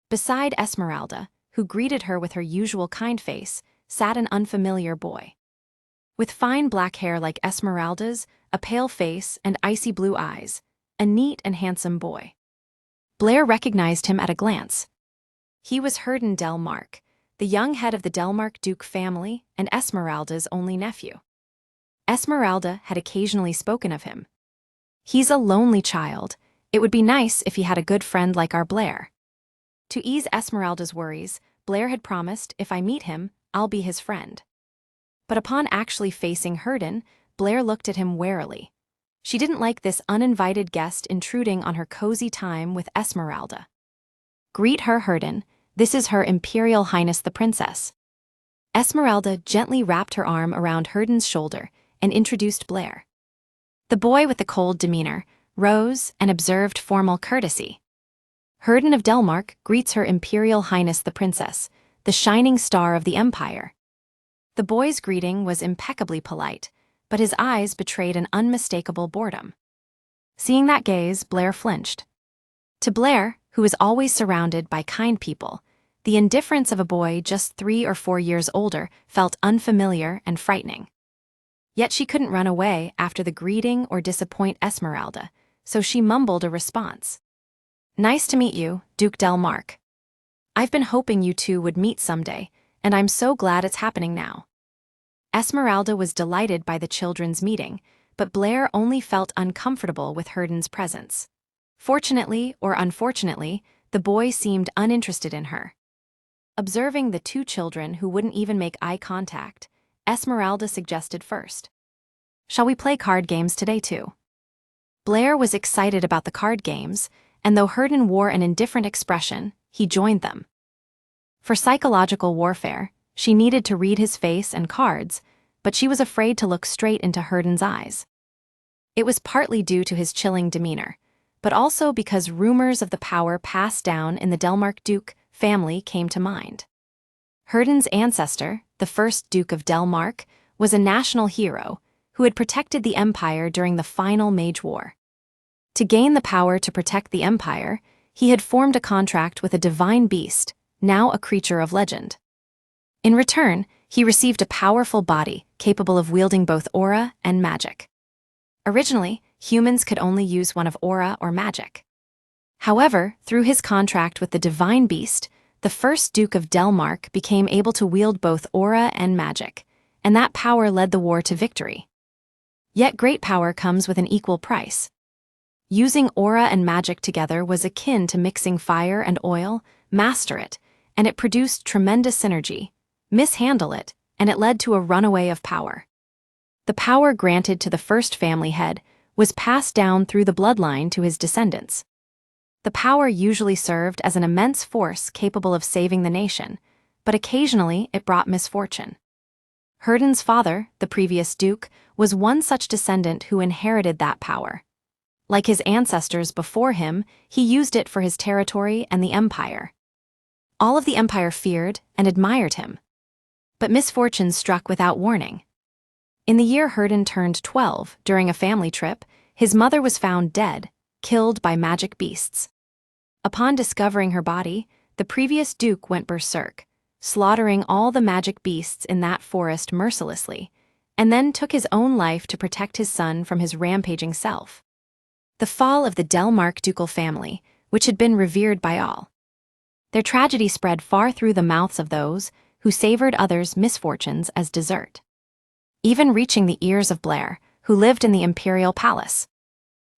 Beside Esmeralda, who greeted her with her usual kind face, sat an unfamiliar boy. With fine black hair like Esmeralda's, a pale face, and icy blue eyes, a neat and handsome boy. Blair recognized him at a glance. He was Herden Delmark, the young head of the Delmark Duke family and Esmeralda's only nephew. Esmeralda had occasionally spoken of him. "He's a lonely child. It would be nice if he had a good friend like our Blair." To ease Esmeralda's worries, Blair had promised, "If I meet him, I'll be his friend." But upon actually facing Herden, Blair looked at him warily. She didn't like this uninvited guest intruding on her cozy time with Esmeralda. "Greet her, Herden. This is Her Imperial Highness the Princess." Esmeralda gently wrapped her arm around Herden's shoulder and introduced Blair. The boy with the cold demeanor rose and observed formal courtesy. "Herden of Delmark greets Her Imperial Highness the Princess, the shining star of the Empire." The boy's greeting was impeccably polite, but his eyes betrayed an unmistakable boredom. Seeing that gaze, Blair flinched. To Blair, who was always surrounded by kind people, The indifference of a boy just 3 or 4 years older felt unfamiliar and frightening. Yet she couldn't run away after the greeting or disappoint Esmeralda, so she mumbled a response. "Nice to meet you, Duke Del Mark. I've been hoping you two would meet someday, and I'm so glad it's happening now." Esmeralda was delighted by the children's meeting, but Blair only felt uncomfortable with Herden's presence. Fortunately or unfortunately, the boy seemed uninterested in her. Observing the two children who wouldn't even make eye contact, Esmeralda suggested first. "Shall we play card games today too?" Blair was excited about the card games, and though Herden wore an indifferent expression, he joined them. For psychological warfare, she needed to read his face and cards, but she was afraid to look straight into Herden's eyes. It was partly due to his chilling demeanor, but also because rumors of the power passed down in the Delmark Duke family came to mind. Herden's ancestor, the first Duke of Delmark, was a national hero who had protected the empire during the final Mage War. To gain the power to protect the empire, he had formed a contract with a divine beast, now a creature of legend. In return, he received a powerful body capable of wielding both aura and magic. Originally, humans could only use one of aura or magic. However, through his contract with the divine beast, the first Duke of Delmark became able to wield both aura and magic, and that power led the war to victory. Yet great power comes with an equal price. Using aura and magic together was akin to mixing fire and oil. Master it, and it produced tremendous synergy. Mishandle it, and it led to a runaway of power. The power granted to the first family head was passed down through the bloodline to his descendants. The power usually served as an immense force capable of saving the nation, but occasionally it brought misfortune. Herden's father, the previous duke, was one such descendant who inherited that power. Like his ancestors before him, he used it for his territory and the empire. All of the empire feared and admired him. But misfortune struck without warning. In the year Herden turned 12, during a family trip, his mother was found dead, killed by magic beasts. Upon discovering her body, the previous duke went berserk, slaughtering all the magic beasts in that forest mercilessly, and then took his own life to protect his son from his rampaging self. The fall of the Delmark ducal family, which had been revered by all. Their tragedy spread far through the mouths of those who savored others' misfortunes as dessert, even reaching the ears of Blair, who lived in the imperial palace.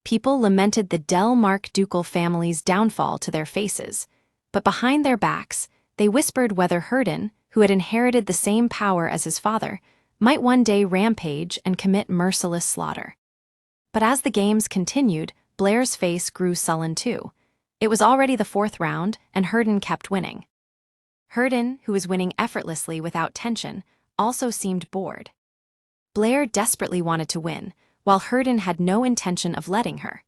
People lamented the Delmark ducal family's downfall to their faces, but behind their backs, they whispered whether Herden, who had inherited the same power as his father, might one day rampage and commit merciless slaughter. But as the games continued, Blair's face grew sullen too. It was already the fourth round, and Herden kept winning. Herden, who was winning effortlessly without tension, also seemed bored. Blair desperately wanted to win, while Herden had no intention of letting her.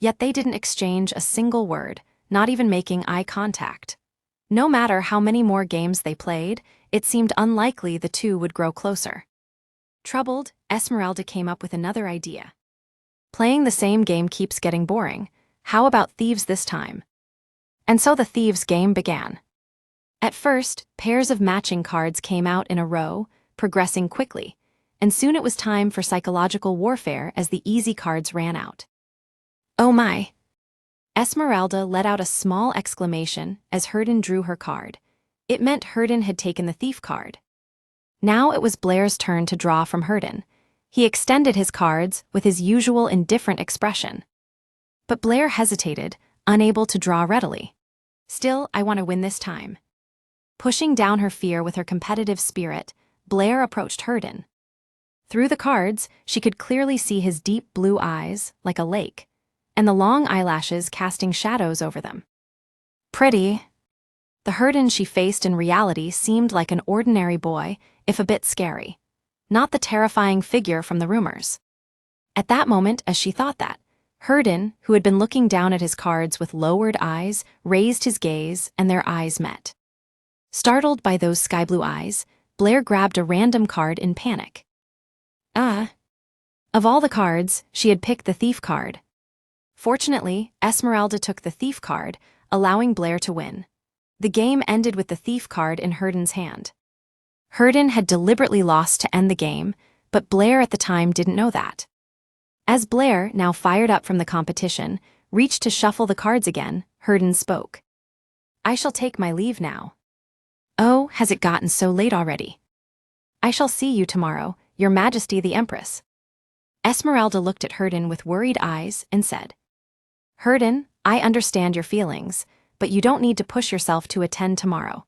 Yet they didn't exchange a single word, not even making eye contact. No matter how many more games they played, it seemed unlikely the two would grow closer. Troubled, Esmeralda came up with another idea. "Playing the same game keeps getting boring. How about thieves this time?" And so the thieves' game began. At first, pairs of matching cards came out in a row, progressing quickly, and soon it was time for psychological warfare as the easy cards ran out. "Oh my!" Esmeralda let out a small exclamation as Herden drew her card. It meant Herden had taken the thief card. Now it was Blair's turn to draw from Herden. He extended his cards with his usual indifferent expression. But Blair hesitated, unable to draw readily. "Still, I want to win this time." Pushing down her fear with her competitive spirit, Blair approached Herden. Through the cards, she could clearly see his deep blue eyes, like a lake, and the long eyelashes casting shadows over them. Pretty. The Herden she faced in reality seemed like an ordinary boy, if a bit scary. Not the terrifying figure from the rumors. At that moment, as she thought that, Herden, who had been looking down at his cards with lowered eyes, raised his gaze, and their eyes met. Startled by those sky-blue eyes, Blair grabbed a random card in panic. Of all the cards, she had picked the thief card. Fortunately, Esmeralda took the thief card, allowing Blair to win. The game ended with the thief card in Herden's hand. Herden had deliberately lost to end the game, but Blair at the time didn't know that. As Blair, now fired up from the competition, reached to shuffle the cards again, Herden spoke. "I shall take my leave now." "Oh, has it gotten so late already?" "I shall see you tomorrow, Your Majesty the Empress." Esmeralda looked at Herden with worried eyes and said, "Herden, I understand your feelings, but you don't need to push yourself to attend tomorrow."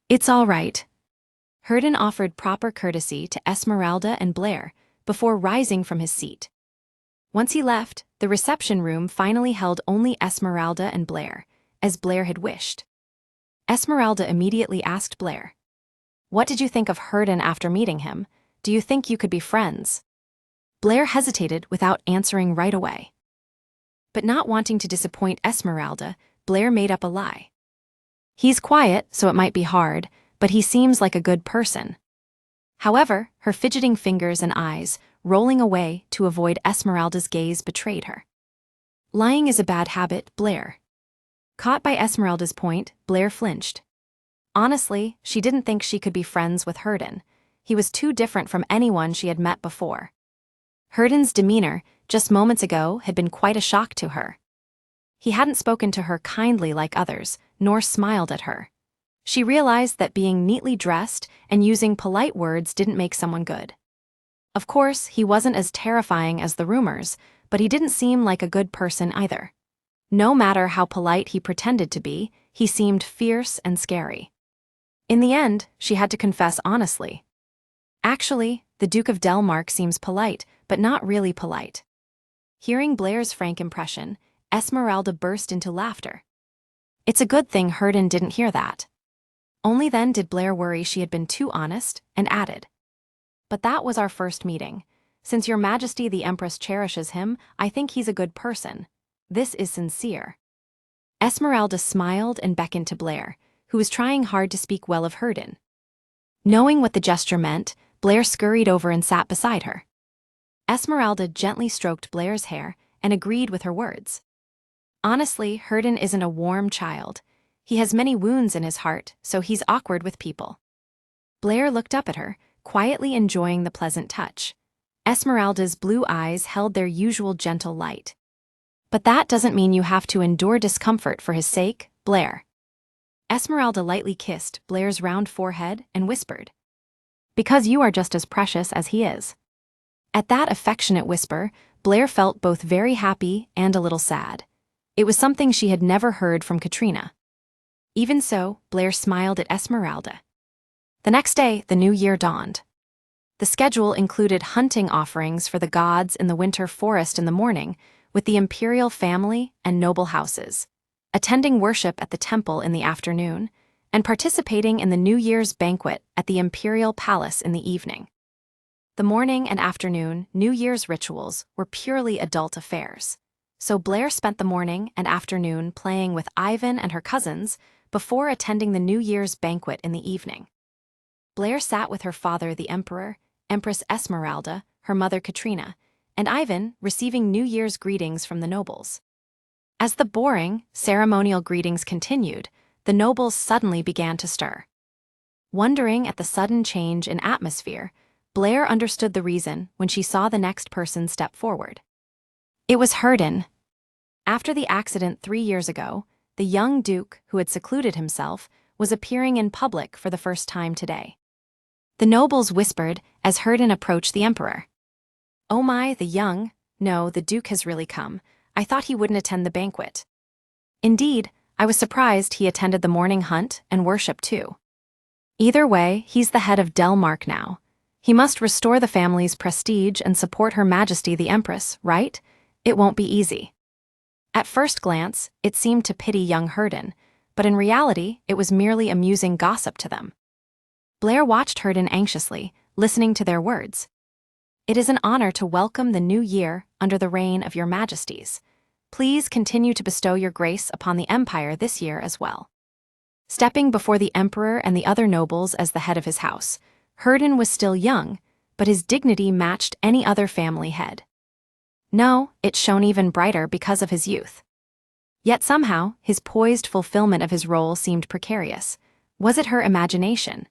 "It's all right." Herden offered proper courtesy to Esmeralda and Blair before rising from his seat. Once he left, the reception room finally held only Esmeralda and Blair, as Blair had wished. Esmeralda immediately asked Blair, "What did you think of Herden after meeting him? Do you think you could be friends?" Blair hesitated without answering right away. But not wanting to disappoint Esmeralda, Blair made up a lie. "He's quiet, so it might be hard, but he seems like a good person." However, her fidgeting fingers and eyes, rolling away to avoid Esmeralda's gaze, betrayed her. "Lying is a bad habit, Blair." Caught by Esmeralda's point, Blair flinched. Honestly, she didn't think she could be friends with Herden. He was too different from anyone she had met before. Herden's demeanor, just moments ago, had been quite a shock to her. He hadn't spoken to her kindly like others, nor smiled at her. She realized that being neatly dressed and using polite words didn't make someone good. Of course, he wasn't as terrifying as the rumors, but he didn't seem like a good person either. No matter how polite he pretended to be, he seemed fierce and scary. In the end, she had to confess honestly. Actually, the Duke of Delmark seems polite, but not really polite. Hearing Blair's frank impression, Esmeralda burst into laughter. It's a good thing Herden didn't hear that. Only then did Blair worry she had been too honest, and added, "But that was our first meeting. Since Your Majesty the Empress cherishes him, I think he's a good person. This is sincere." Esmeralda smiled and beckoned to Blair, who was trying hard to speak well of Herden. Knowing what the gesture meant, Blair scurried over and sat beside her. Esmeralda gently stroked Blair's hair and agreed with her words. Honestly, Herden isn't a warm child. He has many wounds in his heart, so he's awkward with people. Blair looked up at her, quietly enjoying the pleasant touch. Esmeralda's blue eyes held their usual gentle light. "But that doesn't mean you have to endure discomfort for his sake, Blair." Esmeralda lightly kissed Blair's round forehead and whispered, "Because you are just as precious as he is." At that affectionate whisper, Blair felt both very happy and a little sad. It was something she had never heard from Katrina. Even so, Blair smiled at Esmeralda. The next day, the new year dawned. The schedule included hunting offerings for the gods in the winter forest in the morning with the imperial family and noble houses, attending worship at the temple in the afternoon, and participating in the New Year's banquet at the imperial palace in the evening. The morning and afternoon New Year's rituals were purely adult affairs, so Blair spent the morning and afternoon playing with Ivan and her cousins before attending the New Year's banquet in the evening. Blair sat with her father, the Emperor, Empress Esmeralda, her mother Katrina, and Ivan receiving New Year's greetings from the nobles. As the boring, ceremonial greetings continued, the nobles suddenly began to stir. Wondering at the sudden change in atmosphere, Blair understood the reason when she saw the next person step forward. It was Herden. After the accident 3 years ago, the young duke who had secluded himself was appearing in public for the first time today. The nobles whispered as Herden approached the emperor. "Oh my, the duke has really come. I thought he wouldn't attend the banquet." Indeed, I was surprised he attended the morning hunt and worship too. Either way, he's the head of Delmark now. He must restore the family's prestige and support Her Majesty the Empress, right? It won't be easy. At first glance, it seemed to pity young Herden, but in reality, it was merely amusing gossip to them. Blair watched Herden anxiously, listening to their words. "It is an honor to welcome the new year under the reign of Your Majesties. Please continue to bestow your grace upon the empire this year as well." Stepping before the emperor and the other nobles as the head of his house, Herden was still young, but his dignity matched any other family head. No, it shone even brighter because of his youth. Yet somehow, his poised fulfillment of his role seemed precarious. Was it her imagination?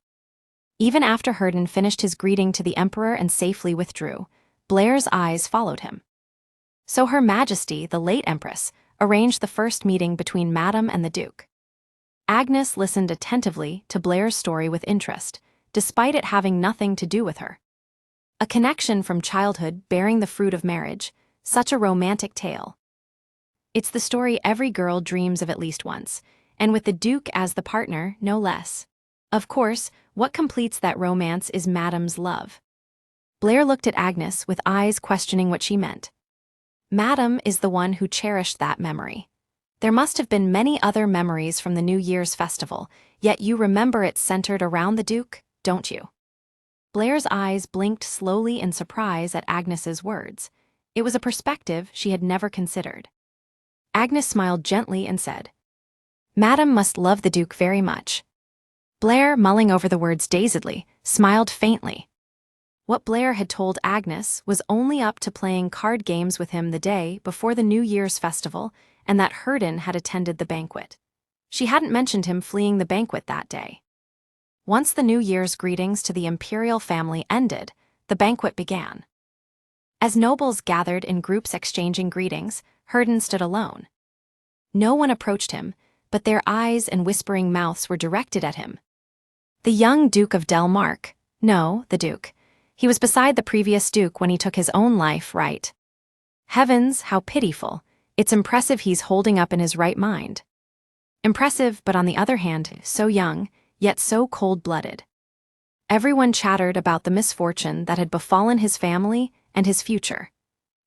Even after Herden finished his greeting to the Emperor and safely withdrew, Blair's eyes followed him. So Her Majesty, the late Empress, arranged the first meeting between Madame and the Duke. Agnes listened attentively to Blair's story with interest, despite it having nothing to do with her. A connection from childhood bearing the fruit of marriage, such a romantic tale. It's the story every girl dreams of at least once, and with the Duke as the partner, no less. Of course, what completes that romance is Madame's love. Blair looked at Agnes with eyes questioning what she meant. Madame is the one who cherished that memory. There must have been many other memories from the New Year's festival, yet you remember it centered around the Duke, don't you? Blair's eyes blinked slowly in surprise at Agnes's words. It was a perspective she had never considered. Agnes smiled gently and said, "Madame must love the Duke very much." Blair, mulling over the words dazedly, smiled faintly. What Blair had told Agnes was only up to playing card games with him the day before the New Year's festival and that Herden had attended the banquet. She hadn't mentioned him fleeing the banquet that day. Once the New Year's greetings to the imperial family ended, the banquet began. As nobles gathered in groups exchanging greetings, Herden stood alone. No one approached him, but their eyes and whispering mouths were directed at him. The young Duke of Delmark, no, the Duke. He was beside the previous Duke when he took his own life, right? Heavens, how pitiful. It's impressive he's holding up in his right mind. Impressive, but on the other hand, so young, yet so cold-blooded. Everyone chattered about the misfortune that had befallen his family and his future.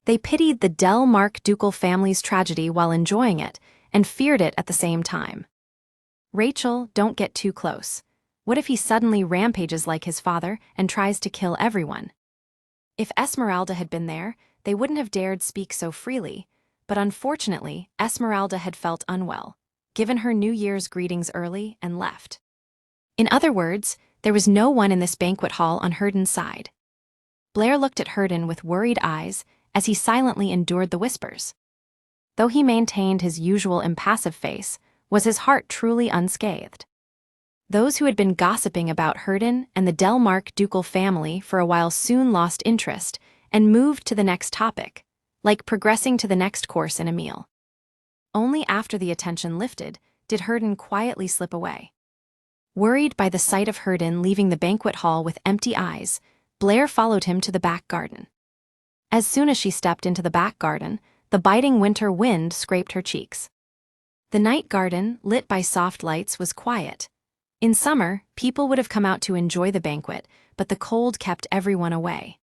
They pitied the Delmark ducal family's tragedy while enjoying it, and feared it at the same time. Rachel, don't get too close. What if he suddenly rampages like his father and tries to kill everyone? If Esmeralda had been there, they wouldn't have dared speak so freely, but unfortunately, Esmeralda had felt unwell, given her New Year's greetings early, and left. In other words, there was no one in this banquet hall on Herden's side. Blair looked at Herden with worried eyes as he silently endured the whispers. Though he maintained his usual impassive face, was his heart truly unscathed? Those who had been gossiping about Herden and the Delmark ducal family for a while soon lost interest and moved to the next topic, like progressing to the next course in a meal. Only after the attention lifted did Herden quietly slip away. Worried by the sight of Herden leaving the banquet hall with empty eyes, Blair followed him to the back garden. As soon as she stepped into the back garden, the biting winter wind scraped her cheeks. The night garden, lit by soft lights, was quiet. In summer, people would have come out to enjoy the banquet, but the cold kept everyone away.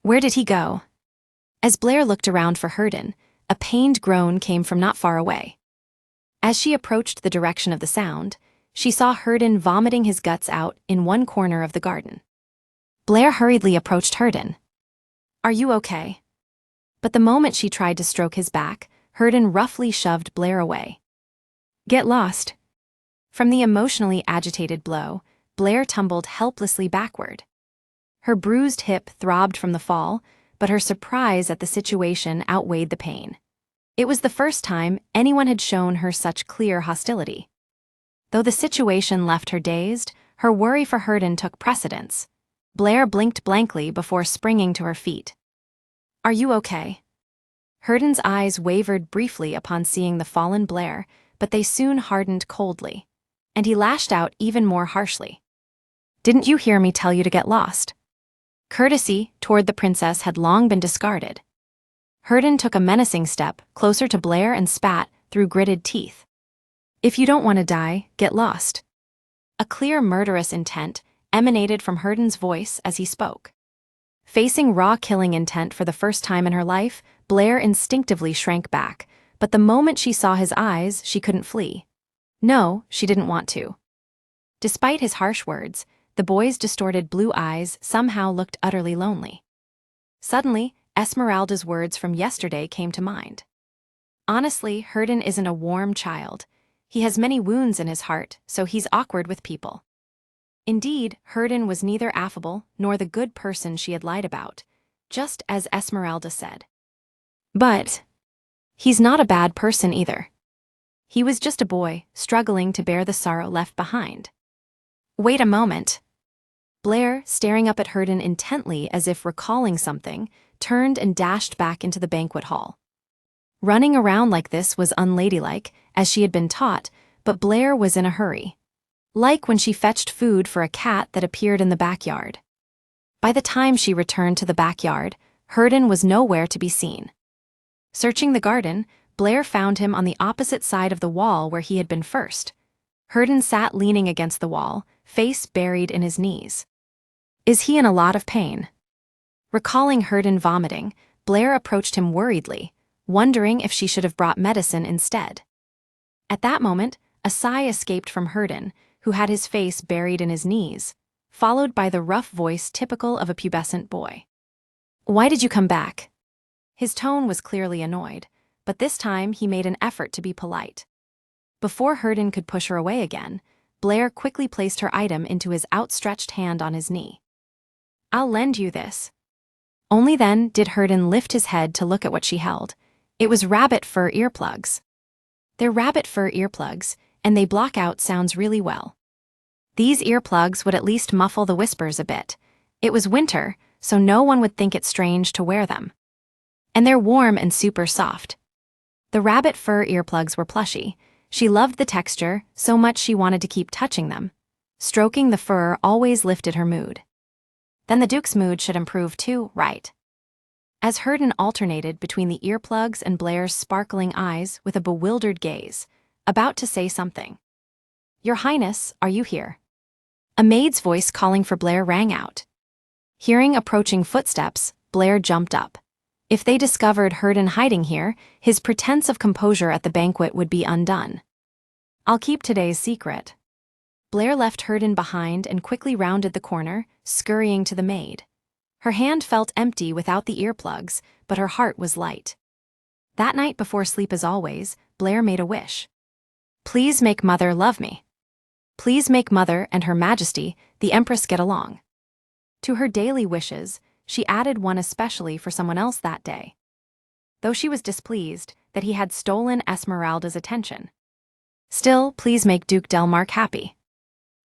Where did he go? As Blair looked around for Herden, a pained groan came from not far away. As she approached the direction of the sound, she saw Herden vomiting his guts out in one corner of the garden. Blair hurriedly approached Herden. "Are you okay?" But the moment she tried to stroke his back, Herden roughly shoved Blair away. "Get lost." From the emotionally agitated blow, Blair tumbled helplessly backward. Her bruised hip throbbed from the fall, but her surprise at the situation outweighed the pain. It was the first time anyone had shown her such clear hostility. Though the situation left her dazed, her worry for Herden took precedence. Blair blinked blankly before springing to her feet. "Are you okay?" Herden's eyes wavered briefly upon seeing the fallen Blair, but they soon hardened coldly, and he lashed out even more harshly. "Didn't you hear me tell you to get lost?" Courtesy toward the princess had long been discarded. Herden took a menacing step closer to Blair and spat through gritted teeth. "If you don't want to die, get lost." A clear murderous intent emanated from Herden's voice as he spoke. Facing raw killing intent for the first time in her life, Blair instinctively shrank back, but the moment she saw his eyes, she couldn't flee. No, she didn't want to. Despite his harsh words, the boy's distorted blue eyes somehow looked utterly lonely. Suddenly, Esmeralda's words from yesterday came to mind. Honestly, Herden isn't a warm child. He has many wounds in his heart, so he's awkward with people. Indeed, Herden was neither affable nor the good person she had lied about, just as Esmeralda said. But he's not a bad person either. He was just a boy, struggling to bear the sorrow left behind. Wait a moment. Blair, staring up at Herden intently as if recalling something, turned and dashed back into the banquet hall. Running around like this was unladylike, as she had been taught, but Blair was in a hurry. Like when she fetched food for a cat that appeared in the backyard. By the time she returned to the backyard, Herden was nowhere to be seen. Searching the garden, Blair found him on the opposite side of the wall where he had been first. Herden sat leaning against the wall, face buried in his knees. Is he in a lot of pain? Recalling Herden vomiting, Blair approached him worriedly, wondering if she should have brought medicine instead. At that moment, a sigh escaped from Herden, who had his face buried in his knees, followed by the rough voice typical of a pubescent boy. Why did you come back? His tone was clearly annoyed, but this time he made an effort to be polite. Before Herden could push her away again, Blair quickly placed her item into his outstretched hand on his knee. I'll lend you this. Only then did Herden lift his head to look at what she held. It was rabbit fur earplugs. They're rabbit fur earplugs, and they block out sounds really well. These earplugs would at least muffle the whispers a bit. It was winter, so no one would think it strange to wear them. And they're warm and super soft. The rabbit fur earplugs were plushy. She loved the texture so much she wanted to keep touching them. Stroking the fur always lifted her mood. Then the Duke's mood should improve too, right? As Herden alternated between the earplugs and Blair's sparkling eyes with a bewildered gaze, about to say something. Your Highness, are you here? A maid's voice calling for Blair rang out. Hearing approaching footsteps, Blair jumped up. If they discovered Herden hiding here, his pretense of composure at the banquet would be undone. I'll keep today's secret. Blair left Herden behind and quickly rounded the corner, scurrying to the maid. Her hand felt empty without the earplugs, but her heart was light. That night before sleep as always, Blair made a wish. Please make Mother love me. Please make Mother and Her Majesty, the Empress, get along. To her daily wishes, she added one especially for someone else that day. Though she was displeased that he had stolen Esmeralda's attention. Still, please make Duke Delmark happy.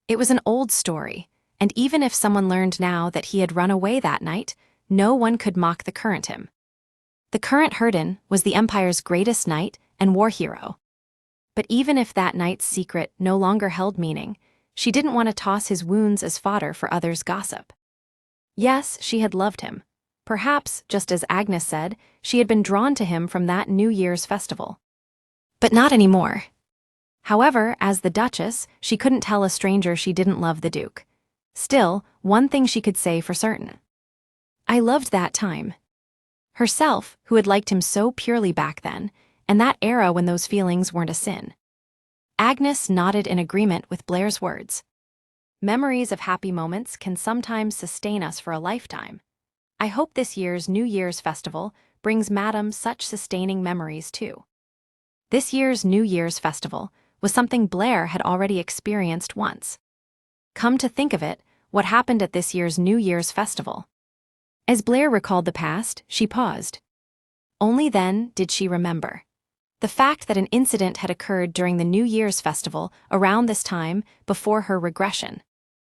It was an old story, and even if someone learned now that he had run away that night, no one could mock the current him. The current Herden was the Empire's greatest knight and war hero. But even if that knight's secret no longer held meaning, she didn't want to toss his wounds as fodder for others' gossip. Yes, she had loved him. Perhaps, just as Agnes said, she had been drawn to him from that New Year's festival. But not anymore. However, as the Duchess, she couldn't tell a stranger she didn't love the Duke. Still, one thing she could say for certain. I loved that time. Herself, who had liked him so purely back then, and that era when those feelings weren't a sin. Agnes nodded in agreement with Blair's words. Memories of happy moments can sometimes sustain us for a lifetime. I hope this year's New Year's festival brings Madame such sustaining memories too. This year's New Year's festival was something Blair had already experienced once. Come to think of it, what happened at this year's New Year's festival? As Blair recalled the past, she paused. Only then did she remember. The fact that an incident had occurred during the New Year's festival around this time before her regression.